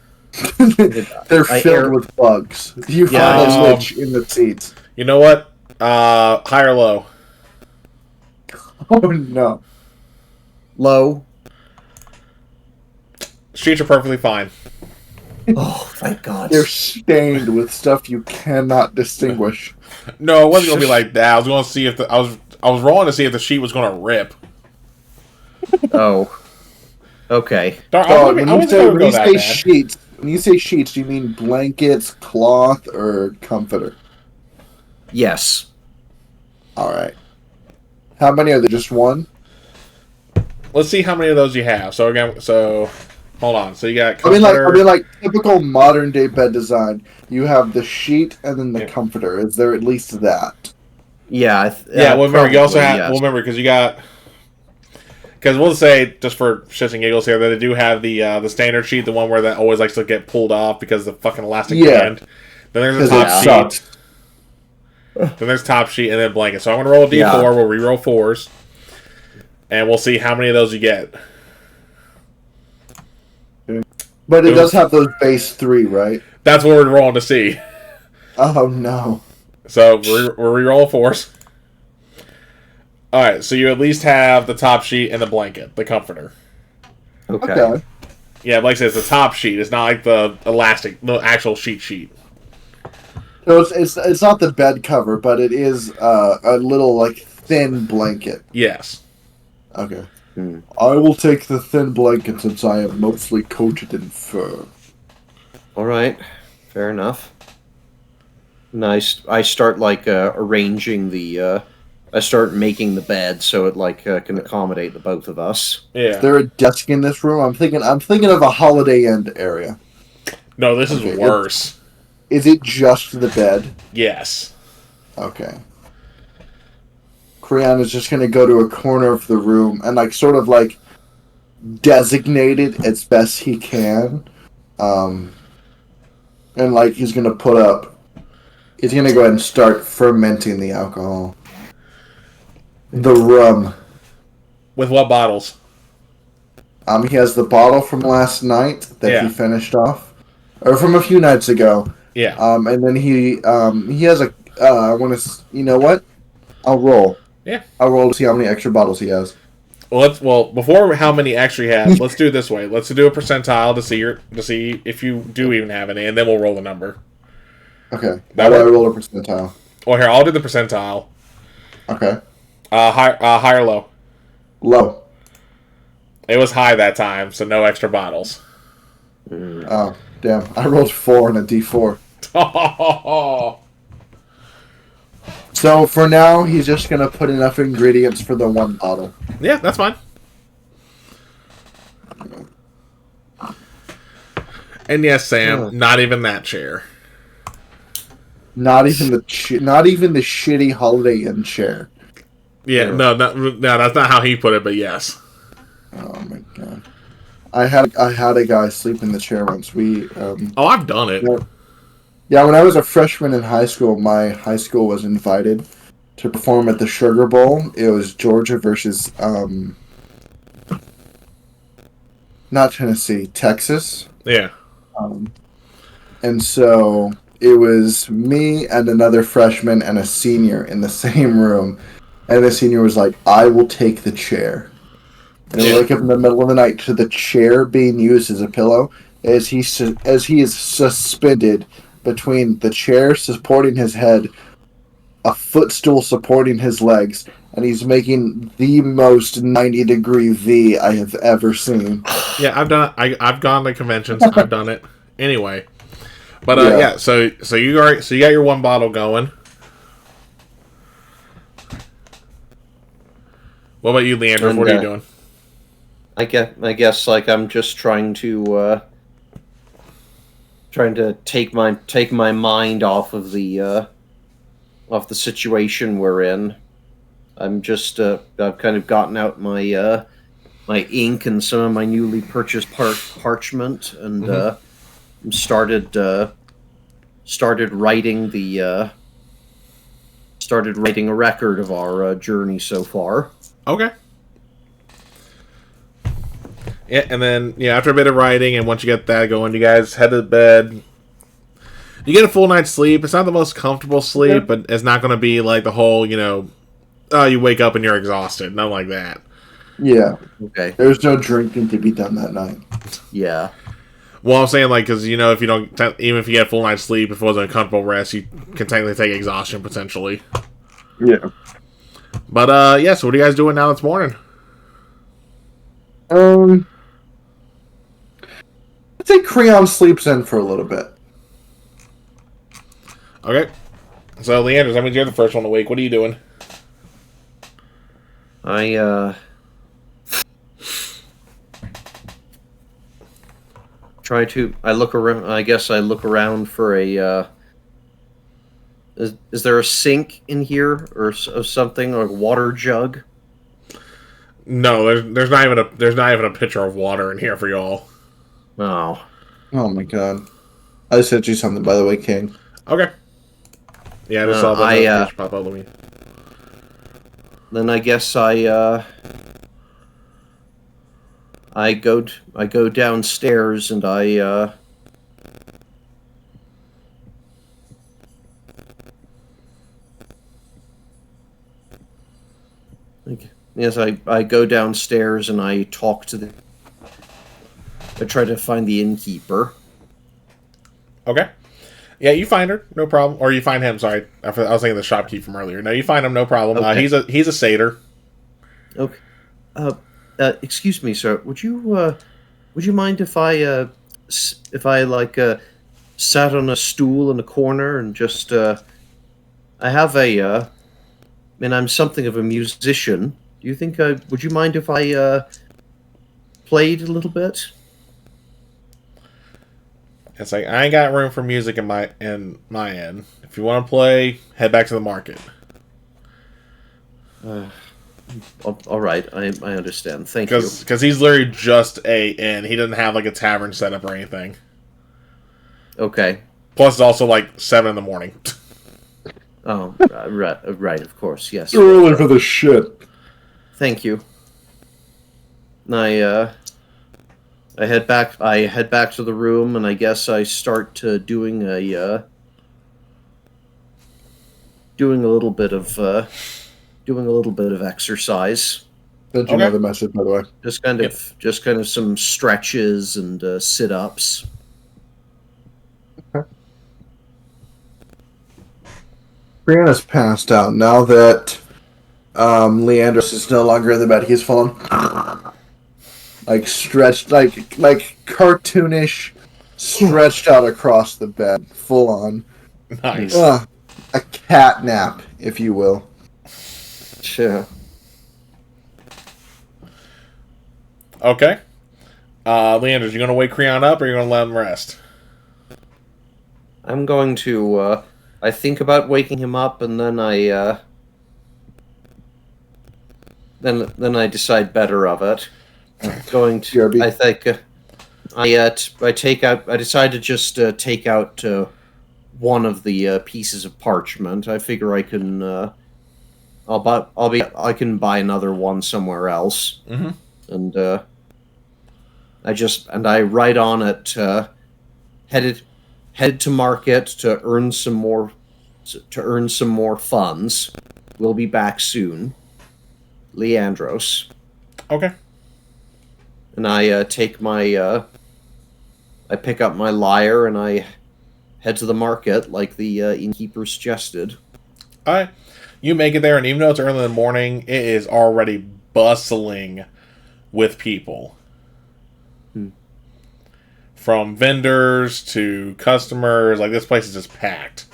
I filled air- with bugs. You Yeah, find a I- lich in the seats. You know what? High or low? Oh no. Low. Sheets are perfectly fine. Oh, thank God. They're stained with stuff you cannot distinguish. No, it wasn't gonna be like that. I was going to see if I was rolling to see if the sheet was going to rip. Oh. Okay. Darn, I So wasn't when gonna you say, go that bad. sheets, do you mean blankets, cloth, or comforter? Yes. All right. How many are there? Just one? Let's see how many of those you have. So again, hold on. So you got I mean, comforter. like typical modern day bed design. You have the sheet and then the comforter. Is there at least that? Yeah. Yeah, well, remember, you also probably, have. yes. Well, remember, because you got. Because we'll say, just for shits and giggles here, that they do have the standard sheet, the one where that always likes to get pulled off because of the fucking elastic band. Then there's a Because top it sheet. sucks. Then there's top sheet and then blanket. So I'm gonna roll a d4. Yeah. We'll re-roll 4s, and we'll see how many of those you get. But it does have those base 3, right? That's what we're rolling to see. Oh no. So we're re-rolling 4s. All right, so you at least have the top sheet and the blanket, the comforter. Okay. Okay. Yeah, like I said, it's the top sheet. It's not like the elastic, the actual sheet. So it's not the bed cover, but it is a little like thin blanket. Yes. Okay. I will take the thin blanket since I am mostly coated in fur. All right. Fair enough. And I start like arranging the. I start making the bed so it like can accommodate the both of us. Yeah. Is there a desk in this room? I'm thinking of a Holiday Inn area. No, this Okay, is worse. Is it just the bed? Yes. Okay. Creon is just gonna go to a corner of the room and like sort of like designate it as best he can. And like he's gonna go ahead and start fermenting the alcohol. The rum. With what bottles? He has the bottle from last night that he finished off. Or from a few nights ago. Yeah. And then he has a you know what? I'll roll. Yeah. I'll roll to see how many extra bottles he has. Well, before how many extra you have, let's do it this way. Let's do a percentile to see if you do even have any, and then we'll roll the number. Okay. That How do I work? roll a percentile? Well, here, I'll do the percentile. Okay. High or low? Low. It was high that time, so no extra bottles. Oh, damn. I rolled 4 and a D4. So for now, he's just gonna put enough ingredients for the one bottle. Yeah, that's fine. And yes, Sam, not even that chair. Not even the shitty Holiday Inn chair. Yeah, no, that's not how he put it, but yes. Oh my god. I had a guy sleep in the chair once. I've done it. Yeah, when I was a freshman in high school, my high school was invited to perform at the Sugar Bowl. It was Georgia versus not Tennessee, Texas. Yeah. And so it was me and another freshman and a senior in the same room. And the senior was like, "I will take the chair." And I wake up in the middle of the night to the chair being used as a pillow as he is suspended between the chair supporting his head, a footstool supporting his legs, and he's making the most 90-degree V I have ever seen. Yeah, I've done it. I've gone to conventions. I've done it. Anyway. But yeah, so you got your one bottle going. What about you, Leander? What are you doing? I guess like I'm just trying to take my mind off of the situation we're in. I'm just I've kind of gotten out my my ink and some of my newly purchased parchment and started writing a record of our journey so far. Okay. Yeah, and then after a bit of writing, and once you get that going, you guys head to bed. You get a full night's sleep. It's not the most comfortable sleep, but it's not going to be like the whole, you wake up and you're exhausted. Nothing like that. Yeah. Okay. There's no drinking to be done that night. Yeah. Well, I'm saying, like, because, if you don't, even if you get a full night's sleep, if it wasn't a comfortable rest, you can technically take exhaustion, potentially. Yeah. But, so what are you guys doing now this morning? I'd say Creon sleeps in for a little bit. Okay. So, Leanders, that means you're the first one awake. What are you doing? I look around. I guess I look around for a. Is there a sink in here or something, or a water jug? No, there's not even a pitcher of water in here for y'all. Oh. Oh my god. I sent you something, by the way, King. Okay. Yeah, I just saw that pop up with me. Then I guess I go downstairs and I go downstairs and I talk to I try to find the innkeeper. Okay. Yeah, you find her, no problem. Or you find him, sorry. I was thinking the shopkeep from earlier. No, you find him, no problem. Okay. He's a satyr. Okay. Excuse me, sir. Would you mind if I sat on a stool in a corner and just I have I'm something of a musician. Do you think would you mind if I played a little bit? It's like, I ain't got room for music in my end. If you want to play, head back to the market. All right, I understand. Thank you. Because he's literally just a inn. He doesn't have like a tavern set up or anything. Okay. Plus, it's also like 7 in the morning. Oh, right, of course, yes. You're early for the shit. Thank you. I head back to the room, and I guess I start doing a little bit of exercise. Sent you another message, by the way. Just kind of some stretches and sit-ups. Okay. Brianna's passed out now that Leandros is no longer in the bed. He's fallen like stretched, like cartoonish, stretched out across the bed, full on. Nice. a cat nap, if you will. Sure. Okay. Leandros, you gonna wake Creon up, or you gonna let him rest? I'm going to. I think about waking him up, and then I. Then I decide better of it. Going to. Jerby. I think. I take out. I decide to just take out one of the pieces of parchment. I figure I can. I can buy another one somewhere else. Mm-hmm. And I write on it headed to market to earn some more funds. We'll be back soon. Leandros. Okay. And I take my I pick up my lyre and I head to the market like the innkeeper suggested. All right. You make it there, and even though it's early in the morning, it is already bustling with people. From vendors to customers, like this place is just packed.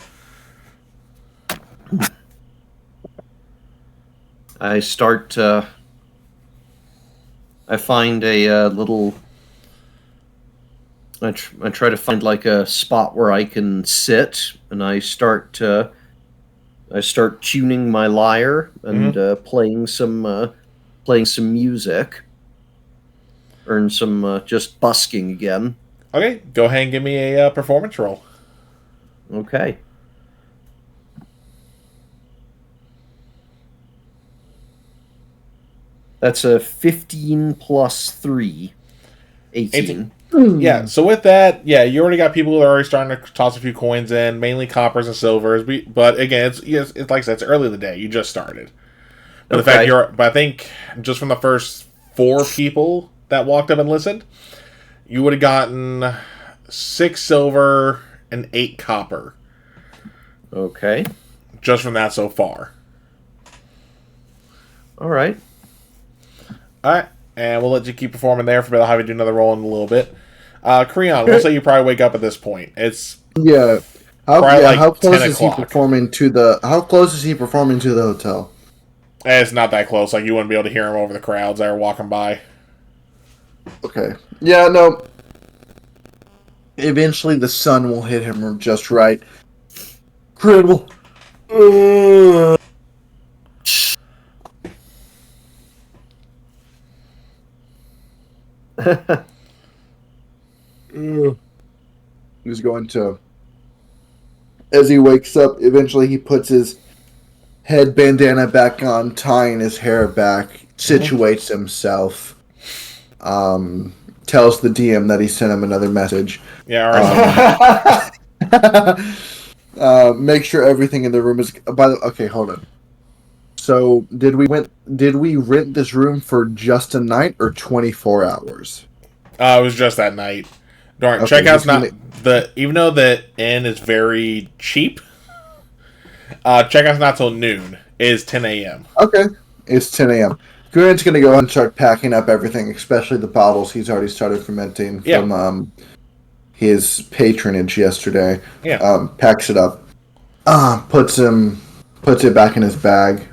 I start. I find a little. I try to find like a spot where I can sit, and I start tuning my lyre and playing some music. Earn some just busking again. Okay, go ahead and give me a performance roll. Okay. That's a 15 plus 3. 18. Yeah, so with that, you already got people who are already starting to toss a few coins in, mainly coppers and silvers. But again, it's like I said, it's early in the day. You just started. But Okay. but I think just from the first 4 people that walked up and listened, you would have gotten 6 silver and 8 copper. Okay. Just from that so far. All right. Alright, and we'll let you keep performing there for a bit. I'll have you do another roll in a little bit. Creon, we'll say you probably wake up at this point. It's Yeah. Probably like How close 10 is he o'clock. performing to the? How close is he performing to the hotel? it's not that close. Like, you wouldn't be able to hear him over the crowds that are walking by. Okay. Yeah. No. Eventually, the sun will hit him just right. Incredible. He's going to. As he wakes up, eventually he puts his head bandana back on, tying his hair back, situates himself, tells the DM that he sent him another message. Yeah, alright. Make sure everything in the room is. Okay, hold on. So did we rent this room for just a night or 24 hours? It was just that night. Darn, Okay, checkout's not even though the inn is very cheap. Checkout's not till noon. It is 10 a.m. Okay, it's 10 a.m. Grant's gonna go ahead and start packing up everything, especially the bottles he's already started fermenting from his patronage yesterday. Yeah. Packs it up, puts it back in his bag.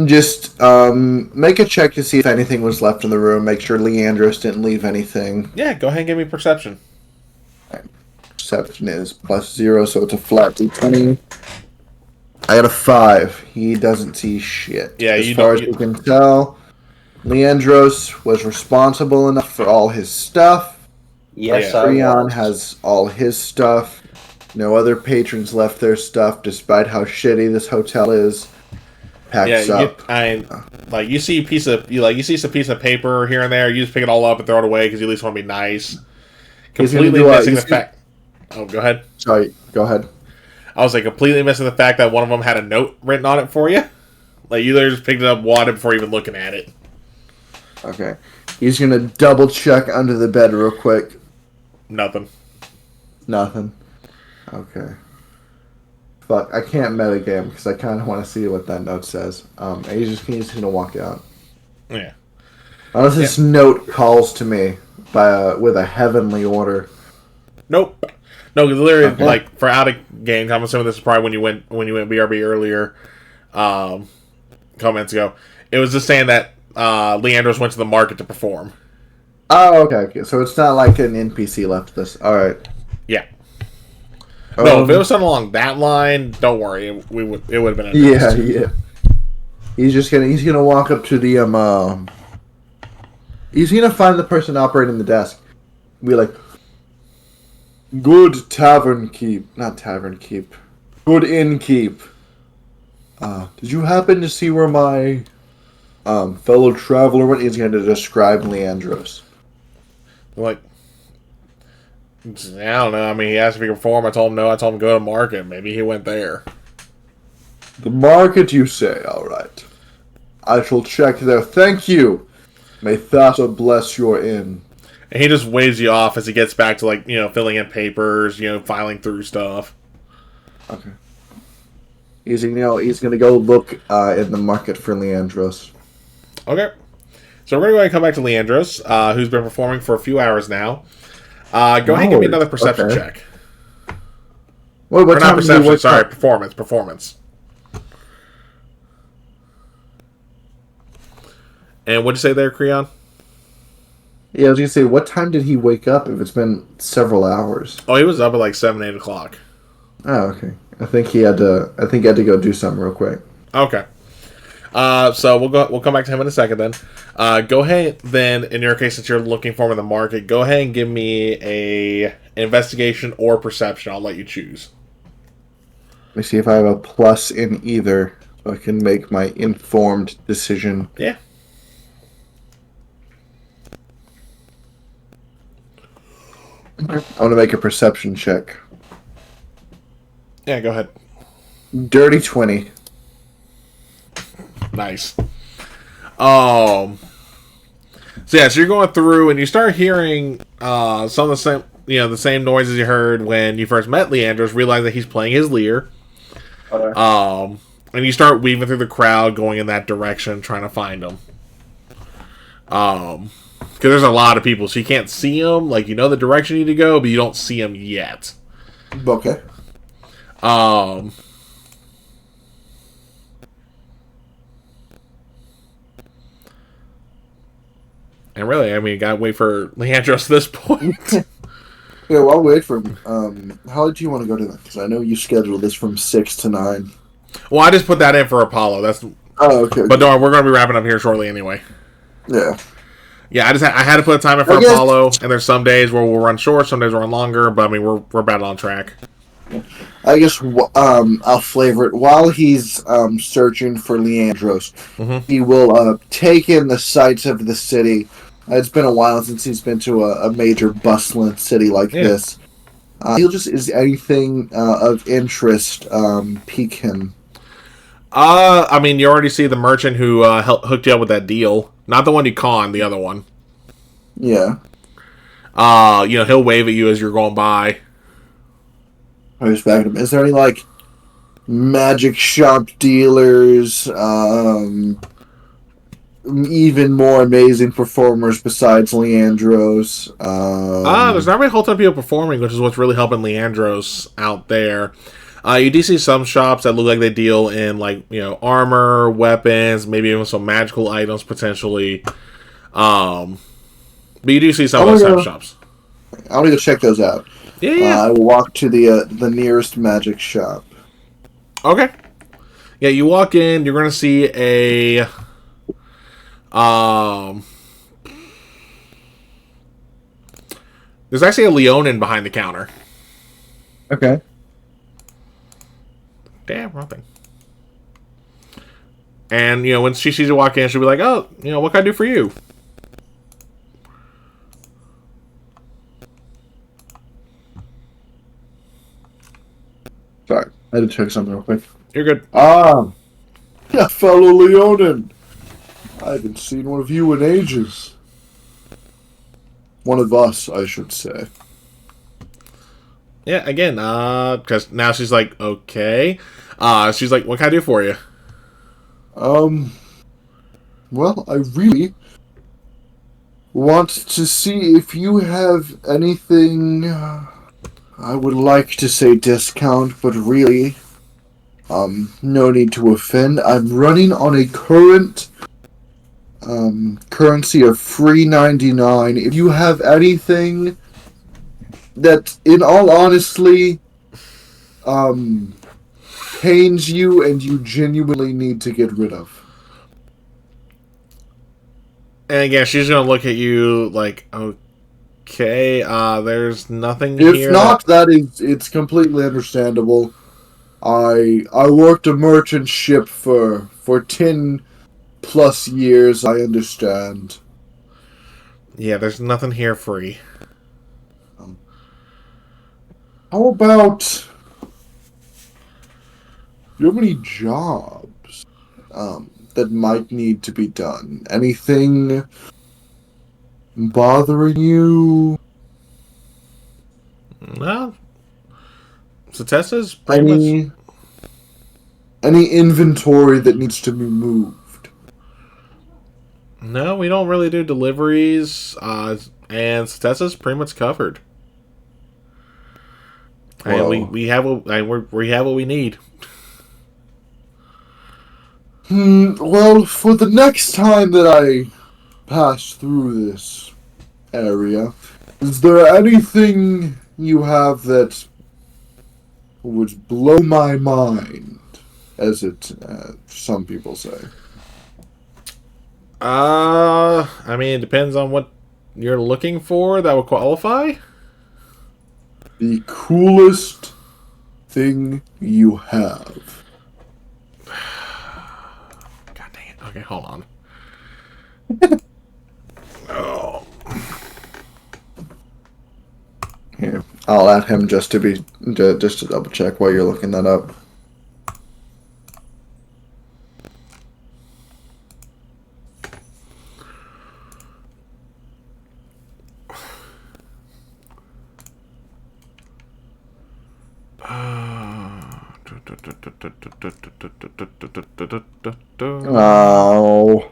Just make a check to see if anything was left in the room. Make sure Leandros didn't leave anything. Yeah, go ahead and give me perception. Perception is +0, so it's a flat d20. I got a 5. He doesn't see shit. Yeah, as far as we can tell, Leandros was responsible enough for all his stuff. Yes, Yeah. I Creon was. has all his stuff. No other patrons left their stuff, despite how shitty this hotel is. Packs up. You see a piece of you see some piece of paper here and there. You just pick it all up and throw it away because you at least want to be nice. He's gonna Completely do missing he's the fact. Oh, go ahead. Sorry, go ahead. I was like completely missing the fact that one of them had a note written on it for you. Like, you literally just picked it up, wadded before even looking at it. Okay. He's gonna double check under the bed real quick. Nothing. Nothing. Okay. Fuck, I can't metagame because I kind of want to see what that note says. And he's just gonna walk out. Yeah. Unless this note calls to me with a heavenly order. Nope. No, because literally, like for out of game, I'm assuming this is probably when you went BRB earlier, comments ago. It was just saying that Leandros went to the market to perform. Oh, okay. So it's not like an NPC left this. All right. Yeah. No, if it was something along that line, don't worry. It would have been. Yeah. He's gonna walk up to the He's gonna find the person operating the desk. Be like, "Good tavern keep, not tavern keep. Good innkeep. Did you happen to see where my fellow traveler went?" He's going to describe Leandros. Like, I don't know. I mean, he asked if he could perform. I told him no. I told him go to market. Maybe he went there. The market, you say? All right. I shall check there. Thank you. May Thassa bless your inn. And he just waves you off as he gets back to, like, filling in papers, filing through stuff. Okay. He's gonna go look in the market for Leandros. Okay. So we're gonna come back to Leandros, who's been performing for a few hours now. Go ahead and give me another perception check. What or not perception, sorry, up? Performance. And what'd you say there, Creon? Yeah, I was gonna say, what time did he wake up? If it's been several hours. Oh, he was up at like 7, 8 o'clock. Oh, okay. I think he had to go do something real quick. Okay. So we'll come back to him in a second then. Go ahead then, in your case, since you're looking for him in the market, go ahead and give me an investigation or perception. I'll let you choose. Let me see if I have a plus in either, so I can make my informed decision. Yeah. I want to make a perception check. Yeah, go ahead. Dirty 20. Nice. So you're going through and you start hearing some of the same, the same noises you heard when you first met Leandros. Realize that he's playing his lyre. Okay. And you start weaving through the crowd, going in that direction, trying to find him. Because there's a lot of people, so you can't see them. Like, the direction you need to go, but you don't see them yet. Okay. And really, I mean, you gotta wait for Leandros at this point. Yeah, well, I'll wait for him. How did you want to go to that? Because I know you scheduled this from 6 to 9. Well, I just put that in for Apollo. Oh, okay. But don't worry, we're going to be wrapping up here shortly anyway. Yeah. Yeah, I had to put a time in for Apollo, and there's some days where we'll run short, some days we'll run longer, but I mean, we're about on track. I guess I'll flavor it. While he's searching for Leandros, he will take in the sights of the city. It's been a while since he's been to a major bustling city like this. He'll just, is anything of interest pique him? I mean, you already see the merchant who hooked you up with that deal. Not the one you conned, the other one. Yeah. He'll wave at you as you're going by. I just back him. Is there any, like, magic shop dealers, even more amazing performers besides Leandros? There's not really a whole ton of people performing, which is what's really helping Leandros out there. You do see some shops that look like they deal in, like, armor, weapons, maybe even some magical items potentially. But you do see some of those type of shops. I want to go check those out. Yeah. I will walk to the nearest magic shop. Okay. Yeah, you walk in, you're going to see a... There's actually a Leonin behind the counter. Okay. Damn, wrong thing. And, when she sees you walk in, she'll be like, oh, what can I do for you? Sorry, I had to check something real quick. You're good. Yeah, fellow Leonin. I haven't seen one of you in ages. One of us, I should say. Yeah, again, because now she's like, okay. She's like, what can I do for you? Well, I really want to see if you have anything I would like to say discount, but really, no need to offend. I'm running on a current currency of $3.99. If you have anything that, in all honesty, pains you and you genuinely need to get rid of. And again, she's gonna look at you like, okay, there's nothing If here. not, it's completely understandable. I worked a merchant ship for 10 plus years. I understand. Yeah, there's nothing here free. How about, do you have any jobs that might need to be done? Anything bothering you? Well, Satessa's pretty much... Any inventory that needs to be moved? No, we don't really do deliveries, and Satessa's pretty much covered. Well, we have we have what we need. Well, for the next time that I pass through this area, is there anything you have that would blow my mind, as some people say? I mean, it depends on what you're looking for that would qualify. The coolest thing you have. God dang it. Okay, hold on. Oh. Here, I'll add him just to double check while you're looking that up. Oh.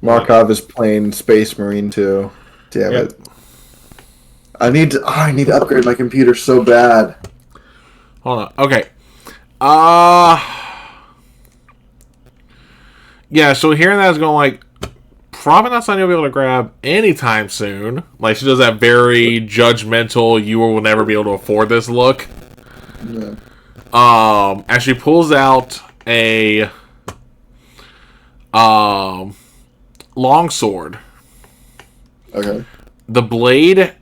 Markov is playing Space Marine too. Damn it. I need to upgrade my computer so bad. Hold on. Okay. Yeah, so hearing that is going like, probably not something you'll be able to grab anytime soon. Like, she does that very judgmental, you will never be able to afford this look. Yeah. And she pulls out a longsword. Okay. The blade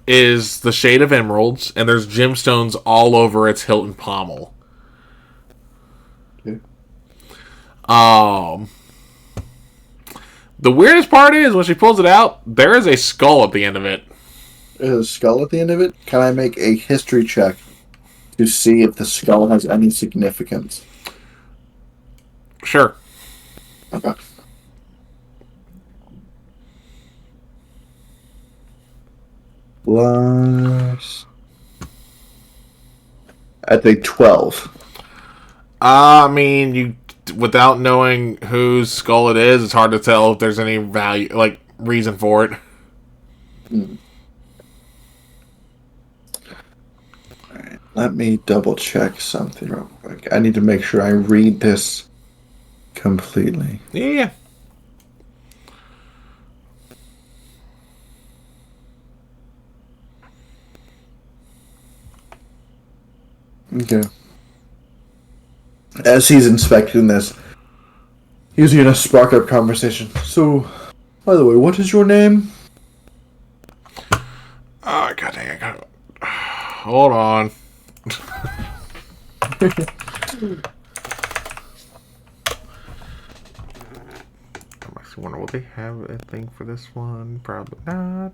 is the shade of emeralds, and there's gemstones all over its hilt and pommel. Okay. The weirdest part is when she pulls it out, there is a skull at the end of it. There's a skull at the end of it? Can I make a history check to see if the skull has any significance? Sure. Okay. Plus... I think 12. I mean, you without knowing whose skull it is, it's hard to tell if there's any value, like, reason for it. Alright, let me double check something real quick. I need to make sure I read this completely. Yeah. Okay. As he's inspecting this, he's gonna spark up conversation. So, by the way, what is your name? Oh, god dang it. Hold on. I'm actually wondering, will they have a thing for this one? Probably not.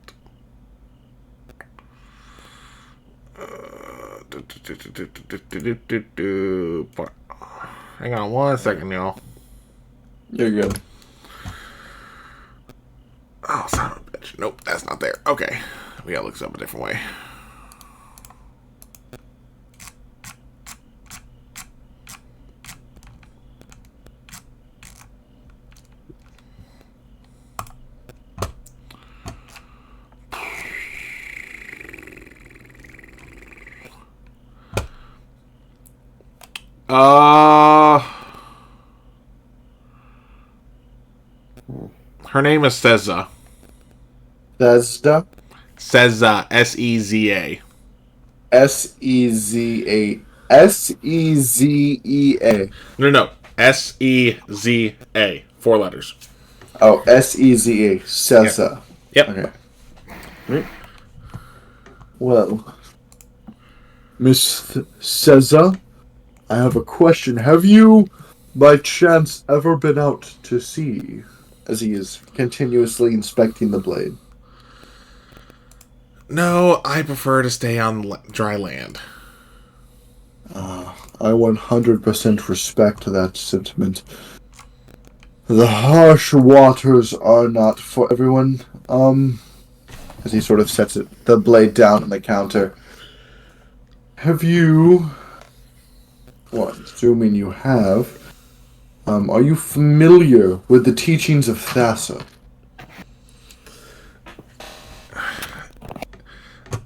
Hang on 1 second, y'all. You're good. Oh, son of a bitch. Nope, that's not there. Okay. We gotta look this up a different way. Her name is Seza. Sezda? Seza. Seza. Seza. Sezea. No. Seza. 4 letters. Oh, Seza. Seza. Yep. Okay. Well, Miss Seza, I have a question. Have you, by chance, ever been out to sea? As he is continuously inspecting the blade. No, I prefer to stay on dry land. I 100% respect that sentiment. The harsh waters are not for everyone. As he sort of sets the blade down on the counter. Have you... Well, assuming you have... are you familiar with the teachings of Thassa?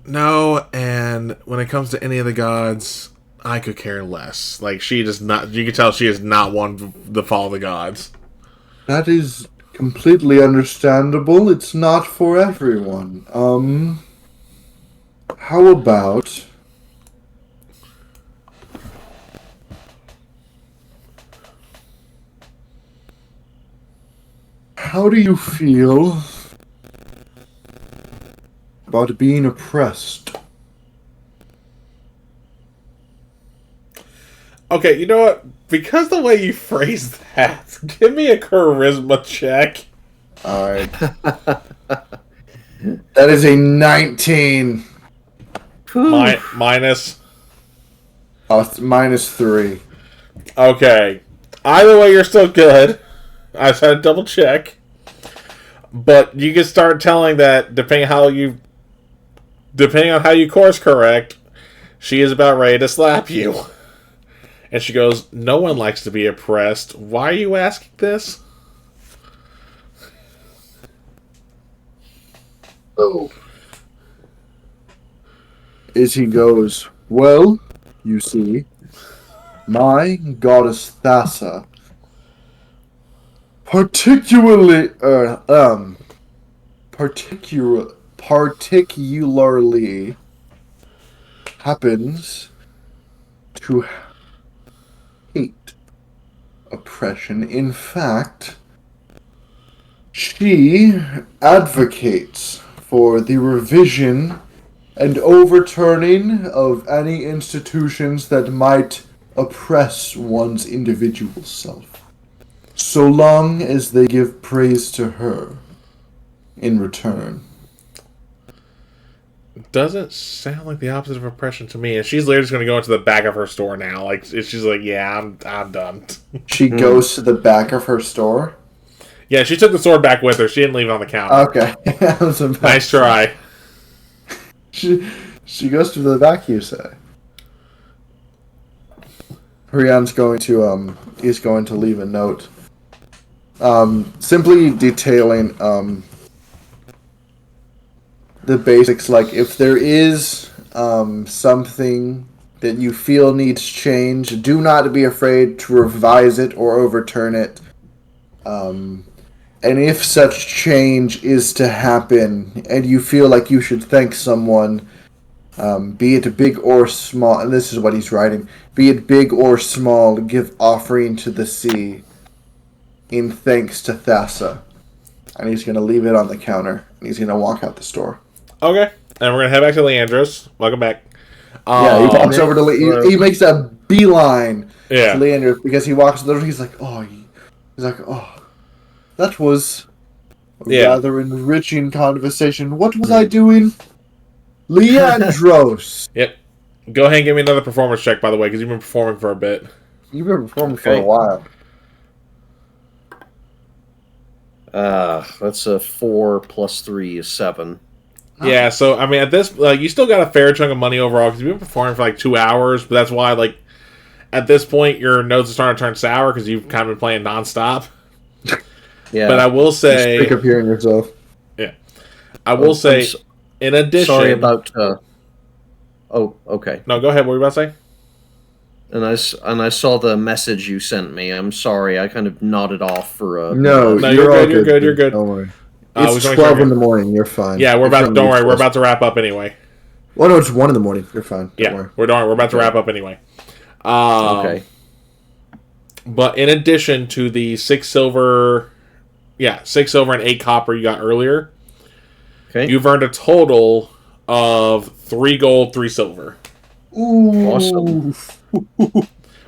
No, and when it comes to any of the gods, I could care less. Like, she does not... You can tell she is not one to follow the gods. That is completely understandable. It's not for everyone. How about... How do you feel about being oppressed? Okay, you know what? Because the way you phrased that, give me a charisma check. Alright. That is a 19. Minus. Oh, it's -3. Okay. Either way, you're still good. I just had to double check. But you can start telling that depending on how you course correct, she is about ready to slap you. And she goes, "No one likes to be oppressed. Why are you asking this?" Oh. As he goes, well, you see, my goddess Thassa particularly happens to hate oppression. In fact, she advocates for the revision and overturning of any institutions that might oppress one's individual self, so long as they give praise to her in return. Doesn't sound like the opposite of oppression to me. And she's literally just going to go into the back of her store now. Like, she's like, yeah, I'm done. She goes to the back of her store? Yeah, she took the sword back with her. She didn't leave it on the counter. Okay. Nice try. She goes to the back, you say? Rian's going to, he's going to leave a note. Simply detailing, the basics, like if there is something that you feel needs change, do not be afraid to revise it or overturn it. And if such change is to happen and you feel like you should thank someone, be it big or small, and this is what he's writing, be it big or small, give offering to the sea in thanks to Thassa. And he's going to leave it on the counter, and he's going to walk out the store. Okay, and we're gonna head back to Leandros. Welcome back. Yeah, he walks over to he makes a beeline to Leandros because he walks to the door. He's like, oh, that was a rather enriching conversation. What was I doing? Leandros. Yep. Go ahead and give me another performance check, by the way, because you've been performing for a bit. You've been performing for a while. That's a 4 plus 3 is 7. Yeah, so, I mean, at this, you still got a fair chunk of money overall, because you've been performing for, 2 hours, but that's why, at this point, your notes are starting to turn sour, because you've kind of been playing nonstop. Yeah. But I will say... Pick up hearing yourself. Yeah. I will say, in addition... Sorry about... Oh, okay. No, go ahead. What were you about to say? And I saw the message you sent me. I'm sorry, I kind of nodded off for a... No, No, you're you're good. You're good. Don't worry. We It's just wanna 12 check in it. the morning. You're fine. Yeah, we're about. Don't worry, we're about to wrap up anyway. Well, no, it's 1 in the morning. You're fine. Don't worry. We're about to wrap up anyway. Okay. But in addition to the 6 silver, 6 silver and 8 copper you got earlier, Okay. you've earned a total of 3 gold, 3 silver. Ooh. Awesome.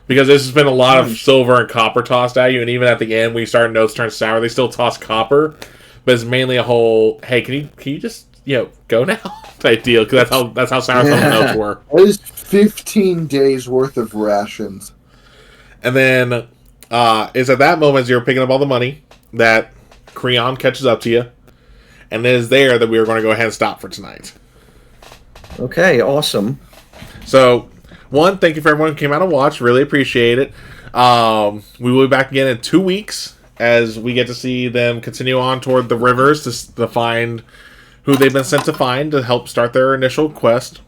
Because this has been a lot of silver and copper tossed at you, and even at the end, when you start notes turn sour, they still toss copper, but it's mainly a whole, hey, can you just go now type deal, because that's how sour some of the notes were. That is 15 days worth of rations. And then it's at that moment as you're picking up all the money that Creon catches up to you, and it is there that we are going to go ahead and stop for tonight. Okay, awesome. So, one, thank you for everyone who came out and watched. Really appreciate it. We will be back again in 2 weeks as we get to see them continue on toward the rivers to find who they've been sent to find to help start their initial quest.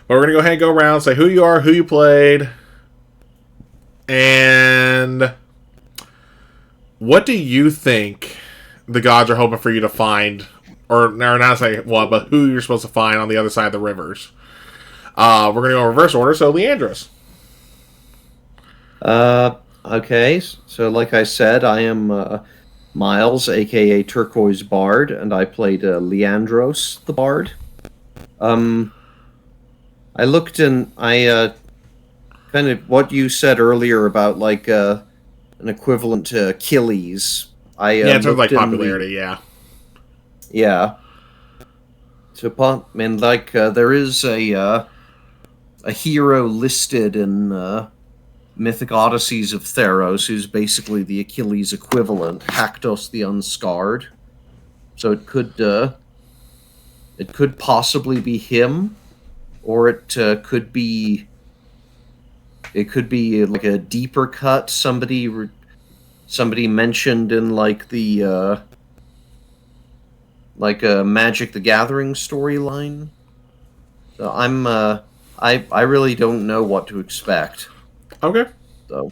But we're going to go ahead and go around, say who you are, who you played, and what do you think the gods are hoping for you to find, or not say what, but who you're supposed to find on the other side of the rivers. We're going to go in reverse order, so Leandros. Okay, so like I said, I am Miles, aka Turquoise Bard, and I played Leandros the Bard. I looked and I kind of what you said earlier about like an equivalent to Achilles. In terms of like popularity, yeah. So, there is a hero listed in Mythic Odysseys of Theros who's basically the Achilles equivalent, Haktos the Unscarred. So it could possibly be him, or it could be like a deeper cut. Somebody mentioned in like the like a Magic the Gathering storyline. So I really don't know what to expect. Okay. So,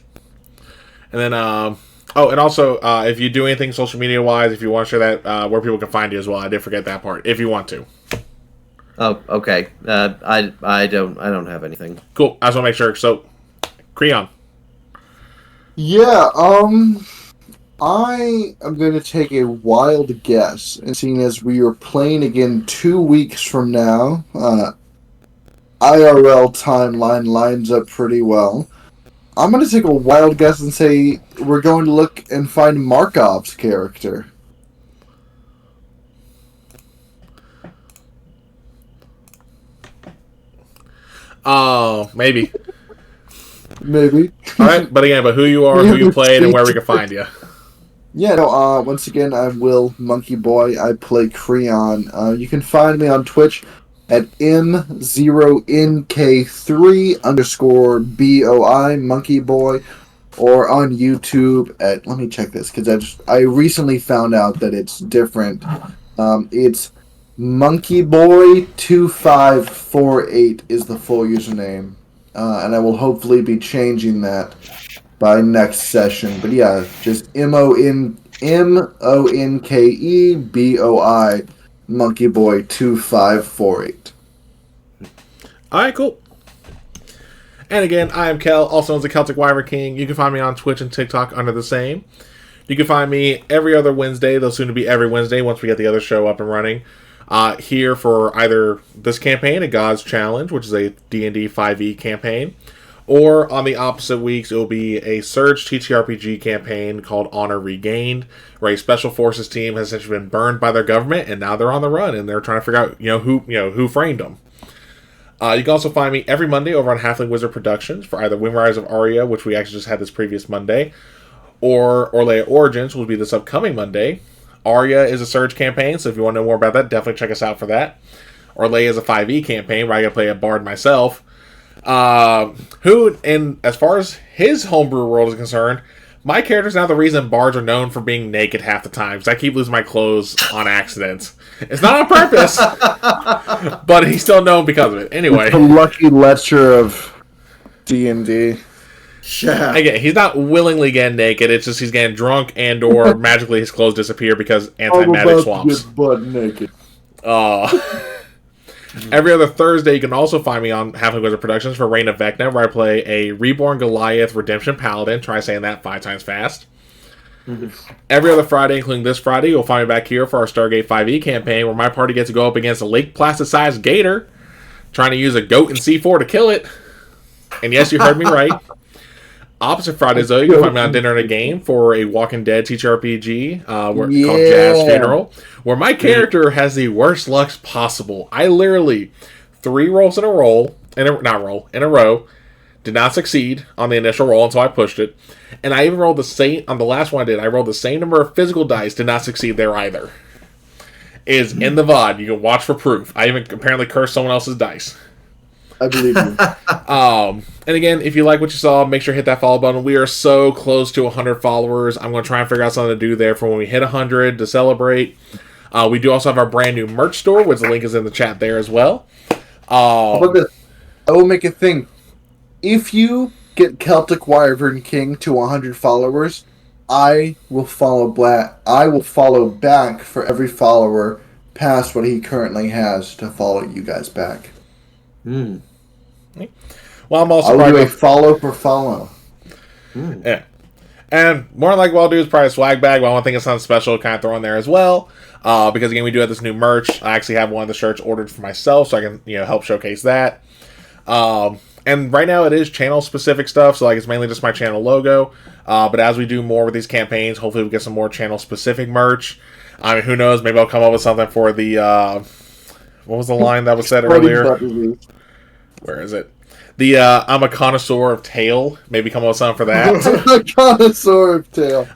and then and also if you do anything social media wise, if you want to share that where people can find you as well, I did forget that part. If you want to. Oh, okay. I don't have anything. Cool. I just want to make sure. So, Creon. Yeah, I am going to take a wild guess, and seeing as we are playing again 2 weeks from now, IRL timeline lines up pretty well. I'm going to take a wild guess and say we're going to look and find Markov's character. Oh, maybe. Maybe. All right, but again, who you are, who you played, and where we can find you. Yeah, no, once again, I'm Will Monkey Boy. I play Creon. You can find me on Twitch at M0NK3_BOI, Monkey Boy, or on YouTube at, let me check this, because I recently found out that it's different. It's Monkey Boy 2548 is the full username. And I will hopefully be changing that by next session. But yeah, just MONKEBOI, Monkey Boy 2548. Alright, cool. And again, I am Kel, also known as the Celtic Wyvern King. You can find me on Twitch and TikTok under the same. You can find me every other Wednesday, though soon to be every Wednesday once we get the other show up and running. Here for either this campaign, a God's Challenge, which is a D&D 5e campaign, or on the opposite weeks, it will be a Surge TTRPG campaign called Honor Regained, where a Special Forces team has essentially been burned by their government, and now they're on the run, and they're trying to figure out, who framed them. You can also find me every Monday over on Halfling Wizard Productions for either Wingriders of Aria, which we actually just had this previous Monday, or Orlea Origins, which will be this upcoming Monday. Aria is a Surge campaign, so if you want to know more about that, definitely check us out for that. Orlea is a 5e campaign, where I gotta play a bard myself. Who, and as far as his homebrew world is concerned, my character's now the reason bards are known for being naked half the time, because I keep losing my clothes on accident. It's not on purpose, but he's still known because of it. Anyway. The lucky lecher of D&D. Yeah. Again, he's not willingly getting naked. It's just he's getting drunk and or magically his clothes disappear because anti-magic swaps. Butt naked. Every other Thursday, you can also find me on Halfling Wizard Productions for Reign of Vecna, where I play a Reborn Goliath Redemption Paladin. Try saying that 5 times fast. Every other Friday, including this Friday, you'll find me back here for our Stargate 5e campaign, where my party gets to go up against a Lake Placid-sized gator, trying to use a goat and C4 to kill it. And yes, you heard me right. Opposite Fridays, though, you can find me on Dinner and a Game for a Walking Dead TTRPG called Jazz Funeral, where my character has the worst luck possible. I literally 3 rolls in a row, did not succeed on the initial roll until I pushed it, and I even rolled the same on the last one I did. I rolled the same number of physical dice, did not succeed there either. It is in the VOD. You can watch for proof. I even apparently cursed someone else's dice. I believe you. And again, if you like what you saw, make sure to hit that follow button. We are so close to 100 followers. I'm going to try and figure out something to do there for when we hit 100 to celebrate. We do also have our brand new merch store, which the link is in the chat there as well. How about this? I will make a thing. If you get Celtic Wyvern King to 100 followers, I will follow back for every follower past what he currently has to follow you guys back. Well, I'm also I'll do a follow for follow. Yeah. And more than likely what I'll do is probably a swag bag, but I want to think of something special to kind of throw in there as well. Because again, we do have this new merch. I actually have one of the shirts ordered for myself, so I can help showcase that. And right now it is channel specific stuff, so it's mainly just my channel logo. But as we do more with these campaigns, hopefully we get some more channel specific merch. I mean, who knows? Maybe I'll come up with something for the what was the line that was said earlier? Where is it? The I'm a connoisseur of tail. Maybe come up with something for that. A connoisseur of tail.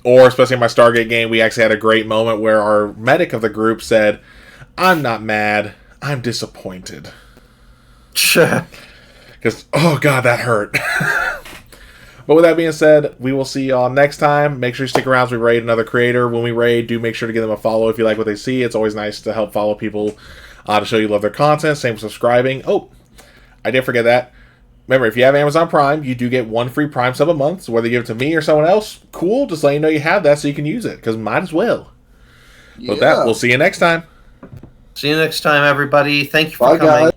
Or especially in my Stargate game, we actually had a great moment where our medic of the group said, "I'm not mad. I'm disappointed." Because, oh god, that hurt. But with that being said, we will see y'all next time. Make sure you stick around as we raid another creator. When we raid, do make sure to give them a follow if you like what they see. It's always nice to help follow people to show you love their content. Same with subscribing. Oh, I did forget that. Remember, if you have Amazon Prime, you do get 1 free Prime sub a month. So whether you give it to me or someone else, cool. Just let you know you have that so you can use it. Because might as well. Yeah. With that, we'll see you next time. See you next time, everybody. Thank you for coming. Guys.